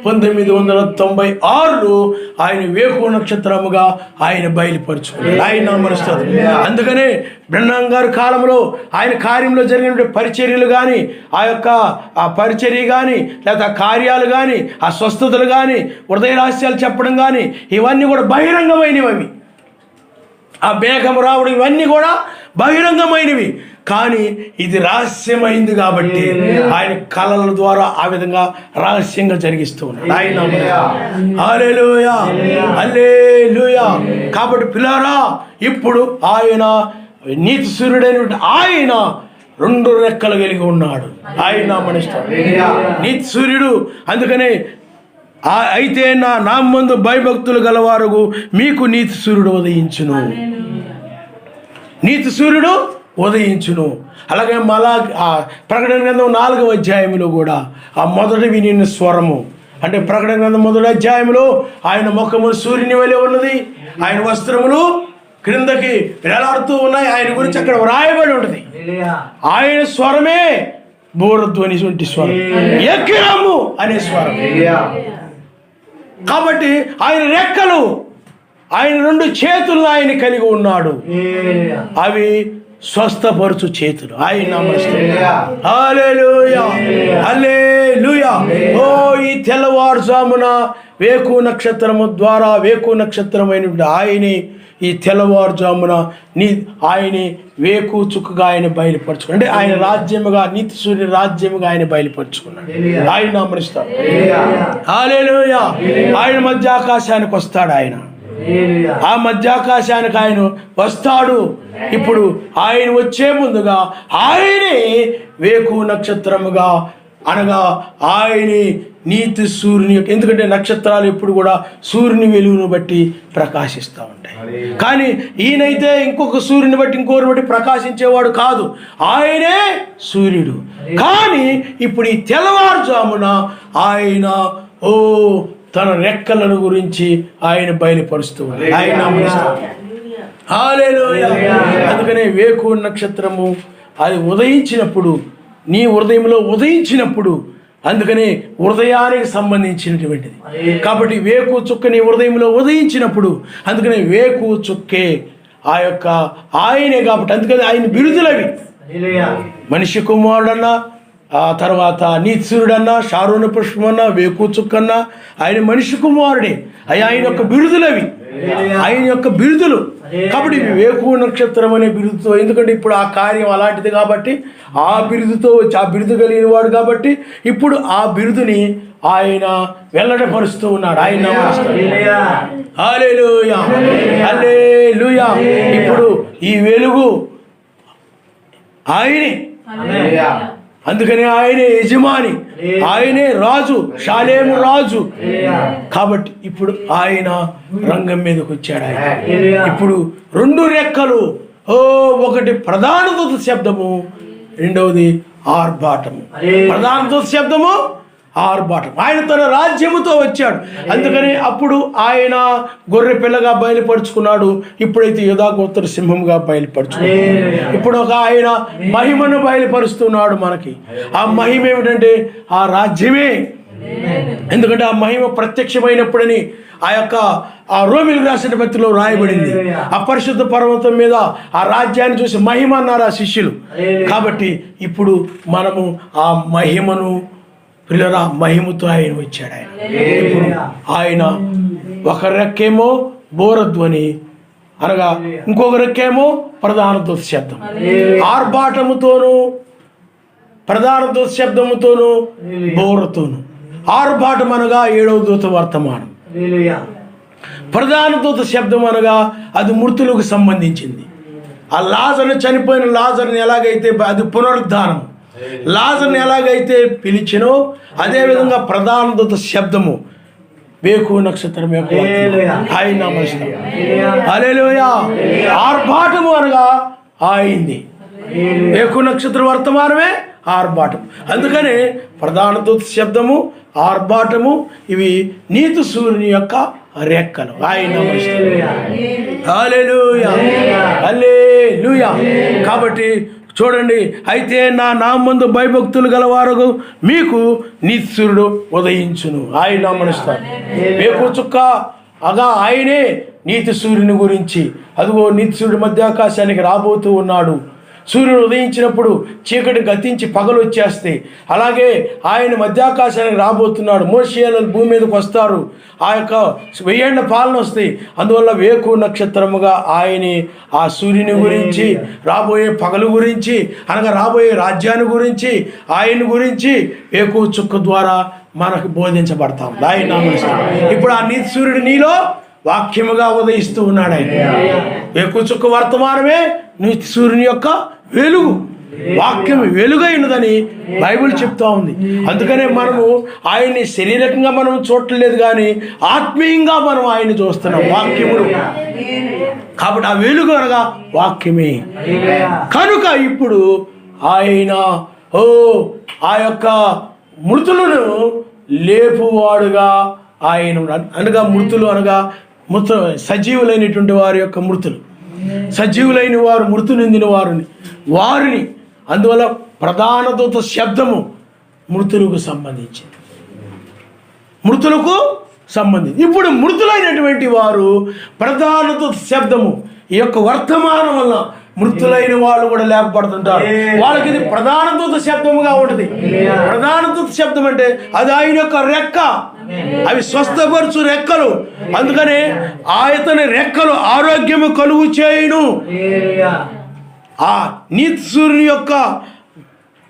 1996లో ఆయన వేకు నక్షత్రముగా ఆయన బయలుపరుచుకున్నాడు. ఆయన మనస్తత్వం. అందుకనే బ్రహ్మం గారి కాలంలో ఆయన కార్యంలో జరిగిన పరిచర్యలు కానీ, ఆ పరిచర్య కానీ, లేదా కార్యాలు కానీ, ఆ స్వస్థతలు కానీ, హృదయ రహస్యాలు చెప్పడం కానీ, ఇవన్నీ కూడా బహిరంగమైనవి. అవి ఆ మేఘం రావడం ఇవన్నీ కూడా బహిరంగమైనవి. కానీ ఇది రహస్యమైంది కాబట్టి ఆయన కళల ద్వారా ఆ విధంగా రహస్యంగా జరిగిస్తూ ఉన్నాడు. ఆయన హల్లెలూయా, హల్లెలూయా. కాబట్టి పిల్లారా, ఇప్పుడు ఆయన నీతి సూర్యుడైన ఆయన 2 రెక్కలు కలిగి ఉన్నాడు. ఆయన మనిస్తాడు నీతి సూర్యుడు. అందుకనే అయితే నా నామందు భయభక్తులు గలవారు మీకు నీతి సూర్యుడు ఉదయించును, నీతి సూర్యుడు ఉదయించును. అలాగే మళ్ళా ప్రకటన గ్రంథం 4వ అధ్యాయంలో కూడా ఆ మొదటి వినిన స్వరము, అంటే ప్రకటన గ్రంథం 1వ అధ్యాయంలో ఆయన ముఖము సూర్యుని వలె ఉన్నది, ఆయన వస్త్రములు క్రిందకి వేలాడుతూ ఉన్నాయి. ఆయన గురించి అక్కడ వ్రాయబడి ఉంటుంది. ఆయన స్వరమే బూరధ్వని వంటి స్వరం, ఎక్కిరాము అనే స్వరం. కాబట్టి ఆయన రెక్కలు, ఆయన 2 చేతులు ఆయన కలిగి ఉన్నాడు. అవి స్వస్థపరచు చేతులు. ఆయన హల్లెలూయా, హల్లెలూయా. ఓ ఈ తెల్లవారుజామున వేకు నక్షత్రము ద్వారా, వేకు నక్షత్రమైన ఆయనే ఈ తెల్లవారుజామున ఆయన వేకు చుక్కగా ఆయన బయలుపరచుకున్నాడు. అంటే ఆయన రాజ్యముగా, నీతి సూర్యుని రాజ్యముగా ఆయన బయలుపరచుకున్నాడు. ఆయన నామనిస్తాడు. హల్లెలూయా. ఆయన మధ్య ఆకాశానికి వస్తాడు. ఆయన ఆ మధ్యాకాశానికి ఆయన వస్తాడు. ఇప్పుడు ఆయన వచ్చే ముందుగా ఆయనే వేకు నక్షత్రముగా, అనగా ఆయనే నీతి సూర్యుని, ఎందుకంటే నక్షత్రాలు ఎప్పుడు కూడా సూర్యుని వెలుగును బట్టి ప్రకాశిస్తూ ఉంటాయి. కానీ ఈయనైతే ఇంకొక సూర్యుని బట్టి ఇంకొకరిని బట్టి ప్రకాశించేవాడు కాదు, ఆయనే సూర్యుడు. కానీ ఇప్పుడు ఈ తెల్లవారుజామున ఆయన తన రెక్కలను గురించి ఆయన బయలుపరుస్తూ ఆయన హల్లెలూయా. అందుకనే వేకు నక్షత్రము అది ఉదయించినప్పుడు, నీ హృదయంలో ఉదయించినప్పుడు, అందుకనే హృదయానికి సంబంధించినటువంటిది. కాబట్టి వేకు చుక్క నీ హృదయంలో ఉదయించినప్పుడు, అందుకనే వేకు చుక్కే ఆ యొక్క ఆయనే. కాబట్టి అందుకని ఆయన బిరుదులవి. మనిషి కుమారుడన్నా, ఆ తర్వాత నీతి సూర్యుడన్నా, షారోను పుష్పమన్నా, వేకు చుక్కన్నా ఆయన మనిషి కుమారుడే. ఆయన యొక్క బిరుదులవి, ఆయన యొక్క బిరుదులు. కాబట్టి వేకు నక్షత్రం అనే బిరుదుతో, ఎందుకంటే ఇప్పుడు ఆ కార్యం అలాంటిది కాబట్టి ఆ బిరుదుతో వచ్చి, ఆ బిరుదు కలిగిన వాడు కాబట్టి ఇప్పుడు ఆ బిరుదుని ఆయన వెల్లడపరుస్తూ ఉన్నాడు. ఆయన హల్లెలూయా, హల్లెలూయా. ఇప్పుడు ఈ వెలుగు ఆయనే, అందుకని ఆయనే యజమాని, ఆయనే రాజు, షాలేము రాజు. కాబట్టి ఇప్పుడు ఆయన రంగం మీదకి వచ్చాడు. ఆయన ఇప్పుడు 2 రెక్కలు, ఒకటి ప్రధాన దూత శబ్దము, రెండవది ఆర్భాటము. ప్రధాన దూత శబ్దము, ఆర్భాటం. ఆయన తన రాజ్యముతో వచ్చాడు. అందుకని అప్పుడు ఆయన గొర్రె పిల్లగా బయలుపరుచుకున్నాడు. ఇప్పుడైతే యూదాగోత్ర సింహంగా బయలుపరుచుకున్నాడు. ఇప్పుడు ఆయన మహిమను బయలుపరుస్తున్నాడు మనకి. ఆ మహిమ ఏమిటంటే ఆ రాజ్యమే. ఎందుకంటే ఆ మహిమ ప్రత్యక్షమైనప్పుడని ఆ రోమిలకు రాసిన పత్రికలో రాయబడింది. ఆ పరిశుద్ధ పర్వతం మీద ఆ రాజ్యాన్ని చూసి మహిమ అన్నారు ఆ శిష్యులు. కాబట్టి ఇప్పుడు మనము ఆ మహిమను, పిల్లరా, మహిమతో ఆయన వచ్చాడు. ఆయన ఇప్పుడు ఆయన ఒక రెక్కేమో బోరధ్వని, అనగా ఇంకొక రెక్కేమో ప్రధాన దూత శబ్దం. ఆర్భాటముతోను, ప్రధాన దూత శబ్దముతోను, బోరతోను. ఆర్భాటం అనగా 7వ దూత వర్తమానం. ప్రధాన దూత శబ్దం అనగా అది మృతులకు సంబంధించింది. ఆ లాజరుని, చనిపోయిన లాజరుని ఎలాగైతే అది పునరుద్ధానం, లాజరుని ఎలాగైతే పిలిచినో అదేవిధంగా ప్రధాన దూత శబ్దము వేకు నక్షత్రం యొక్క ఆయన హల్లెలూయా. ఆర్భాటము అనగా ఆయింది. వేకు నక్షత్ర వర్తమానమే ఆర్భాటం. అందుకనే ప్రధాన దూత శబ్దము, ఆర్భాటము ఇవి నీతి సూర్యుని యొక్క రెక్కలు. ఆయన హల్లెలూయా, హల్లెలూయా. కాబట్టి చూడండి, అయితే నా నామందు భయభక్తులు గలవారు మీకు నీతి సూర్యుడు ఉదయించును. ఆయన నమనిస్తాడు. వేకు చుక్క అగా ఆయనే నీతి సూర్యుని గురించి, అదిగో నీతి సూర్యుడు మధ్యాకాశానికి రాబోతూ ఉన్నాడు. సూర్యుడు ఉదయించినప్పుడు చీకటి గతించి పగలు వచ్చేస్తే, అలాగే ఆయన మధ్యాకాశానికి రాబోతున్నాడు. మోషేలు భూమి మీదకి వస్తారు. ఆ యొక్క 1000 ఏళ్ల పాలన వస్తాయి. అందువల్ల వేకు నక్షత్రముగా ఆయనే ఆ సూర్యుని గురించి, రాబోయే పగలు గురించి, అనగా రాబోయే రాజ్యాన్ని గురించి, ఆయన గురించి వేకు చుక్క ద్వారా మనకు బోధించబడతాం. ఇప్పుడు ఆ నీతి సూర్యుడు నీలో వాక్యముగా ఉదయిస్తూ ఉన్నాడు. ఆయన వేకు చుక్క వర్తమానమే నీతి సూర్యుని యొక్క వెలుగు. వాక్యం వెలుగైనదని బైబిల్ చెప్తా ఉంది. అందుకనే మనము ఆయన్ని శరీరకంగా మనం చూడలేదు, కానీ ఆత్మీయంగా మనం ఆయన్ని చూస్తున్నాం వాక్యములు. కాబట్టి ఆ వెలుగు అనగా వాక్యమే. కనుక ఇప్పుడు ఆయన ఆ యొక్క మృతులను లేపువాడుగా ఆయన, అనగా మృతులు అనగా సజీవులైనటువంటి వారి యొక్క మృతులు, సజీవులైన వారు మృతు నిందిన వారిని అందువల్ల ప్రధాన దూత శబ్దము మృతులకు సంబంధించింది. ఇప్పుడు మృతులైనటువంటి వారు ప్రధాన దూత శబ్దము ఈ యొక్క వర్తమానం వల్ల మృతులైన వాళ్ళు కూడా లేపబడుతుంటారు. వాళ్ళకి ఇది ప్రధాన దూత శబ్దముగా ఉంటుంది. ప్రధాన దూత శబ్దం అంటే అది ఆయన యొక్క రెక్క, అవి స్వస్థపరచు రెక్కలు. అందుకనే ఆయతని రెక్కలు ఆరోగ్యము కలుగు చేయును. ఆ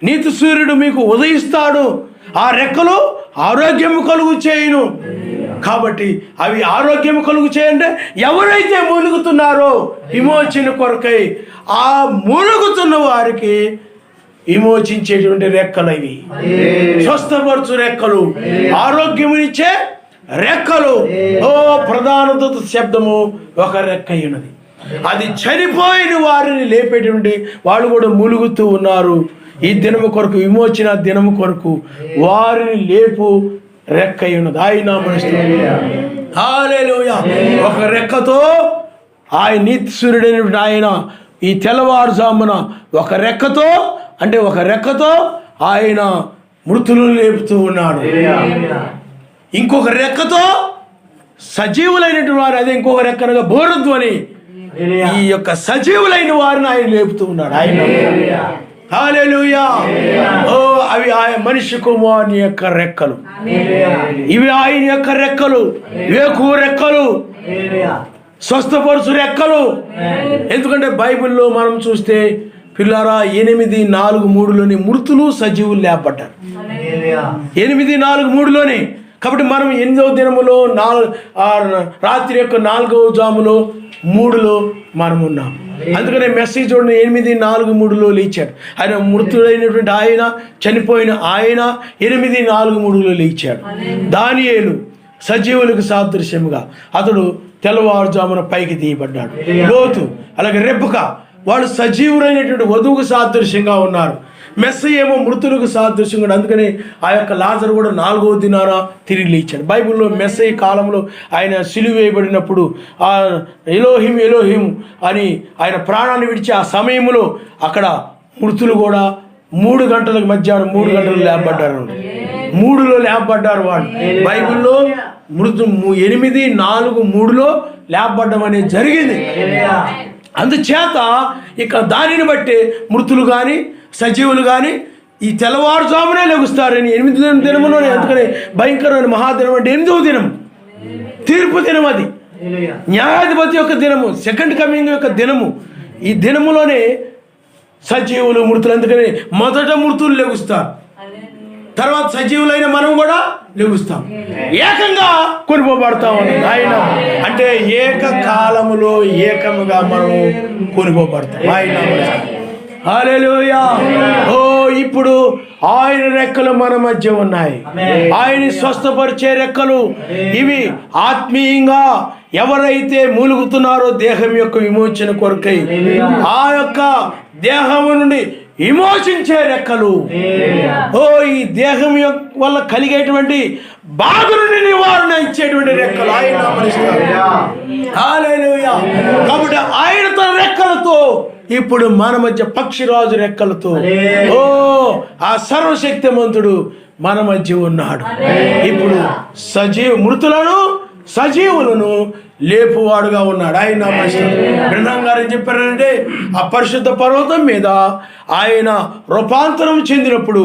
నీతి సూర్యుడు మీకు ఉదయిస్తాడు, ఆ రెక్కలు ఆరోగ్యము కలుగు చేయును. కాబట్టి అవి ఆరోగ్యం కలుగు చేయంటే ఎవరైతే మూలుగుతున్నారో విమోచన కొరకై, ఆ మూలుగుతున్న వారికి విమోచించేటువంటి రెక్కలు ఇవి, స్వస్థపరచు రెక్కలు, ఆరోగ్యమునిచ్చే రెక్కలు. ప్రధాన దూత శబ్దము ఒక రెక్క అయినది. అది చనిపోయిన వారిని లేపేటువంటి వాళ్ళు కూడా మూలుగుతూ ఉన్నారు. ఈ దినము కొరకు, విమోచన దినము కొరకు వారిని లేపు రెక్క ఉన్నది. ఆయన హల్లెలూయా. ఒక రెక్కతో ఆయన నీతి సూర్యుడైన ఆయన ఈ తెల్లవారుజామున ఒక రెక్కతో ఆయన మృతులను లేపుతూ ఉన్నాడు. ఇంకొక రెక్కతో సజీవులైనటువంటి వారు, అదే ఇంకొక రెక్కనగా బోరధ్వని, ఈ యొక్క సజీవులైన వారిని ఆయన లేపుతూ ఉన్నాడు. ఆయన హల్లెలూయా. అవి ఆయన మనిషి కుమారుని యొక్క రెక్కలు, ఇవి ఆయన యొక్క రెక్కలు, వేకు రెక్కలు, స్వస్థపరుచు రెక్కలు. ఎందుకంటే బైబిల్లో మనం చూస్తే పిల్లారా 8:4-3లోని మృతులు సజీవులు లేపబడ్డారు. 8:4-3లోనే. కాబట్టి మనం 8వ దినములో రాత్రి యొక్క 4వ జాములో 3లో మనం ఉన్నాం. అందుకనే మెసేజ్ చూడండి, 8:4-3లో లేచాడు. ఆయన మృతుడైనటువంటి ఆయన, చనిపోయిన ఆయన 8:4-3లో లేచాడు. దానియేలు సజీవులకు సాదృశ్యముగా అతడు తెల్లవారుజామున పైకి తీయబడ్డాడు. లోతు అలాగే రెబ్బకా వాళ్ళు సజీవులైనటువంటి వధువుకు సాదృశ్యంగా ఉన్నారు. మెస్సయ్య ఏమో మృతులకు సాదృశ్యంగా. అందుకని ఆ యొక్క లాజరు కూడా 4వ దినాన తిరిగి లేచాడు. బైబిల్లో మెస్సయ్య కాలంలో ఆయన సిలువ వేయబడినప్పుడు ఆ ఎలోహిం అని ఆయన ప్రాణాన్ని విడిచి ఆ సమయంలో అక్కడ మృతులు కూడా 3 గంటలకు మధ్యాహ్నం 3 గంటలు లేపబడ్డారు. 3లో లేపబడ్డారు వాళ్ళు. బైబిల్లో మృతు 8:4-3లో లేపబడ్డం అనేది జరిగింది. అందుచేత ఇక దానిని బట్టి మృతులు కానీ సజీవులు కానీ ఈ తెల్లవారుజామునే లెగుస్తారని 8వ దినములోనే. అందుకని భయంకరమైన మహాదినం అంటే 8వ దినం, తీర్పు దినం, అది న్యాయాధిపతి యొక్క దినము, సెకండ్ కమింగ్ యొక్క దినము. ఈ దినములోనే సజీవులు మృతులు. అందుకని మొదట మృతులు లెగుస్తారు, తర్వాత సజీవులైన మనం కూడా లెగుస్తాం, ఏకంగా కొనిపోబడతాం. ఆయన అంటే ఏకకాలములో ఏకముగా మనము కొనిపోబడతాం. ఆయన హల్లెలూయా. ఇప్పుడు ఆయన రెక్కలు మన మధ్య ఉన్నాయి. ఆయన స్వస్థపరిచే రెక్కలు ఇవి. ఆత్మీయంగా ఎవరైతే మూలుగుతున్నారో దేహం యొక్క విమోచన కొరకై, ఆ యొక్క దేహము నుండి విమోచించే రెక్కలు. ఈ దేహం వల్ల కలిగేటువంటి బాధ నుండి నివారణ ఇచ్చేటువంటి రెక్కలు ఆయన హల్లెలూయా. కాబట్టి ఆయన తన రెక్కలతో ఇప్పుడు మన మధ్య పక్షిరాజు రెక్కలతో ఆ సర్వశక్తిమంతుడు మన మధ్య ఉన్నాడు. ఇప్పుడు మృతులను సజీవులను లేపువాడుగా ఉన్నాడు. ఆయన బ్రహ్మం గారు ఏం చెప్పారంటే ఆ పరిశుద్ధ పర్వతం మీద ఆయన రూపాంతరం చెందినప్పుడు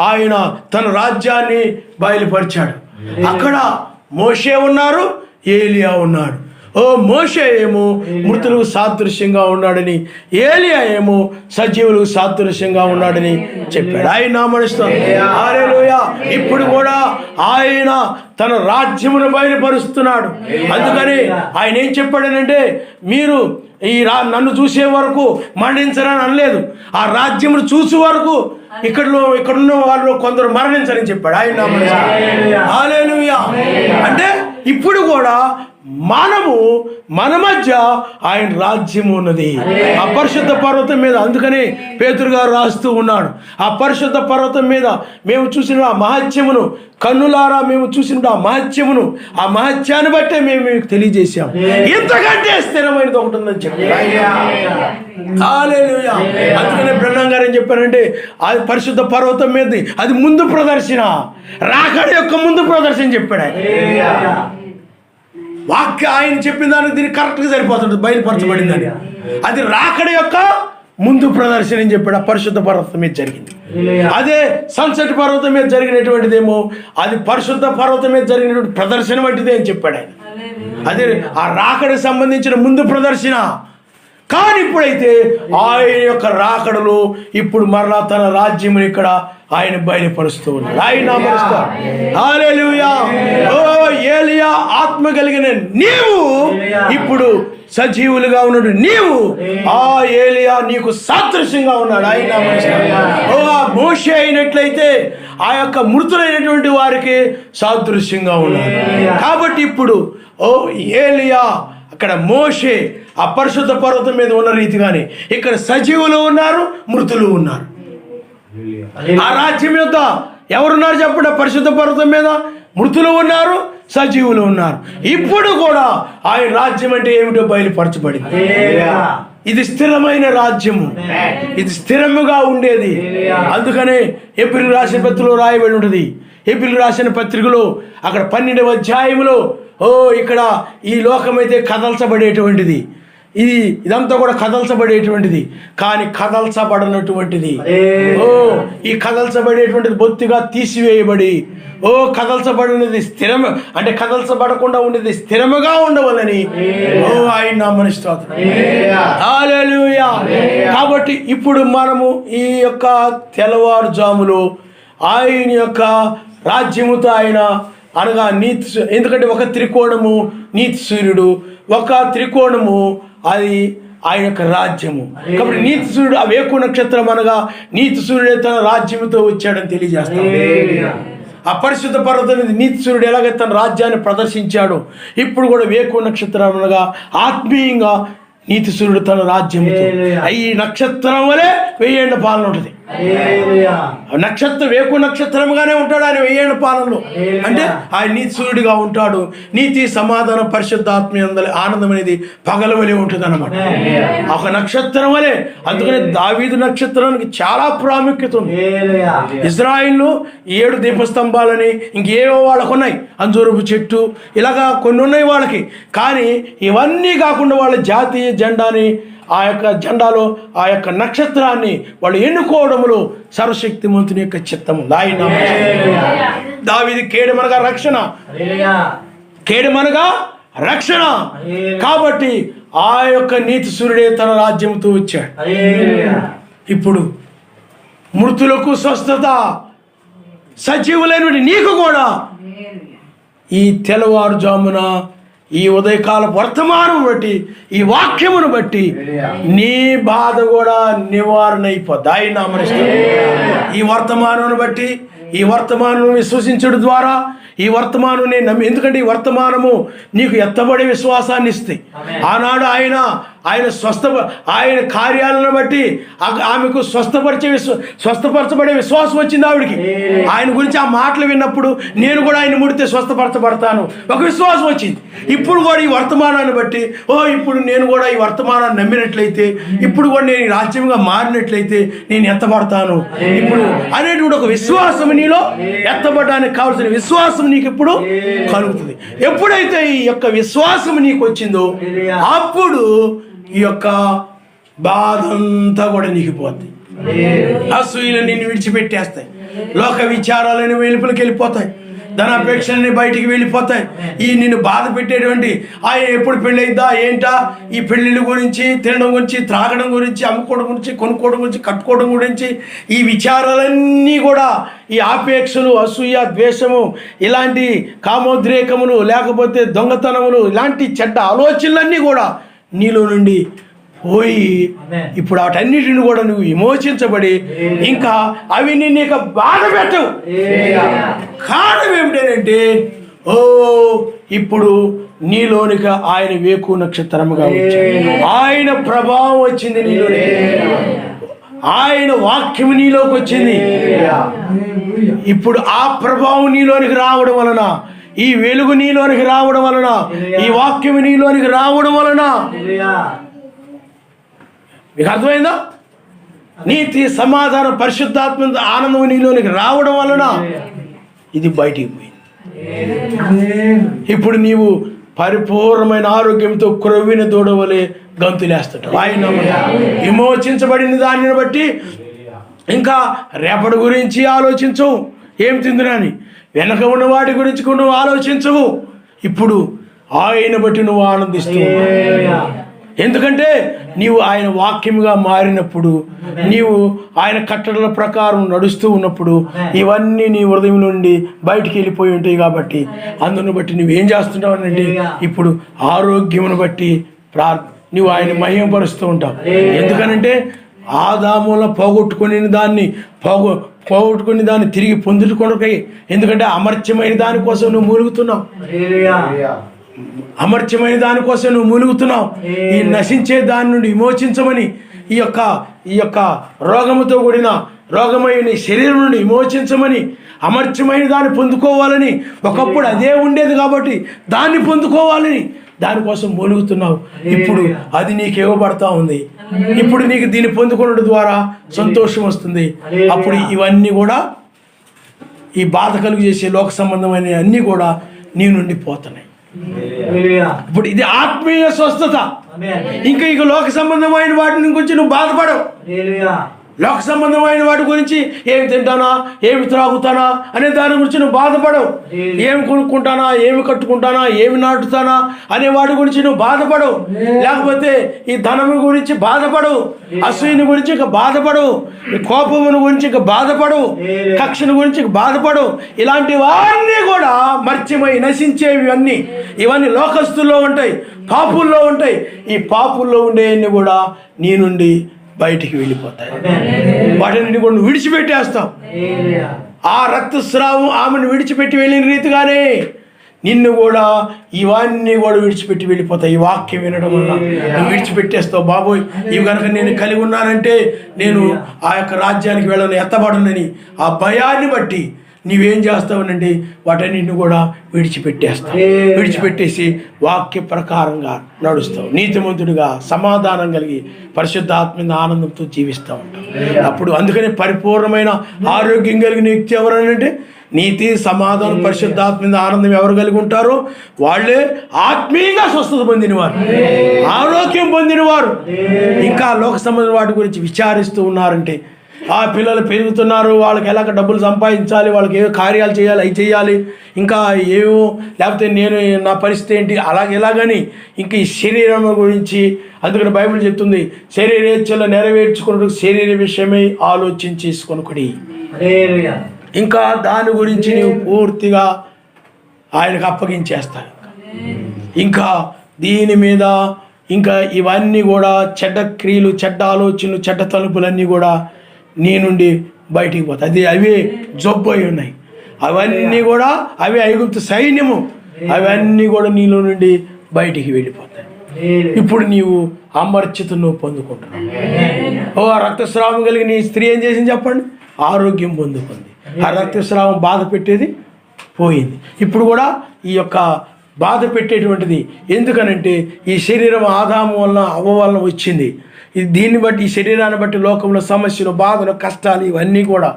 ఆయన తన రాజ్యాన్ని బయలుపరిచాడు. అక్కడ మోషే ఉన్నారు, ఏలియా ఉన్నాడు. మోషే ఏమో మృతులకు సాదృశ్యంగా ఉన్నాడని, ఏలియా ఏమో సజీవులకు సాదృశ్యంగా ఉన్నాడని చెప్పాడు. ఆయన నామస్తున్నారు. హల్లెలూయా. ఇప్పుడు కూడా ఆయన తన రాజ్యమును బయలుపరుస్తున్నాడు. అందుకని ఆయన ఏం చెప్పాడనంటే, మీరు నన్ను చూసే వరకు మరణించరని అనలేదు, ఆ రాజ్యమును చూసే వరకు ఇక్కడున్న వాళ్ళు కొందరు మరణించరని చెప్పాడు. ఆయన నామస్తున్నారు. హల్లెలూయా. అంటే ఇప్పుడు కూడా మన మధ్య ఆయన రాజ్యం ఉన్నది ఆ పరిశుద్ధ పర్వతం మీద. అందుకని పేతురు గారు రాస్తూ ఉన్నాడు, ఆ పరిశుద్ధ పర్వతం మీద మేము చూసిన ఆ మహత్యమును, కన్నులారా మేము చూసిన ఆ మహత్యమును, ఆ మహత్యాన్ని బట్టే మేము మీకు తెలియజేశాం, ఇంతకంటే స్థిరమైనది ఒకటి ఉందని చెప్పారు. హల్లెలూయా. అందుకనే బ్రహ్మం గారు ఏం చెప్పారంటే, అది పరిశుద్ధ పర్వతం మీద అది ముందు ప్రదర్శన, రాకడ యొక్క ముందు ప్రదర్శన చెప్పాడు ఆయన. వాక్య ఆయన చెప్పిన దానికి దీనికి కరెక్ట్గా సరిపోతుంది, బయలుపరచబడిందని. అది రాకడ యొక్క ముందు ప్రదర్శన అని చెప్పాడు. ఆ పరిశుద్ధ పర్వతం మీద జరిగింది. అదే సన్సెట్ పర్వతం మీద జరిగినటువంటిదేమో అది పరిశుద్ధ పర్వతం మీద జరిగినటువంటి ప్రదర్శన వంటిదే అని చెప్పాడు ఆయన. అదే ఆ రాకడకు సంబంధించిన ముందు ప్రదర్శన. కానీ ఇప్పుడైతే ఆయన యొక్క రాకడలో ఇప్పుడు మరలా తన రాజ్యమును ఇక్కడ ఆయన బయలుపరుస్తూ ఉన్నాడు. ఆయన హల్లెలూయా. ఏలియా ఆత్మ కలిగిన నీవు ఇప్పుడు సజీవులుగా ఉన్నాడు. నీవు ఆ ఏలియా నీకు సాదృశ్యంగా ఉన్నాడు. ఆయన మోషే అయినట్లయితే ఆ యొక్క మృతులైనటువంటి వారికి సాదృశ్యంగా ఉన్నాడు. కాబట్టి ఇప్పుడు ఏలియా అక్కడ మోషే ఆ పరిశుద్ధ పర్వతం మీద ఉన్న రీతిగానే ఇక్కడ సజీవులు ఉన్నారు, మృతులు ఉన్నారు. ఆ రాజ్యం యొక్క ఎవరున్నారు చెప్పండి? పరిశుద్ధ పర్వతం మీద మృతులు ఉన్నారు, సజీవులు ఉన్నారు. ఇప్పుడు కూడా ఆయన రాజ్యం అంటే ఏమిటో బయలుపరచబడింది. ఇది స్థిరమైన రాజ్యము, ఇది స్థిరముగా ఉండేది. అందుకనే ఏప్రిల్ రాసిన పత్రికలో రాయబడి ఉంటుంది. ఏప్రిల్ రాసిన పత్రికలో అక్కడ 12వ అధ్యాయంలో ఇక్కడ ఈ లోకమైతే కదల్చబడేటువంటిది, ఇదంతా కూడా కదల్చబడేటువంటిది, కానీ కదల్చబడనటువంటిది. ఈ కదల్చబడేటువంటిది బొత్తిగా తీసివేయబడి కదల్చబడినది స్థిరం, అంటే కదల్చబడకుండా ఉండేది స్థిరముగా ఉండవాలని ఆయన నామమున. హల్లెలూయా. కాబట్టి ఇప్పుడు మనము ఈ యొక్క తెల్లవారుజాములో ఆయన యొక్క రాజ్యముతో ఆయన అనగా నీతి, ఎందుకంటే ఒక త్రికోణము నీతి సూర్యుడు, ఒక త్రికోణము అది ఆయన యొక్క రాజ్యము. కాబట్టి నీతి సూర్యుడు ఆ వేకు నక్షత్రం అనగా నీతి సూర్యుడే తన రాజ్యముతో వచ్చాడని తెలియజేస్తాడు. ఆ పరిశుద్ధ పర్వతం నీతి సూర్యుడు ఎలాగైతే తన రాజ్యాన్ని ప్రదర్శించాడో ఇప్పుడు కూడా వేకు నక్షత్రం అనగా ఆత్మీయంగా నీతి సూర్యుడు తన రాజ్యముతో, ఈ నక్షత్రం వలె 1000 ఏళ్ల పాలన ఉంటుంది. వేకు నక్షత్రముగానే ఉంటాడు ఆయన 1000 ఏళ్ల పాలనలో. అంటే ఆయన నీతి సూర్యుడిగా ఉంటాడు. నీతి, సమాధానం, పరిశుద్ధాత్మ ఆనందం అనేది పగల వలె ఉంటుంది అన్నమాట, ఒక నక్షత్రం వలె. అందుకనే దావీదు నక్షత్రానికి చాలా ప్రాముఖ్యత ఉంది. ఇజ్రాయిల్లో 7 దీపస్తంభాలని ఇంకేవో వాళ్ళకు ఉన్నాయి, అంజూరపు చెట్టు, ఇలాగా కొన్ని ఉన్నాయి వాళ్ళకి. కానీ ఇవన్నీ కాకుండా వాళ్ళ జాతీయ జెండాని, ఆ యొక్క జెండాలో ఆ యొక్క నక్షత్రాన్ని వాళ్ళు ఎన్నుకోవడంలో సర్వశక్తిమంతుని యొక్క చిత్తం ఉంది. ఆయన దావీదు కేడమనగా రక్షణ, కేడమనగా రక్షణ. కాబట్టి ఆ యొక్క నీతి సూర్యుడే తన రాజ్యంతో వచ్చాడు. ఇప్పుడు మృతులకు స్వస్థత, సజీవులైన నీకు కూడా ఈ తెల్లవారుజామున ఈ ఉదయకాల వర్తమానం బట్టి, ఈ వాక్యమును బట్టి నీ బాధ కూడా నివారణ అయిపోద్ది. ఆయన ఈ వర్తమానం బట్టి, ఈ వర్తమానం విశ్వసించడం ద్వారా, ఈ వర్తమానం నేను నమ్మి, ఎందుకంటే ఈ వర్తమానము నీకు ఎత్తబడే విశ్వాసాన్ని ఇస్తాయి. ఆనాడు ఆయన ఆయన ఆయన కార్యాలను బట్టి ఆమెకు స్వస్థపరచబడే విశ్వాసం వచ్చింది ఆవిడికి. ఆయన గురించి ఆ మాటలు విన్నప్పుడు నేను కూడా ఆయన ముడితే స్వస్థపరచబడతాను ఒక విశ్వాసం వచ్చింది. ఇప్పుడు కూడా ఈ వర్తమానాన్ని బట్టి ఇప్పుడు నేను కూడా ఈ వర్తమానాన్ని నమ్మినట్లయితే, ఇప్పుడు కూడా నేను ఈ రాజ్యంగా మారినట్లయితే నేను ఎత్తబడతాను ఇప్పుడు అనేటువంటి ఒక విశ్వాసం నీలో ఎత్తబడడానికి కావాల్సిన విశ్వాసం నీకు ఇప్పుడు కలుగుతుంది. ఎప్పుడైతే ఈ యొక్క విశ్వాసం నీకు వచ్చిందో అప్పుడు ఈ యొక్క బాధ అంతా కూడా నీకు పోతాయి. అసూయలు నిన్ను విడిచిపెట్టేస్తాయి, లోక విచారాలని వెలుపులకు వెళ్ళిపోతాయి, ధనాపేక్షలన్నీ బయటికి వెళ్ళిపోతాయి. ఈ నిన్ను బాధ పెట్టేటువంటి ఆయన ఎప్పుడు పెళ్ళి అయిద్దా ఏంటా, ఈ పెళ్ళిళ్ళ గురించి, తినడం గురించి, త్రాగడం గురించి, అమ్ముకోవడం గురించి, కొనుక్కోవడం గురించి, కట్టుకోవడం గురించి, ఈ విచారాలన్నీ కూడా, ఈ ఆపేక్షలు, అసూయ, ద్వేషము, ఇలాంటి కామోద్రేకములు, లేకపోతే దొంగతనములు, ఇలాంటి చెడ్డ ఆలోచనలన్నీ కూడా నీలో నుండి పోయి ఇప్పుడు వాటన్నిటిని కూడా నువ్వు విమోచించబడి ఇంకా అవి నిన్ను ఇక బాధ పెట్టవు. కారణం ఏమిటంటే ఇప్పుడు నీలోనిక ఆయన వేకు నక్షత్రముగా వచ్చింది, ఆయన ప్రభావం వచ్చింది నీలోని, ఆయన వాక్యం నీలోకి వచ్చింది. ఇప్పుడు ఆ ప్రభావం నీలోనికి రావడం వలన, ఈ వెలుగు నీలోనికి రావడం వలన, ఈ వాక్యం నీలోనికి రావడం వలన మీకు అర్థమైందా? నీతి, సమాధానం, పరిశుద్ధాత్మ ఆనందం నీలోనికి రావడం వలన ఇది బయటికి పోయింది. ఇప్పుడు నీవు పరిపూర్ణమైన ఆరోగ్యంతో క్రొవ్విన దూడవలే గంతులేస్తాడు. ఆయన విమోచించబడిన దానిని బట్టి ఇంకా రేపటి గురించి ఆలోచించవు, ఏం తిందునని, వెనక ఉన్న వాటి గురించి నువ్వు ఆలోచించవు. ఇప్పుడు ఆయన బట్టి నువ్వు ఆనందిస్తావు. ఎందుకంటే నీవు ఆయన వాక్యముగా మారినప్పుడు, నీవు ఆయన కట్టడల ప్రకారం నడుస్తూ ఉన్నప్పుడు ఇవన్నీ నీ హృదయం నుండి బయటికి వెళ్ళిపోయి ఉంటాయి. కాబట్టి అందును బట్టి నువ్వేం చేస్తున్నావు అంటే ఇప్పుడు ఆరోగ్యమును బట్టి నువ్వు ఆయన మహిమపరుస్తూ ఉంటావు. ఎందుకనంటే ఆదాముల పోగొట్టుకుని దాన్ని తిరిగి పొందుకొనకై, ఎందుకంటే అమర్త్యమైన దానికోసం నువ్వు మూలుగుతున్నావు, అమర్త్యమైన దానికోసం నువ్వు మూలుగుతున్నావు. ఈ నశించే దాని నుండి విమోచించమని, ఈ యొక్క రోగముతో కూడిన రోగమైన శరీరం నుండి విమోచించమని, అమర్త్యమైన దాన్ని పొందుకోవాలని, ఒకప్పుడు అదే ఉండేది కాబట్టి దాన్ని పొందుకోవాలని దానికోసం మూలుగుతున్నావు. ఇప్పుడు అది నీకు ఇవ్వబడతా ఉంది. ఇప్పుడు నీకు దీన్ని పొందుకోవడం ద్వారా సంతోషం వస్తుంది. అప్పుడు ఇవన్నీ కూడా, ఈ బాధ కలుగు చేసే లోక సంబంధమైన అన్నీ కూడా నీ నుండి పోతున్నాయి. ఇప్పుడు ఇది ఆత్మీయ స్వస్థత. ఇంకా లోక సంబంధమైన వాటిని గురించి నువ్వు బాధపడవు. లోక సంబంధమైన వాటి గురించి ఏమి తింటానా, ఏమి త్రాగుతానా అనే దాని గురించి నువ్వు బాధపడవు. ఏమి కొనుక్కుంటానా, ఏమి కట్టుకుంటానా, ఏమి నాటుతానా అనే వాటి గురించి నువ్వు బాధపడవు. లేకపోతే ఈ ధనము గురించి బాధపడవు, అసూయని గురించి ఇక బాధపడవు, ఈ కోపమును గురించి ఇక బాధపడవు, కక్షను గురించి ఇక బాధపడవు. ఇలాంటివన్నీ కూడా మర్చిమై నశించేవి అన్నీ. ఇవన్నీ లోకస్తుల్లో ఉంటాయి, పాపుల్లో ఉంటాయి. ఈ పాపుల్లో ఉండేవన్నీ కూడా నీ నుండి బయటికి వెళ్ళిపోతాయి. వాటిని కూడా విడిచిపెట్టేస్తావు. ఆ రక్తస్రావం ఆమెను విడిచిపెట్టి వెళ్ళిన రీతిగానే నిన్ను కూడా ఇవన్నీ కూడా విడిచిపెట్టి వెళ్ళిపోతాయి. ఈ వాక్యం వినడం వల్ల నువ్వు విడిచిపెట్టేస్తావు. బాబోయ్, ఇవి కనుక నేను కలిగి ఉన్నానంటే నేను ఆ యొక్క రాజ్యానికి వెళ్ళను, ఎత్తబడనని ఆ భయాన్ని బట్టి నీవేం చేస్తావనండి, వాటన్నింటిని కూడా విడిచిపెట్టేస్తావు. విడిచిపెట్టేసి వాక్య ప్రకారంగా నడుస్తావు, నీతిమంతుడిగా సమాధానం కలిగి పరిశుద్ధాత్మ ఆనందంతో జీవిస్తూ ఉంటావు. అప్పుడు అందుకని పరిపూర్ణమైన ఆరోగ్యం కలిగిన వ్యక్తి ఎవరనంటే నీతి, సమాధానం, పరిశుద్ధాత్మ ఆనందం ఎవరు కలిగి ఉంటారో వాళ్ళే ఆత్మీయంగా స్వస్థత పొందినవారు, ఆరోగ్యం పొందినవారు. ఇంకా లోక సంబంధం వాటి గురించి విచారిస్తూ ఉన్నారంటే, ఆ పిల్లలు పెరుగుతున్నారు, వాళ్ళకి ఎలాగ డబ్బులు సంపాదించాలి, వాళ్ళకి ఏవో కార్యాలు చేయాలి, అవి చేయాలి, ఇంకా ఏవో, లేకపోతే నేను నా పరిస్థితి ఏంటి, ఎలాగని ఇంకా ఈ శరీరం గురించి. అందుకని బైబిల్ చెప్తుంది, శరీరేచ్ఛలు నెరవేర్చుకున్నట్టు శరీర విషయమై ఆలోచించేసుకొనుకుడి. ఇంకా దాని గురించి నీవు పూర్తిగా ఆయనకు అప్పగించేస్తాను. ఇంకా దీని మీద ఇంకా ఇవన్నీ కూడా చెడ్డ క్రియలు, చెడ్డ ఆలోచనలు, చెడ్డ తలుపులన్నీ కూడా నీ నుండి బయటికి పోతాయి. అవే జబ్బు అయి ఉన్నాయి. అవన్నీ కూడా అవే ఐగుప్తు సైన్యము, అవన్నీ కూడా నీలో నుండి బయటికి వెళ్ళిపోతాయి. ఇప్పుడు నీవు అమర్చితను పొందుకుంటున్నావు. ఓ రక్తస్రావం కలిగిన ఈ స్త్రీ ఏం చేసింది చెప్పండి? ఆరోగ్యం పొందుకుంది. ఆ రక్తస్రావం బాధ పెట్టేది పోయింది. ఇప్పుడు కూడా ఈ యొక్క బాధ పెట్టేటువంటిది ఎందుకనంటే ఈ శరీరం ఆదాము వలన అవ్వ వలన వచ్చింది. దీన్ని బట్టి ఈ శరీరాన్ని బట్టి లోకంలో సమస్యలు, బాధలు, కష్టాలు ఇవన్నీ కూడా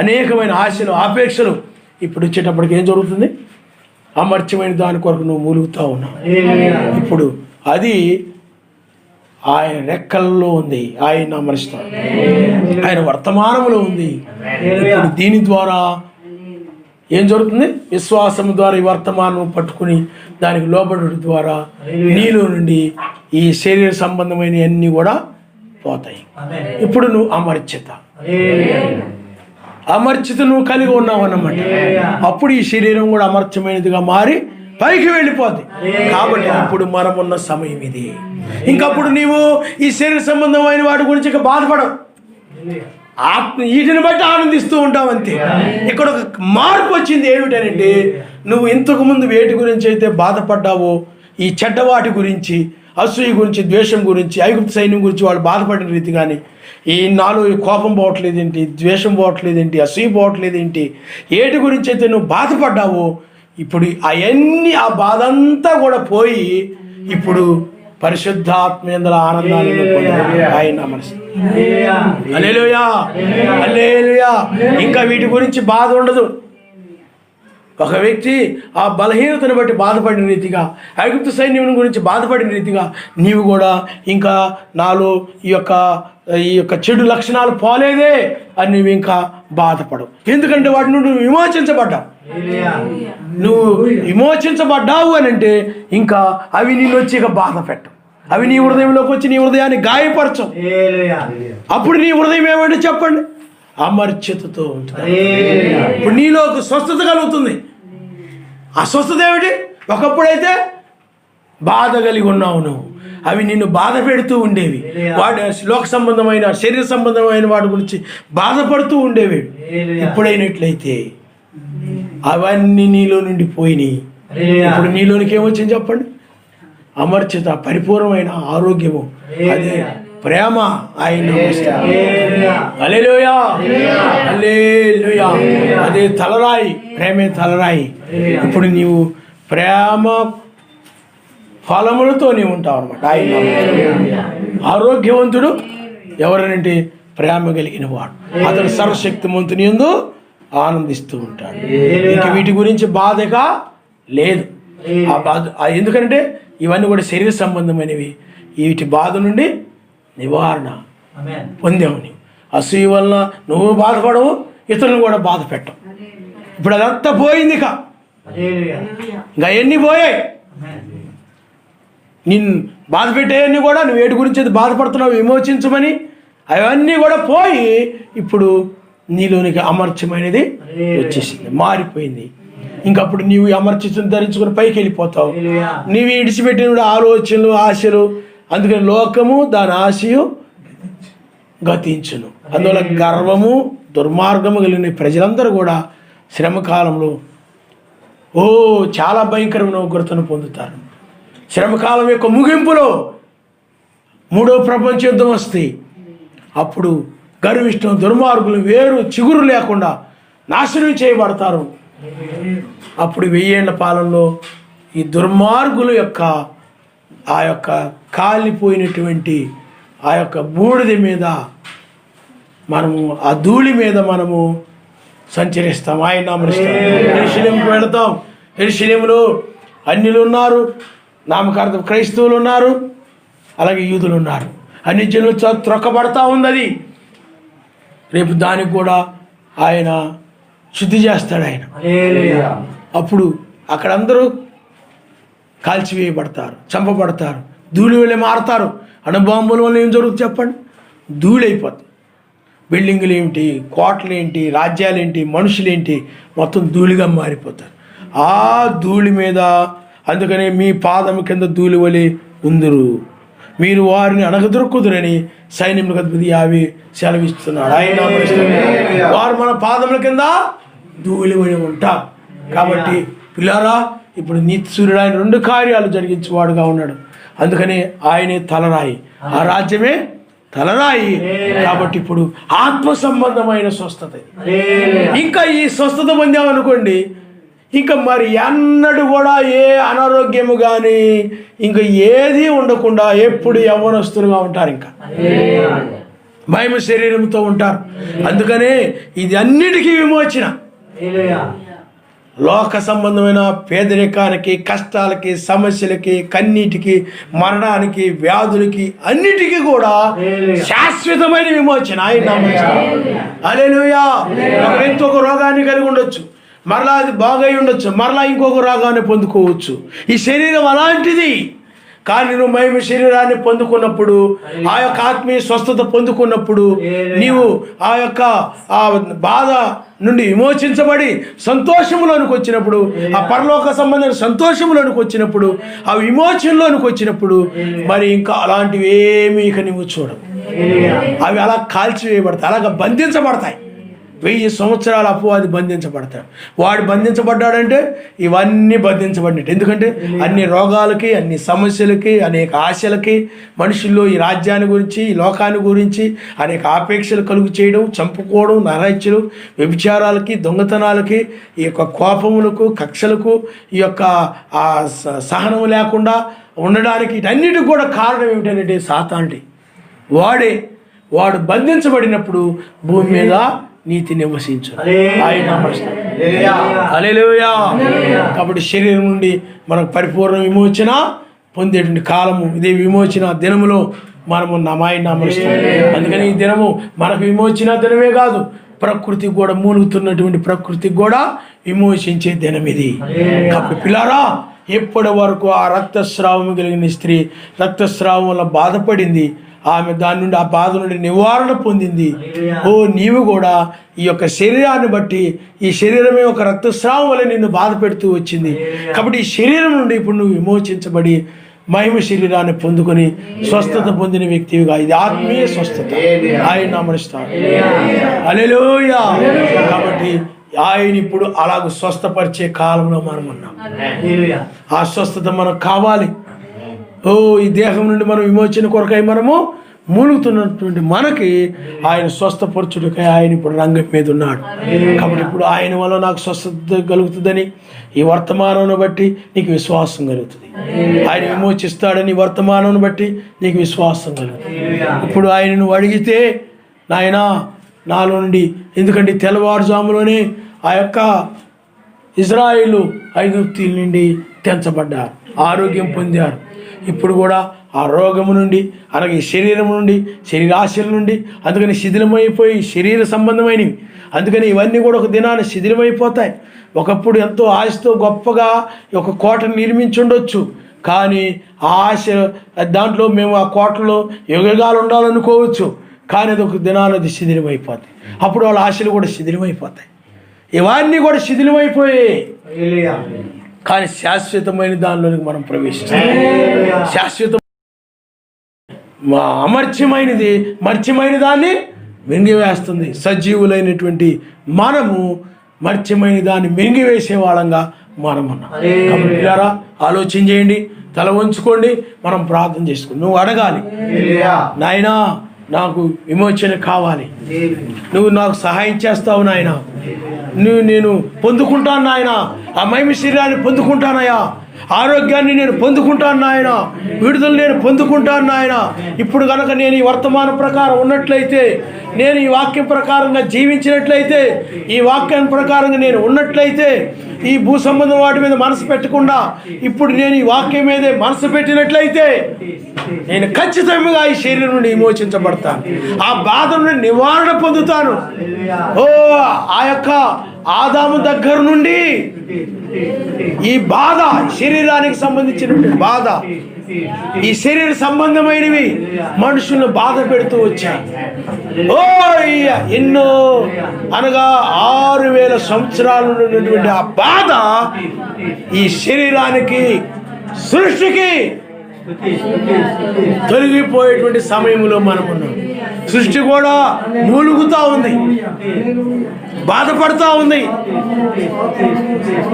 అనేకమైన ఆశలు, ఆపేక్షలు ఇప్పుడు వచ్చేటప్పటికి ఏం జరుగుతుంది? అమర్చమైన దాని కొరకు నువ్వు మూలుగుతూ ఉన్నావు. ఇప్పుడు అది ఆయన రెక్కల్లో ఉంది, ఆయన అమరుస్తాడు, ఆయన వర్తమానంలో ఉంది. ఇప్పుడు దీని ద్వారా ఏం జరుగుతుంది? విశ్వాసం ద్వారా ఈ వర్తమానం పట్టుకుని దానికి లోబడి ద్వారా నీలో నుండి ఈ శరీర సంబంధమైన అన్నీ కూడా పోతాయి. ఇప్పుడు నువ్వు అమర్చిత నువ్వు కలిగి ఉన్నావు అన్నమాట. అప్పుడు ఈ శరీరం కూడా అమర్చమైనదిగా మారి పైకి వెళ్ళిపోద్ది. కాబట్టి ఇప్పుడు మనం ఉన్న సమయం ఇది. ఇంకప్పుడు నీవు ఈ శరీర సంబంధమైన వాటి గురించి ఇక బాధపడవు, వీటిని బట్టి ఆనందిస్తూ ఉంటావు అంతే. ఇక్కడ ఒక మార్పు వచ్చింది. ఏమిటనంటే నువ్వు ఇంతకు ముందు వేటి గురించి అయితే బాధపడ్డావో, ఈ చెడ్డవాటి గురించి, అసూయ గురించి, ద్వేషం గురించి, ఐగుప్తు సైన్యం గురించి వాళ్ళు బాధపడిన రీతి కానీ, ఈ నాలో ఈ కోపం పోవట్లేదేంటి, ద్వేషం పోవట్లేదేంటి, అసూయ పోవట్లేదేంటి, ఏటి గురించి అయితే నువ్వు బాధపడ్డావో ఇప్పుడు అవన్నీ ఆ బాధ అంతా కూడా పోయి ఇప్పుడు పరిశుద్ధాత్మేంద్ర ఆనందాన్ని ఆయన హల్లెలూయా, హల్లెలూయా. ఇంకా వీటి గురించి బాధ ఉండదు. ఒక వ్యక్తి ఆ బలహీనతను బట్టి బాధపడిన రీతిగా, ఐగుప్తు సైన్యం గురించి బాధపడిన రీతిగా నీవు కూడా ఇంకా నాలో ఈ యొక్క చెడు లక్షణాలు పోలేదే అని నువ్వు ఇంకా బాధపడవు. ఎందుకంటే వాటి నుండి నువ్వు విమోచించబడ్డావు. నువ్వు విమోచించబడ్డావు అని అంటే ఇంకా అవి నిన్ను వచ్చి ఇక బాధ పెట్టవు. అవి నీ హృదయంలోకి వచ్చి నీ హృదయాన్ని గాయపరచవు. అప్పుడు నీ హృదయం ఏమంటే చెప్పండి, అమర్చితతో ఉంటుంది. ఇప్పుడు నీలో ఒక స్వస్థత కలుగుతుంది. ఆ స్వస్థత ఏమిటి? ఒకప్పుడైతే బాధ కలిగి ఉన్నావు నువ్వు, అవి నిన్ను బాధ పెడుతూ ఉండేవి. వాటి లోక సంబంధమైన, శరీర సంబంధమైన వాటి గురించి బాధపడుతూ ఉండేవి. ఇప్పుడైనట్లయితే అవన్నీ నీలో నుండి పోయినాయి. ఇప్పుడు నీలోనికి ఏమొచ్చింది చెప్పండి? అమర్చిత, పరిపూర్ణమైన ఆరోగ్యము, అదే ప్రేమ. ఆయన హల్లెలూయా, హల్లెలూయా. అదే తలరాయి, ప్రేమే తలరాయి. ఇప్పుడు నీవు ప్రేమ ఫలములతో నీవు ఉంటావు అనమాట. ఆయన ఆరోగ్యవంతుడు ఎవరనంటే ప్రేమ కలిగిన వాడు, అతను సర్వశక్తిమంతుని యందు ఆనందిస్తూ ఉంటాడు. ఇంక వీటి గురించి బాధగా లేదు. ఆ బాధ ఎందుకంటే ఇవన్నీ కూడా శరీర సంబంధమైనవి. వీటి బాధ నుండి నివారణ పొందావు. నీవు అసూయ వలన నువ్వు బాధపడవు, ఇతరులను కూడా బాధ పెట్టవు. ఇప్పుడు అదంతా పోయింది. ఇంకా ఎన్ని పోయాయి? నిన్ను బాధ పెట్టేవన్నీ కూడా నువ్వు వేటి గురించి అయితే బాధపడుతున్నావు విమోచించమని, అవన్నీ కూడా పోయి ఇప్పుడు నీలోనికి అమర్చమైనది వచ్చేసింది, మారిపోయింది. ఇంకప్పుడు నీవు అమర్చితం ధరించుకుని పైకి వెళ్ళిపోతావు. నీవు ఇడిచిపెట్టిన ఆలోచనలు, ఆశలు, అందుకని లోకము దాని ఆశయు గతించును. అందువల్ల గర్వము, దుర్మార్గము కలిగిన ప్రజలందరూ కూడా శ్రమకాలంలో చాలా భయంకరమైన ఉగ్రతను పొందుతారు. శ్రమకాలం యొక్క ముగింపులో మూడో ప్రపంచ యుద్ధం వస్తే అప్పుడు గర్విష్టం, దుర్మార్గులు వేరు చిగురు లేకుండా నాశనం చేయబడతారు. అప్పుడు 1000 ఏళ్ల పాలనలో ఈ దుర్మార్గుల యొక్క ఆ యొక్క కాలిపోయినటువంటి ఆ యొక్క బూడిద మీద మనము, ఆ ధూళి మీద మనము సంచరిస్తాం. ఆయన నామరిస్తాం. యెరూషలేముకు వెళతాం. యెరూషలేములో అన్యులు ఉన్నారు, నామకార్థ క్రైస్తవులు ఉన్నారు, అలాగే యూదులు ఉన్నారు. అన్ని జనులు త్రొక్కబడతా ఉంది. అది రేపు దానికి కూడా ఆయన శుద్ధి చేస్తాడు. ఆయన అప్పుడు అక్కడ అందరూ కాల్చివేయబడతారు, చంపబడతారు, ధూళి వెళ్ళి మారుతారు. అణుబాంబుల వల్ల ఏం జరుగుతుంది చెప్పండి? ధూళి అయిపోతుంది. బిల్డింగులు ఏమిటి, కోటలు ఏంటి, రాజ్యాలేంటి, మనుషులేంటి, మొత్తం ధూళిగా మారిపోతారు. ఆ ధూళి మీద అందుకనే మీ పాదము కింద ధూళి వలె ఉందురు, మీరు వారిని అణగదొరుకుదురని సైన్యములకు అధిపతి యావే సెలవిస్తున్నాడు. ఆయన వారు మన పాదముల కింద ధూళి వలె ఉంటారు. కాబట్టి పిల్లారా, ఇప్పుడు సూర్యుడు ఆయన 2 కార్యాలు జరిగించేవాడుగా ఉన్నాడు. అందుకని ఆయనే తలరాయి, ఆ రాజ్యమే తలరాయి. కాబట్టి ఇప్పుడు ఆత్మ సంబంధమైన స్వస్థత. ఇంకా ఈ స్వస్థత పొందామనుకోండి, ఇంకా మరి ఎన్నడూ కూడా ఏ అనారోగ్యము కానీ ఇంకా ఏది ఉండకుండా ఎప్పుడు యవ్వనస్తులుగా ఉంటారు, ఇంకా మహిమ శరీరంతో ఉంటారు. అందుకనే ఇది అన్నిటికీ విమోచన. లోక సంబంధమైన పేదరికానికి, కష్టాలకి, సమస్యలకి, కన్నీటికి, మరణానికి, వ్యాధులకి అన్నిటికీ కూడా శాశ్వతమైన విమోచన ఆయన నామమున. హల్లెలూయా. ఒక వ్యక్తి ఒక రోగాన్ని కలిగి ఉండొచ్చు, మరలా అది బాగై ఉండొచ్చు, మరలా ఇంకొక రోగాన్ని పొందుకోవచ్చు. ఈ శరీరం అలాంటిది. కానీ నువ్వు మహిమ శరీరాన్ని పొందుకున్నప్పుడు, ఆ యొక్క ఆత్మీయ స్వస్థత పొందుకున్నప్పుడు, నీవు ఆ యొక్క ఆ బాధ నుండి విమోచించబడి సంతోషంలోనికి వచ్చినప్పుడు, ఆ పరలోక సంబంధమైన సంతోషంలోనికి వచ్చినప్పుడు, ఆ విమోచనలోనికి వచ్చినప్పుడు, మరి ఇంకా అలాంటివి ఏమీ ఇక నువ్వు చూడవు. అవి అలా కాల్చివేయబడతాయి, అలాగ బంధించబడతాయి. 1000 సంవత్సరాల అపవాది బంధించబడతాడు. వాడు బంధించబడ్డాడంటే ఇవన్నీ బంధించబడినట్టు. ఎందుకంటే అన్ని రోగాలకి, అన్ని సమస్యలకి, అనేక ఆశలకి, మనుషుల్లో ఈ రాజ్యాన్ని గురించి, ఈ లోకాన్ని గురించి అనేక ఆపేక్షలు కలుగు చేయడం, చంపుకోవడం, నరహత్యలు, వ్యభిచారాలకి, దొంగతనాలకి, ఈ యొక్క కోపములకు, కక్షలకు, ఈ యొక్క సహనం లేకుండా ఉండడానికి ఇటన్నిటికి కూడా కారణం ఏమిటంటే సాతానుడి. వాడు బంధించబడినప్పుడు భూమి మీద నీతి నివసించు. ఆయన హల్లెలూయా. కాబట్టి శరీరం నుండి మనకు పరిపూర్ణ విమోచన పొందేటువంటి కాలము ఇదే. విమోచన దినములో మనము ఆయన నామరుస్తాం. అందుకని ఈ దినము మనకు విమోచన దినమే కాదు, ప్రకృతికి కూడా, మూలుగుతున్నటువంటి ప్రకృతికి కూడా విమోచించే దినం ఇది. కాబట్టి పిల్లారా, ఎప్పటి వరకు ఆ రక్తస్రావం కలిగిన స్త్రీ రక్తస్రావం వల్ల బాధపడింది, ఆమె దాని నుండి, ఆ బాధ నుండి నివారణ పొందింది. నీవు కూడా ఈ యొక్క శరీరాన్ని బట్టి, ఈ శరీరమే ఒక రక్తస్రావం వల్ల నిన్ను బాధ పెడుతూ వచ్చింది. కాబట్టి ఈ శరీరం నుండి ఇప్పుడు నువ్వు విమోచించబడి మహిమ శరీరాన్ని పొందుకొని స్వస్థత పొందిన వ్యక్తివిగా, ఇది ఆత్మీయ స్వస్థత. ఆయన నామమున హల్లెలూయా. కాబట్టి ఆయన ఇప్పుడు అలాగ స్వస్థపరిచే కాలంలో మనం ఉన్నాం. ఆ స్వస్థత మనకు కావాలి. ఈ దేహం నుండి మనం విమోచన కొరకై మనము మూలుగుతున్నటువంటి మనకి ఆయన స్వస్థపరచుడికై ఆయన ఇప్పుడు రంగం మీద ఉన్నాడు. కాబట్టి ఇప్పుడు ఆయన వల్ల నాకు స్వస్థత కలుగుతుందని ఈ వర్తమానం బట్టి నీకు విశ్వాసం కలుగుతుంది. ఆయన విమోచిస్తాడని వర్తమానం బట్టి నీకు విశ్వాసం కలుగుతుంది. ఇప్పుడు ఆయన నువ్వు అడిగితే, నాయనా నాలో నుండి, ఎందుకంటే తెల్లవారుజాములోనే ఆ యొక్క ఇజ్రాయేలు ఐగుప్తీయుల నుండి తెంచబడ్డారు, ఆరోగ్యం పొందారు. ఇప్పుడు కూడా ఆ రోగము నుండి, అలాగే శరీరం నుండి, శరీరాశల నుండి, అందుకని శిథిలమైపోయి శరీర సంబంధమైనవి, అందుకని ఇవన్నీ కూడా ఒక దినాన్ని శిథిలమైపోతాయి. ఒకప్పుడు ఎంతో ఆశతో గొప్పగా ఒక కోటను నిర్మించి ఉండొచ్చు, కానీ ఆ ఆశ దాంట్లో మేము ఆ కోటలో యుగాలు ఉండాలనుకోవచ్చు, కానీ అది ఒక దినాన్ని అది శిథిలమైపోతాయి. అప్పుడు వాళ్ళ ఆశలు కూడా శిథిలమైపోతాయి. ఇవన్నీ కూడా శిథిలమైపోయాయి. కానీ శాశ్వతమైన దానిలోనికి మనం ప్రవేశిస్తాం. శాశ్వత అమర్చ్యమైనది మర్చ్యమైన దాన్ని మింగివేస్తుంది. సజీవులైనటువంటి మనము మర్చ్యమైన దాన్ని మింగివేసే వాళ్ళంగా మనం ఉన్నాం. కాబట్టి ఆలోచన చేయండి, తల వంచుకోండి, మనం ప్రార్థన చేసుకోండి. నువ్వు అడగాలి, నాయనా నాకు విమోచన కావాలి, నువ్వు నాకు సహాయం చేస్తావు నాయన, నేను పొందుకుంటాను నాయన, ఆ మహిమ శరీరాన్ని పొందుకుంటానయ్యా, ఆరోగ్యాన్ని నేను పొందుకుంటాను నాయన, విడుదల నేను పొందుకుంటాను నాయన. ఇప్పుడు కనుక నేను ఈ వర్తమానం ప్రకారం ఉన్నట్లయితే, నేను ఈ వాక్యం ప్రకారంగా జీవించినట్లయితే, ఈ వాక్యం ప్రకారంగా నేను ఉన్నట్లయితే, ఈ భూ సంబంధం వాటి మీద మనసు పెట్టకుండా ఇప్పుడు నేను ఈ వాక్యం మీదే మనసు పెట్టినట్లయితే, నేను ఖచ్చితంగా ఈ శరీరం నుండి విమోచించబడతాను, ఆ బాధ నుండి నివారణ పొందుతాను. ఆ యొక్క ఆదాము దగ్గర నుండి ఈ బాధ, శరీరానికి సంబంధించినటువంటి బాధ, ఈ శరీర సంబంధమైనవి మనుషులను బాధ పెడుతూ వచ్చాయి. ఎన్నో అనగా 6000 సంవత్సరాలు ఉన్నటువంటి ఆ బాధ ఈ శరీరానికి, సృష్టికి తొలగిపోయేటువంటి సమయంలో మనం ఉన్నాం. సృష్టి కూడా మూలుగుతూ ఉంది, బాధపడుతూ ఉంది.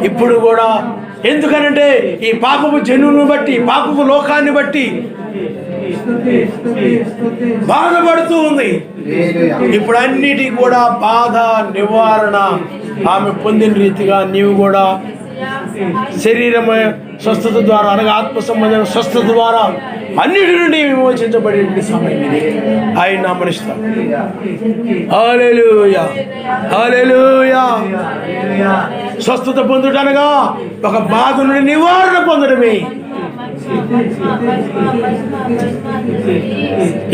ఇప్పుడు కూడా ఎందుకనంటే ఈ పాపపు జనులను బట్టి, పాపపు లోకాన్ని బట్టి బాధపడుతూ ఉంది. ఇప్పుడు అన్నిటికీ కూడా బాధ నివారణ ఆమె పొందిన రీతిగా నీవు కూడా శరీరమ స్వస్థత ద్వారా, అనగా ఆత్మ సంబంధమైన స్వస్థత ద్వారా అన్నిటి నుండి విమోచించబడే సమయం ఇది. ఆయన నామనిస్తాం. హల్లెలూయా, హల్లెలూయా. స్వస్థత పొందుటనగా ఒక బాధ నుండి నివారణ పొందడమే.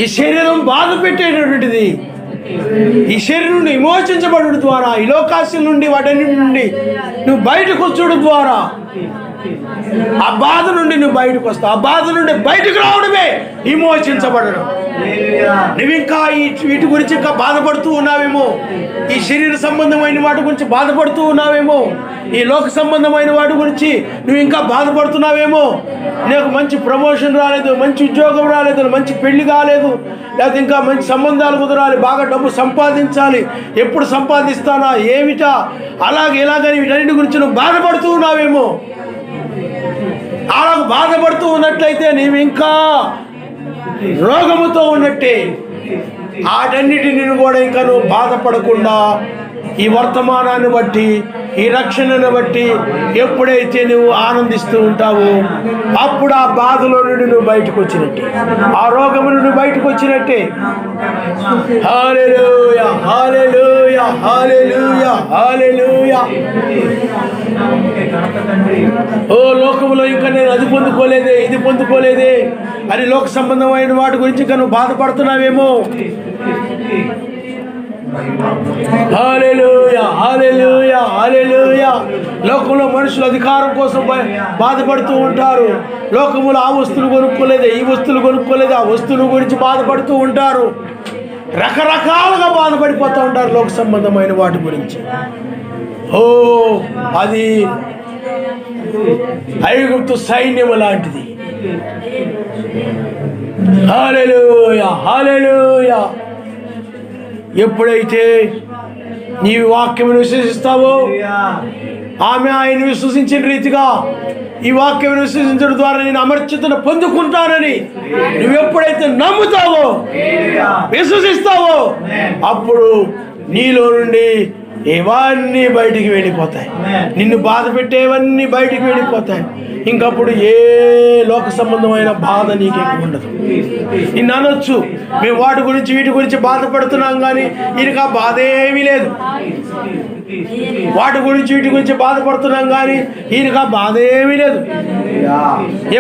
ఈ శరీరం బాధ పెట్టేటటువంటిది. ఈ శరీరం నుండి విమోచించబడడం ద్వారా, ఈ లోకాశల నుండి, వాటన్నిటి నుండి నువ్వు బయటకు వచ్చడం ద్వారా ఆ బాధ నుండి నువ్వు బయటకు వస్తావు. ఆ బాధ నుండి బయటకు రావడమే విమోచించబడడం. నువ్వు ఇంకా వీటి గురించి ఇంకా బాధపడుతూ ఉన్నావేమో, ఈ శరీర సంబంధమైన వాటి గురించి బాధపడుతూ ఉన్నావేమో, ఈ లోక సంబంధమైన వాటి గురించి నువ్వు ఇంకా బాధపడుతున్నావేమో. నీకు మంచి ప్రమోషన్ రాలేదు, మంచి ఉద్యోగం రాలేదు, మంచి పెళ్లి కాలేదు, లేకపోతే ఇంకా మంచి సంబంధాలు కుదరాలి, బాగా డబ్బు సంపాదించాలి, ఎప్పుడు సంపాదిస్తానా, ఏమిటా, అలాగే ఇలాగని వీటన్నిటి గురించి నువ్వు బాధపడుతూ ఉన్నావేమో. అలా బాధపడుతూ ఉన్నట్లయితే నీవు ఇంకా రోగముతో ఉన్నట్టే. వాటన్నిటిని కూడా ఇంకా నువ్వు బాధపడకుండా ఈ వర్తమానాన్ని బట్టి, ఈ రక్షణను బట్టి ఎప్పుడైతే నువ్వు ఆనందిస్తూ ఉంటావో అప్పుడు ఆ బాధలో నుండి నువ్వు బయటకు వచ్చినట్టే, ఆ రోగము నుండి బయటకు వచ్చినట్టే. హల్లెలూయా, హల్లెలూయా, హల్లెలూయా, హల్లెలూయా. ఓ లోకములో ఇంకా నేను అది పొందుకోలేదే, ఇది పొందుకోలేదే అని లోక సంబంధమైన వాటి గురించి ఇంకా నువ్వు బాధపడుతున్నావేమో. హల్లెలూయా, హల్లెలూయా, హల్లెలూయా. లోకంలో మనుషులు అధికారం కోసం బాధపడుతూ ఉంటారు. లోకములో ఆ వస్తువులు కొనుక్కోలేదే, ఈ వస్తువులు కొనుక్కోలేదే, ఆ వస్తువుల గురించి బాధపడుతూ ఉంటారు. రకరకాలుగా బాధపడిపోతూ ఉంటారు లోక సంబంధమైన వాటి గురించి. ఓ అది ఐగుప్తు సైన్యము లాంటిది. హల్లెలూయా, హల్లెలూయా. ఎప్పుడైతే నీ వాక్యమును విశ్వసిస్తావో, ఆమె ఆయన విశ్వసించిన రీతిగా ఈ వాక్యం విశ్వసించడం ద్వారా నేను అమర్చితను పొందుకుంటానని నువ్వు ఎప్పుడైతే నమ్ముతావో, విశ్వసిస్తావో, అప్పుడు నీలో నుండి ఇవన్నీ బయటికి వెళ్ళిపోతాయి. నిన్ను బాధ పెట్టేవన్నీ బయటికి వెళ్ళిపోతాయి. ఇంకప్పుడు ఏ లోక సంబంధమైన బాధ నీకేమి ఉండదు. నిన్ను అనొచ్చు, మేము వాటి గురించి వీటి గురించి బాధపడుతున్నాం కానీ ఈయనకు ఆ బాధ ఏమీ లేదు. వాటి గురించి వీటి గురించి బాధపడుతున్నాం కానీ ఈయనకు ఆ బాధ ఏమీ లేదు.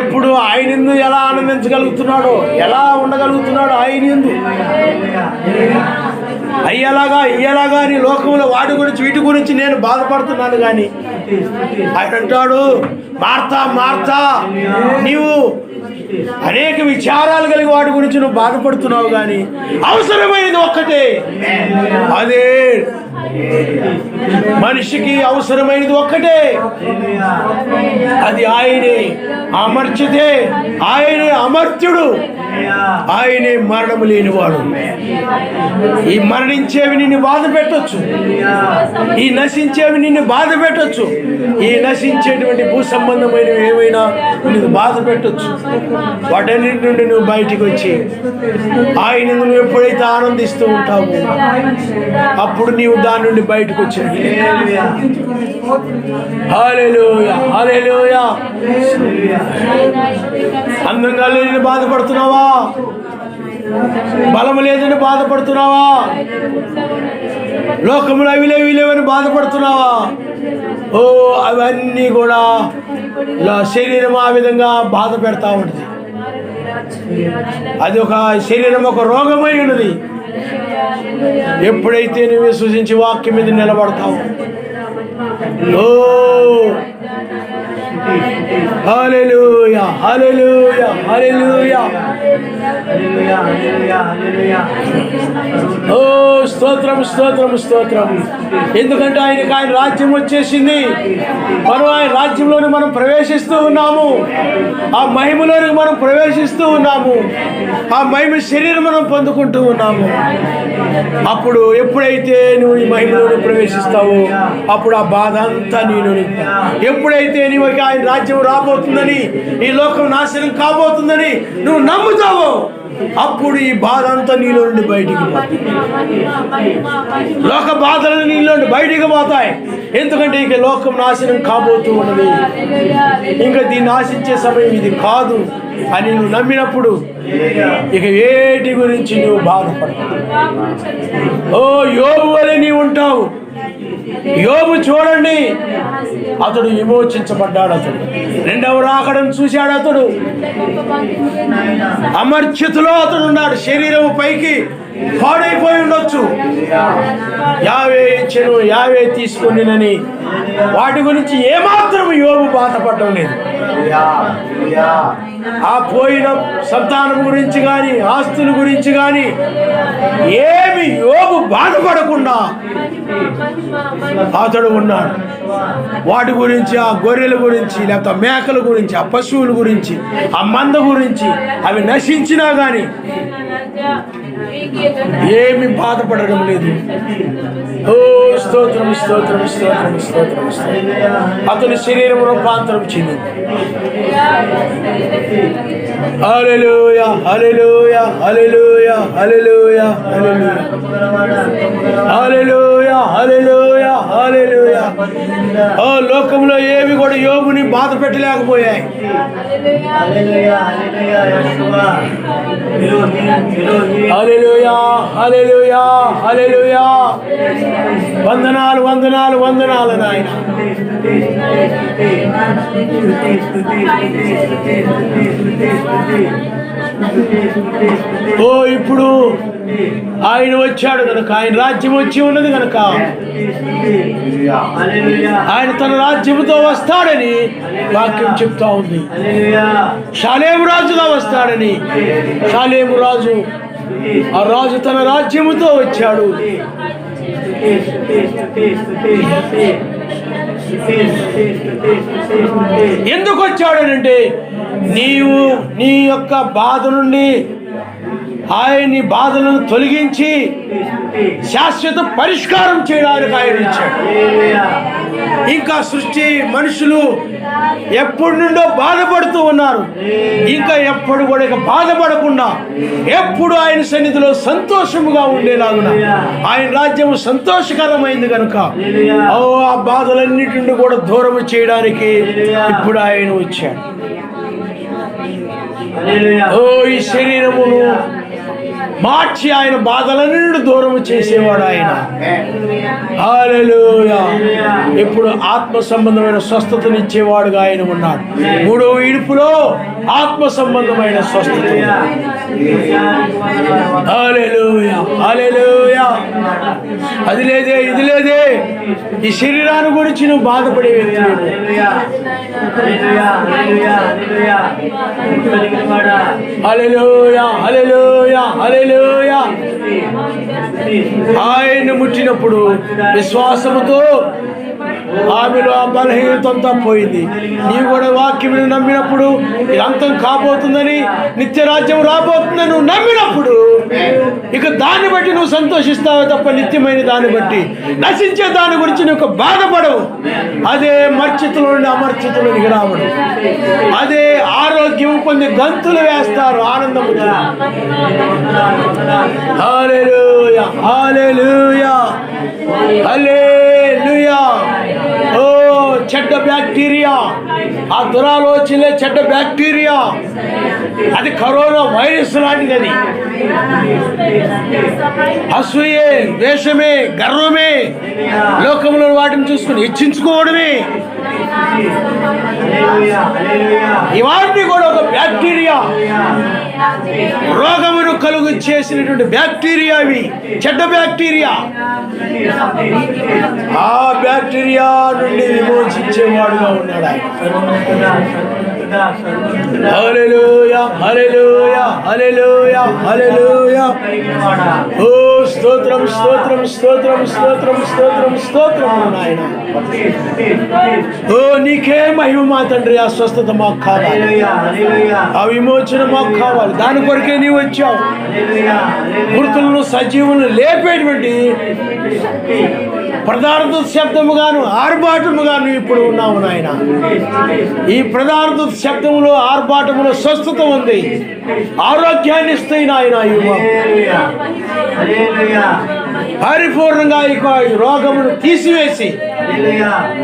ఎప్పుడు ఆయన ఎందు ఎలా ఆనందించగలుగుతున్నాడో, ఎలా ఉండగలుగుతున్నాడో ఆయన ఎందు. అయ్యేలాగా అని లోకంలో వాటి గురించి వీటి గురించి నేను బాధపడుతున్నాను కానీ ఆయన అంటాడు, మార్తా మార్తా, నీవు అనేక విచారాలు కలిగి వాటి గురించి నువ్వు బాధపడుతున్నావు కానీ అవసరమైనది ఒక్కటే, అదే మనిషికి అవసరమైనది ఒక్కటే, అది ఆయనే అమర్చితే, ఆయనే అమర్త్యుడు, ఆయనే మరణము లేనివాడు. ఈ మరణించేవి నిన్ను బాధ పెట్టొచ్చు, ఈ నశించేవి నిన్ను బాధ పెట్టొచ్చు, ఈ నశించేటువంటి భూ సంబంధమైనవి ఏమైనా నిన్ను బాధ పెట్టొచ్చు. వాటన్నిటి నుండి నువ్వు బయటికి వచ్చి ఆయన నువ్వు ఎప్పుడైతే ఆనందిస్తూ ఉంటావు అప్పుడు నీవు దాని నుండి బయటకు వచ్చినట్టు. హల్లెలూయా, హల్లెలూయా. అందంగా లేదని బాధపడుతున్నావా? బలము లేదని బాధపడుతున్నావా? లోకములు అవి లేవని బాధపడుతున్నావా? ఓ అవన్నీ కూడా శరీరం ఆ విధంగా బాధ పెడతా ఉంటుంది. అది ఒక శరీరం ఒక రోగమై ఉన్నది. ఎప్పుడైతే నువ్వు విశ్వసించి వాక్యం మీద నిలబడతావు, ఓ హల్లెలూయా, హల్లెలూయా, హల్లెలూయా. ఓ స్తోత్రం స్తోత్రం స్తోత్రం. ఎందుకంటే ఆయన రాజ్యం వచ్చేసింది. మనం ఆయన రాజ్యంలోని మనం ప్రవేశిస్తూ ఉన్నాము. ఆ మహిమలోని మనం ప్రవేశిస్తూ ఉన్నాము. ఆ మహిమ శరీరం మనం పొందుకుంటూ ఉన్నాము. అప్పుడు ఎప్పుడైతే నువ్వు ఈ మహిమలోని ప్రవేశిస్తావో అప్పుడు ఆ బాధ అంతా నీలో. ఎప్పుడైతే నీవు ఆయన రాజ్యం రాబోతుందని, ఈ లోకం నాశనం కాబోతుందని నువ్వు నమ్ముతావో అప్పుడు ఈ బాధ అంతా నీలో నుండి బయటికి పోతుంది. లోక బాధలు నీలో నుండి బయటికి పోతాయి. ఎందుకంటే ఇక లోకం నాశనం కాబోతూ ఉన్నది. ఇంకా దీన్ని ఆశించే సమయం ఇది కాదు అని నువ్వు నమ్మినప్పుడు ఇక వేటి గురించి నువ్వు బాధపడతావు. ఓ యోబు వలె నీవు ఉంటావు. యోబు చూడండి, అతడు విమోచించబడ్డాడు. అతడు రెండవ రాకడం చూశాడు. అతడు అమర్చితలో అతడు ఉన్నాడు. శరీరం పైకి పాడైపోయి ఉండొచ్చు. యావే ఇచ్చెను, యావే తీసుకొనినని వాటి గురించి ఏమాత్రం యోబు బాధపడడం లేదు. ఆ పోయిన సంతానం గురించి కానీ, ఆస్తుల గురించి కానీ ఏమి యోబు బాధపడకుండా అతడు ఉన్నాడు. వాటి గురించి, ఆ గొర్రెల గురించి, లేకపోతే మేకల గురించి, ఆ పశువుల గురించి, ఆ మంద గురించి అవి నశించినా కానీ ఏమి బాధపడడం లేదు. ఓ స్తోత్రం స్తోత్రం స్తోత్రం స్తోత్రం. అతని శరీరం రూపాంతరం చెందింది. హల్లెలూయా హల్లెలూయా హల్లెలూయా హల్లెలూయా హల్లెలూయా హల్లెలూయా హల్లెలూయా. ఓ లోకంలో ఏవి కూడా యోబుని బాధ పెట్టలేకపోయాయి. హల్లెలూయా హల్లెలూయా హల్లెలూయా. వందనాలు వందనాలు వందనాలు నాయన. ఓ ఇప్పుడు ఆయన వచ్చాడు కనుక, ఆయన రాజ్యం వచ్చి ఉన్నది కనుక ఆయన తన రాజ్యముతో వస్తాడని వాక్యం చెప్తా ఉంది. షాలేము రాజుగా వస్తాడని. షాలేము రాజు, ఆ రాజు తన రాజ్యముతో వచ్చాడు. ఎందుకు వచ్చాడనంటే నీవు నీ యొక్క బాధ నుండి ఆయన్ని బాధలను తొలగించి శాశ్వత పరిష్కారం చేయడానికి ఆయన ఇచ్చాడు. ఇంకా సృష్టి మనుషులు ఎప్పటి నుండో బాధపడుతూ ఉన్నారు. ఇంకా ఎప్పుడు కూడా ఇక బాధపడకుండా ఎప్పుడు ఆయన సన్నిధిలో సంతోషముగా ఉండేలాగున ఆయన రాజ్యం సంతోషకరమైంది కనుక ఆ బాధలన్నిటి నుండి కూడా దూరం చేయడానికి ఇప్పుడు ఆయన వచ్చాడు. ఓ ఈ శరీరమును మార్చి ఆయన బాధలన్నింటినీ దూరం చేసేవాడు ఆయన. హల్లెలూయా. ఇప్పుడు ఆత్మ సంబంధమైన స్వస్థతనిచ్చేవాడుగా ఆయన ఉన్నాడు. మూడవ ఇడుపులో ఆత్మ సంబంధమైన స్వస్థత. హల్లెలూయా హల్లెలూయా. అది లేదే ఇది లేదే ఈ శరీరాన్ని గురించి నువ్వు బాధపడే వ్యక్తి. హల్లెలూయా హల్లెలూయా హల్లెలూయా. ఆయన్ని ముట్టినప్పుడు విశ్వాసముతో ఆమెలో ఆ బలహీనత అంతా పోయింది. నీవు కూడా వాక్యం నమ్మినప్పుడు ఇది అంతం కాబోతుందని, నిత్యరాజ్యం రాబోతుందని నువ్వు నమ్మినప్పుడు ఇక దాన్ని బట్టి నువ్వు సంతోషిస్తావే తప్ప నిత్యమైన దాన్ని బట్టి నశించే దాని గురించి నువ్వు బాధపడవు. అదే మర్చితుల నుండి అమర్చితులకి రావడం. అదే ఆరోగ్యం పొంది గంతులు వేస్తారు ఆనందముతో. హల్లెలూయా హల్లెలూయా హల్లెలూయా. ఓ చెడ్డ బ్యాక్టీరియా, ఆ దురాలోచనలే చెడ్డ బ్యాక్టీరియా. అది కరోనా వైరస్ లాంటిది. అది అసూయే, ద్వేషమే, గర్వమే, లోకంలో వాటిని చూసుకుని హెచ్చించుకోవడమే, ఇవన్నీ కూడా ఒక బ్యాక్టీరియా. రోగమును కలుగు చేసినటువంటి బ్యాక్టీరియా. ఇవి చెడ్డ బ్యాక్టీరియా. ఆ బ్యాక్టీరియా నుండి విమోచించేవాడుగా ఉన్నాడు ఆయన. హల్లెలూయా హల్లెలూయా హల్లెలూయా హల్లెలూయా. ఓ స్తోత్రం స్తోత్రం స్తోత్రం స్తోత్రం స్తోత్రం స్తోత్రం నాయన. ఓ నీకే మహిమ మా తండ్రి. ఆ స్వస్థత మాకు కావాలి, ఆ విమోచన మాకు కావాలి. దాని కొరకే నీవు వచ్చావు. మృతులను సజీవులను లేపేటువంటి ప్రధాన శబ్దముగాను ఆర్భాటముగాను ఇప్పుడు ఉన్నావు నాయన. ఈ ప్రధాన శబ్దములో ఆర్భాటములో స్వస్థత ఉంది, ఆరోగ్యాన్ని ఇస్తాయి నాయన. పరిపూర్ణంగా ఈ రోగమును తీసివేసి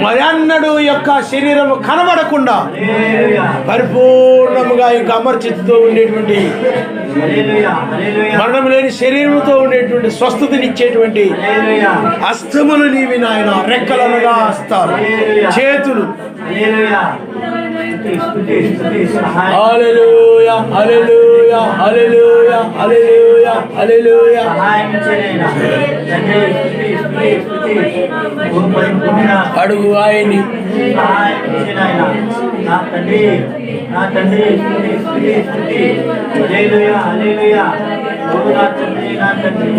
మరి అన్నడు యొక్క శరీరము కనబడకుండా పరిపూర్ణముగా ఇంకా అమర్చితో ఉండేటువంటి మరణం లేని శరీరంతో ఉండేటువంటి స్వస్థతనిచ్చేటువంటి హస్తములు నీవి నాయన. రెక్కలనగా హస్తాలు, చేతులు. హల్లెలూయా హల్లెలూయా హల్లెలూయా హల్లెలూయా హల్లెలూయా. అడుగు ఆయన్ని.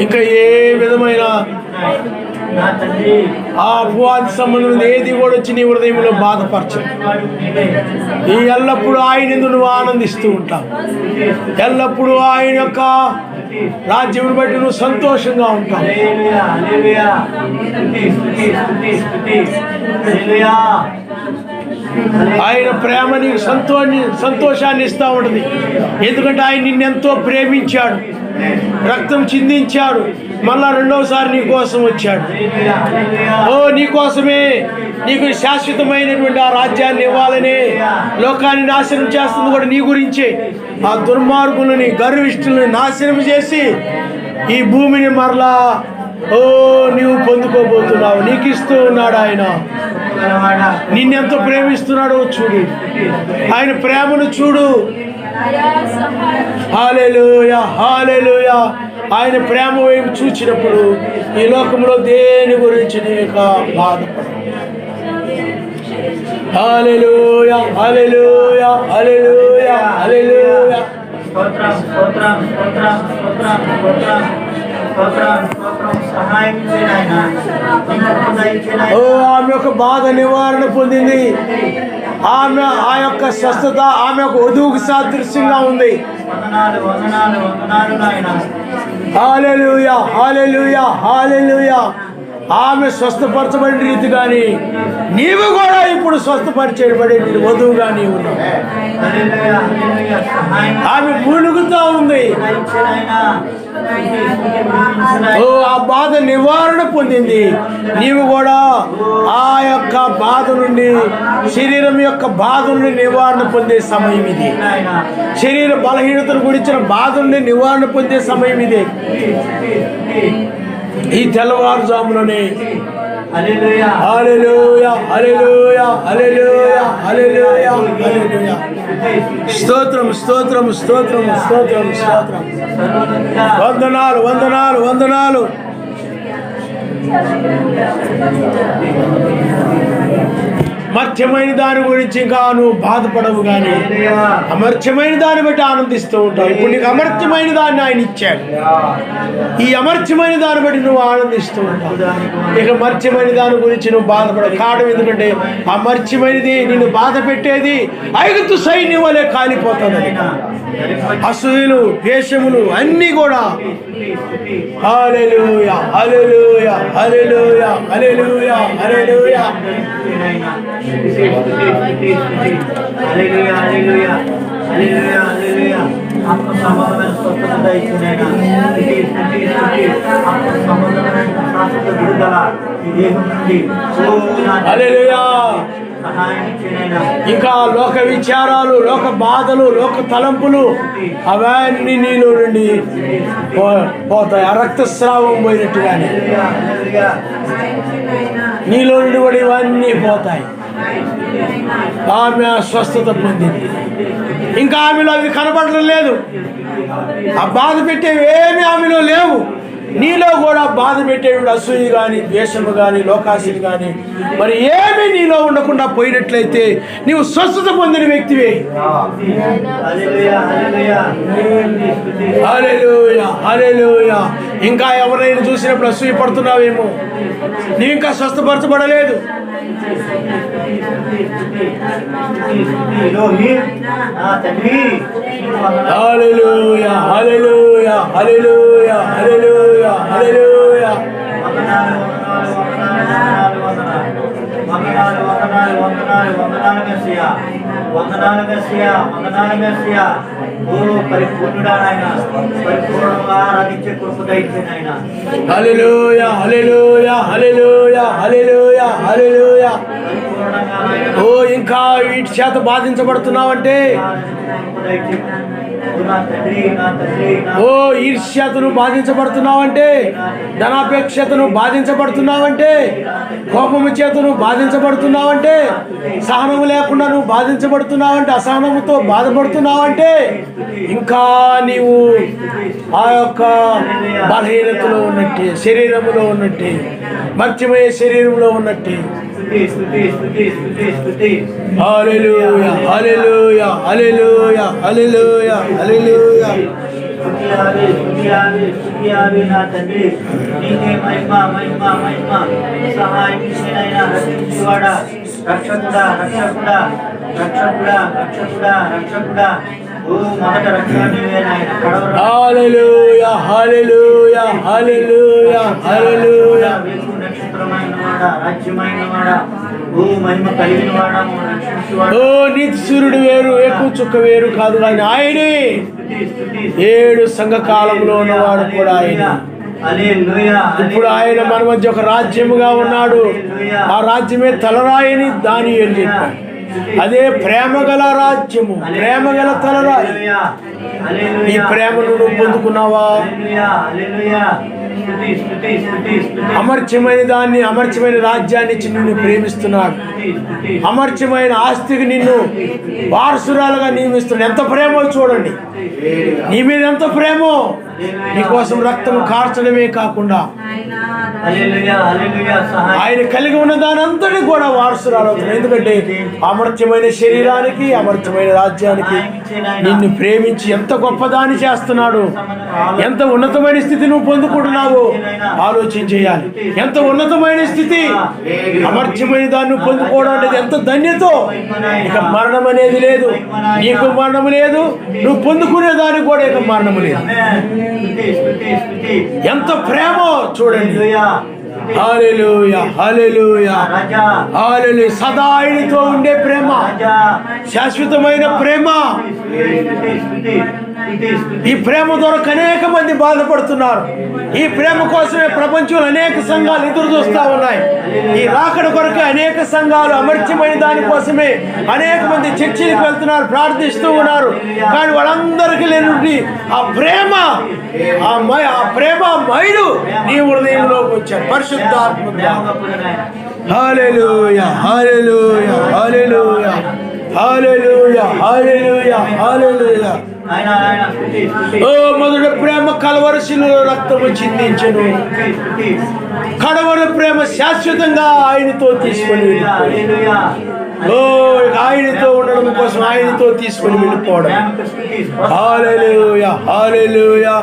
ఇంకా ఏ విధమైన ఆ అపవాది సంబంధం ఏది కూడా వచ్చి నీ హృదయంలో బాధపరచు. ఈ ఎల్లప్పుడూ ఆయన నువ్వు ఆనందిస్తూ ఉంటావు. ఎల్లప్పుడూ ఆయన యొక్క రాజ్యం బట్టి నువ్వు సంతోషంగా ఉంటావు. ఆయన ప్రేమ నీకు సంతోషాన్ని ఇస్తూ ఉంటుంది. ఎందుకంటే ఆయన నిన్నెంతో ప్రేమించాడు, రక్తం చిందించాడు, మళ్ళా రెండవసారి నీ కోసం వచ్చాడు. ఓ నీ కోసమే, నీకు శాశ్వతమైనటువంటి ఆ రాజ్యాన్ని ఇవ్వాలని లోకాన్ని నాశనం చేస్తుంది కూడా నీ గురించే. ఆ దుర్మార్గులని గర్విష్ఠులని నాశనం చేసి ఈ భూమిని మరలా నీవు పొందుకోబోతున్నావు. నీకు ఇస్తూ ఉన్నాడు ఆయన. నిన్నెంతో ప్రేమిస్తున్నాడో చూడు, ఆయన ప్రేమను చూడు. హల్లెలూయా హల్లెలూయా. ఆయన ప్రేమ వైపు చూచినప్పుడు ఈ లోకంలో దేని గురించి నీకు బాధపడు. హల్లెలూయా హల్లెలూయా హల్లెలూయా హల్లెలూయా. ఆమె యొక్క బాధ నివారణ పొందింది. ఆమె ఆ యొక్క స్వస్థత ఆమె యొక్క వధువుకు సాదృశ్యంగా ఉంది. హల్లెలూయా హల్లెలూయా హల్లెలూయా. ఆమె స్వస్థపరచబడిన రీతి కానీ నీవు కూడా ఇప్పుడు స్వస్థపరచబడే వధువుగా నీవు ఉన్నావు. ఆమె మూలుగుతూ ఉంది. ఆ బాధ నివారణ పొందింది. నీవు కూడా ఆ యొక్క బాధ నుండి, శరీరం యొక్క బాధ నుండి నివారణ పొందే సమయం ఇది. శరీర బలహీనతను గురించిన బాధ నుండి నివారణ పొందే సమయం ఇది. ఈ తెల్లవారుజాములోనే హల్లెలూయా హల్లెలూయా హల్లెలూయా హల్లెలూయా హల్లెలూయా హల్లెలూయా. స్తోత్రం స్తోత్రం స్తోత్రం స్తోత్రం స్తోత్రం. వందనాలు వందనాలు వందనాలు. మర్త్యమైన దాని గురించి ఇంకా నువ్వు బాధపడవు, కానీ అమర్త్యమైన దాన్ని బట్టి ఆనందిస్తూ ఉంటావు. ఇప్పుడు నీకు అమర్త్యమైన దాన్ని ఆయన ఇచ్చాడు. ఈ అమర్త్యమైన దాన్ని బట్టి నువ్వు ఆనందిస్తూ ఉంటావు. ఇక మర్త్యమైన దాని గురించి నువ్వు బాధపడవు. కారణం ఎందుకంటే అమర్త్యమైనది నిన్ను బాధ పెట్టేది ఐగుప్తు సైన్యం వలె కాలిపోతుంది. అసూయలు, ద్వేషములు అన్నీ కూడా. హల్లెలూయా హల్లెలూయా హల్లెలూయా హల్లెలూయా హల్లెలూయా. హల్లెలూయా. ఇంకా లోక విచారాలు, లోక బాధలు, లోక తలంపులు అవన్నీ నీలో నుండి పోతాయి. ఆ రక్తస్రావం పోయినట్టుగానే నీలో నుండి కూడా ఇవన్నీ పోతాయి. ఆమె స్వస్థత పొందింది. ఇంకా ఆమెలో అవి కనబడడం లేదు. ఆ బాధ పెట్టేవి ఏమి ఆమెలో లేవు. నీలో కూడా బాధ పెట్టేవాడు అసూయ కానీ, ద్వేషము కానీ, లోకాశలు కానీ మరి ఏమీ నీలో ఉండకుండా పోయినట్లయితే నీవు స్వస్థత పొందిన వ్యక్తివే. హల్లెలూయా, హల్లెలూయా. ఇంకా ఎవరైనా చూసినప్పుడు అసూయ పడుతున్నావేమో, నీవు ఇంకా స్వస్థపరచబడలేదు. హల్లెలూయా, హల్లెలూయా, హల్లెలూయా, హల్లెలూయా, హల్లెలూయా. హల్లెలూయా, హల్లెలూయా, హల్లెలూయా, హల్లెలూయా, హల్లెలూయా. ఓ ఇంకా వీటి చేత బాధించబడుతున్నావంటే, ఓ ఈర్ష్యతను బాధించబడుతున్నావంటే, ధనాపేక్షతను బాధించబడుతున్నావంటే, కోపము చేతను బాధించబడుతున్నావంటే, సహనము లేకుండా నువ్వు బాధించబడుతున్నావంటే, అసహనముతో బాధపడుతున్నావంటే ఇంకా నీవు ఆ యొక్క బలహీనతలో ఉన్నట్టే, శరీరములో ఉన్నట్టే, మర్చిపోయే శరీరంలో ఉన్నట్టే. హల్లెలూయా, హల్లెలూయా, హల్లెలూయా, హల్లెలూయా, హల్లెలూయా. రక్షకుడా, రక్షకుడా, రక్షకుడా, రక్షకుడా, రక్షకుడా. హల్లెలూయా, హల్లెలూయా, హల్లెలూయా, హల్లెలూయా. ఓ నీతి సూర్యుడు వేరు, ఎక్కువ చుక్క వేరు కాదు కానీ ఆయనే. 7 సంఘ కాలంలో ఉన్నవాడు కూడా ఆయన. ఇప్పుడు ఆయన మన మధ్య ఒక రాజ్యముగా ఉన్నాడు. ఆ రాజ్యమే తలరాయని దానియేలు చెప్పాడు. అదే ప్రేమగల రాజ్యము, ప్రేమగల తలరాయి. ఈ ప్రేమను నువ్వు పొందుకున్నావా? అమర్చమైన దాన్ని, అమర్చమైన రాజ్యాన్ని ఇచ్చి నిన్ను ప్రేమిస్తున్నాడు. అమర్చమైన ఆస్తికి నిన్ను వారసురాలుగా నియమిస్తున్నాడు. ఎంత ప్రేమో చూడండి, నీ మీద ఎంత ప్రేమో. నీకోసం రక్తం కార్చడమే కాకుండా ఆయన కలిగి ఉన్న దాని అంతటి కూడా వారసురాలు అవుతుంది. ఎందుకంటే అమర్త్యమైన శరీరానికి, అమర్త్యమైన రాజ్యానికి నిన్ను ప్రేమించి ఎంత గొప్పదాన్ని చేస్తున్నాడు. ఎంత ఉన్నతమైన స్థితి నువ్వు పొందుకుంటున్నావు ఆలోచన చేయాలి. ఎంత ఉన్నతమైన స్థితి, అమర్త్యమైన దాన్ని పొందుకోవడం అనేది ఎంత ధన్యతో. ఇక మరణం అనేది లేదు, నీకు మరణం లేదు, నువ్వు పొందుకునే దానికి కూడా ఇక మరణం లేదు. ఎంత ప్రేమో చూడండి. హల్లెలూయా, హల్లెలూయా, హల్లెలూయా. సదా ఆయనతో ఉండే ప్రేమ, శాశ్వతమైన ప్రేమ. ఈ ప్రేమ దొరక అనేక మంది బాధపడుతున్నారు. ఈ ప్రేమ కోసమే ప్రపంచంలో అనేక సంఘాలు ఎదురు చూస్తూ ఉన్నాయి. ఈ రాకడ కొరకే అనేక సంఘాలు అమర్చమైన దానికోసమే అనేక మంది చర్చిలకు వెళ్తున్నారు, ప్రార్థిస్తూ ఉన్నారు. కానీ వాళ్ళందరికీ లేని ఆ ప్రేమ, ఆ ప్రేమ మైడు నీ హృదయంలోకి వచ్చారు పరిశుద్ధాత్మ. హల్లెలూయా, హల్లెలూయా, హల్లెలూయా, హల్లెలూయా, హల్లెలూయా, హల్లెలూయా. ఓ మొదటి ప్రేమ కలవరశిలో రక్తము చిందించెను. కడవరి ప్రేమ శాశ్వతంగా ఆయనతో తీసుకొని ఓ ఆయనతో ఉండడం కోసం ఆయనతో తీసుకొని వెళ్ళిపోవడం. హల్లెలూయా, హల్లెలూయా.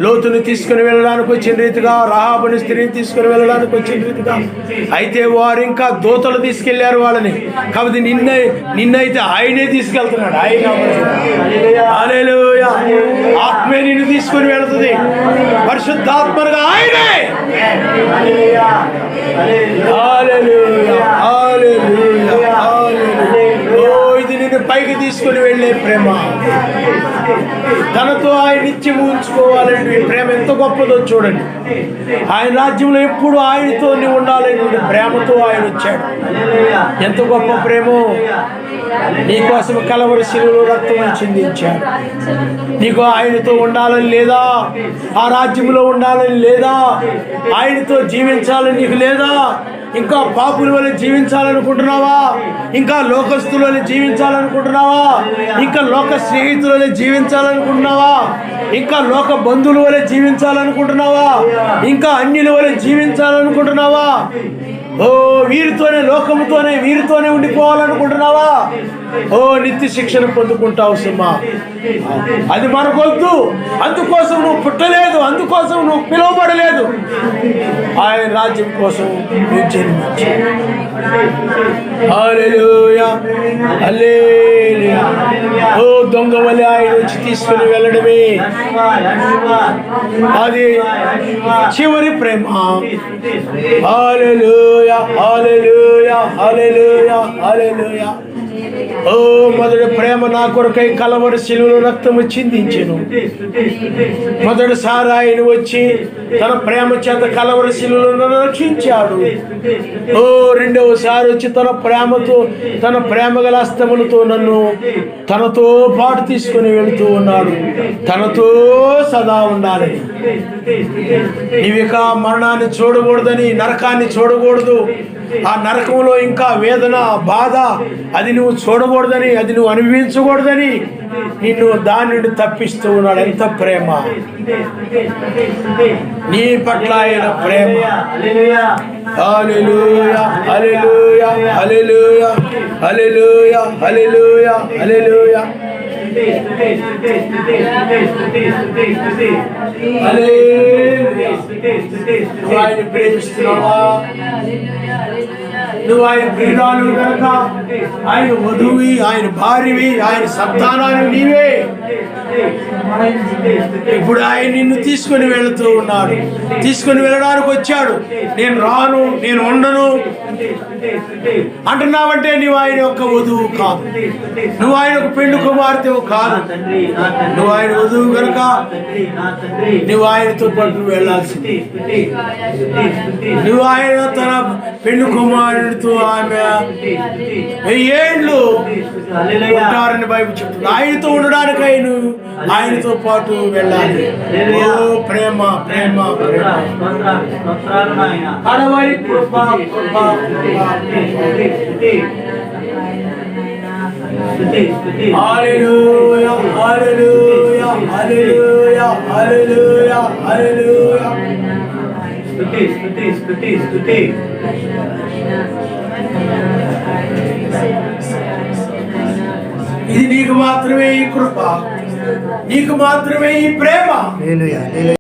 లోతుని తీసుకుని వెళ్ళడానికి వచ్చిన రీతిగా, రాహాబుని స్త్రీని తీసుకుని వెళ్ళడానికి వచ్చిన రీతిగా. అయితే వారు ఇంకా దూతలు తీసుకెళ్లారు వాళ్ళని. కాబట్టి నిన్నైతే ఆయనే తీసుకెళ్తున్నాడు. ఆయన హల్లెలూయా. ఆత్మే నిన్ను తీసుకుని వెళుతుంది పరిశుద్ధాత్మగా ఆయనే. హల్లెలూయా, హల్లెలూయా, హల్లెలూయా. ఇది నిన్ను పైకి తీసుకుని వెళ్ళే ప్రేమ. తనతో ఆయన నిత్యము ఉంచుకోవాలండి. ప్రేమ ఎంత గొప్పదో చూడండి. ఆయన రాజ్యంలో ఎప్పుడు ఆయనతో నీవు ఉండాలని ప్రేమతో ఆయన వచ్చాడు. ఎంత గొప్ప ప్రేమో. నీకోసం కలవరి శిలువలో రక్తం చిందించాడు. నీకు ఆయనతో ఉండాలని లేదా? ఆ రాజ్యంలో ఉండాలని లేదా? ఆయనతో జీవించాలని నీకు లేదా? ఇంకా పాపుల వల్ల జీవించాలనుకుంటున్నావా? ఇంకా లోకస్తుల వల్ల జీవించాలనుకుంటున్నావా? ఇంకా లోక స్నేహితుల వల్ల జీవించాలనుకుంటున్నావా? ఇంకా లోక బంధువుల వలె జీవించాలనుకుంటున్నావా? ఇంకా అన్యుల వలె జీవించాలనుకుంటున్నావా? ఓ వీరితోనే, లోకముతోనే, వీరితోనే ఉండిపోవాలనుకుంటున్నావా? ఓ నిత్య శిక్షణ పొందుకుంటావు సుమా. అది మనకొద్దు. అందుకోసం నువ్వు పుట్టలేదు, అందుకోసం నువ్వు పిలువబడలేదు. ఆయన రాజ్యం కోసం నువ్వు జన్మించు. హల్లెలూయా, హల్లెలూయా. ఓ దొంగ వలె ఆయన వచ్చి తీసుకుని వెళ్ళడమే అది చివరి ప్రేమ. హల్లెలూయా, హల్లెలూయా, హల్లెలూయా, హల్లెలూయా. ఓ మొదటి ప్రేమ నా కొరకై కలవరి శిలువలో రక్తము చిందించెను. మొదటిసారి ఆయన వచ్చి తన ప్రేమ చేత కలవరి శిలువలో రక్షించాడు. ఓ రెండవసారి వచ్చి తన ప్రేమతో, తన ప్రేమ గల హస్తములతో నన్ను తనతో పాటు తీసుకుని వెళుతూ ఉన్నాడు. తనతో సదా ఉండాలి. నీవిక మరణాన్ని చూడకూడదని, నరకాన్ని చూడకూడదు. ఆ నరకంలో ఇంకా వేదన, బాధ అది నువ్వు చూడకూడదని, అది నువ్వు అనుభవించకూడదని నిన్ను దాని నుండి తప్పిస్తూ ఉన్నాడు. ఎంత ప్రేమ నీ పట్ల ఆయన ప్రేమ. హల్లెలూయా, హల్లెలూయా, హల్లెలూయా, హల్లెలూయా, హల్లెలూయా, హల్లెలూయా. నువ్వు ఆయన ప్రేమిస్తున్నావా? నువ్వు ఆయన ప్రియురాలు కనుక ఆయన వధువి, ఆయన భార్యవి, ఆయన సంతానాన్ని నీవే. ఇప్పుడు ఆయన నిన్ను తీసుకుని వెళుతూ ఉన్నాడు. తీసుకుని వెళ్ళడానికి వచ్చాడు. నేను రాను, నేను ఉండను అంటున్నావంటే నువ్వు ఆయన యొక్క వధువు కాదు. నువ్వు ఆయన ఒక పెళ్లి కుమార్తెవు కాదు. నువ్వు ఆయన వధువు కనుక నువ్వు ఆయనతో పాటు వెళ్ళాల్సింది. నువ్వు ఆయన తన పెళ్లి కుమారుడితో ఆమె 1000 ఏళ్ళు ఉంటారని బైబిల్ చెప్తుంది. ఆయనతో ఉండడానికి ఆయనతో పాటు వెళ్ళాలి. ఓ ప్రేమ, ప్రేమ, ప్రేమ. అడవై కృప, కృప. హల్లెలూయా, హల్లెలూయా, హల్లెలూయా, హల్లెలూయా, హల్లెలూయా. ఇది నీకు మాత్రమే ఈ కృప, నీకు మాత్రమే ఈ ప్రేమ.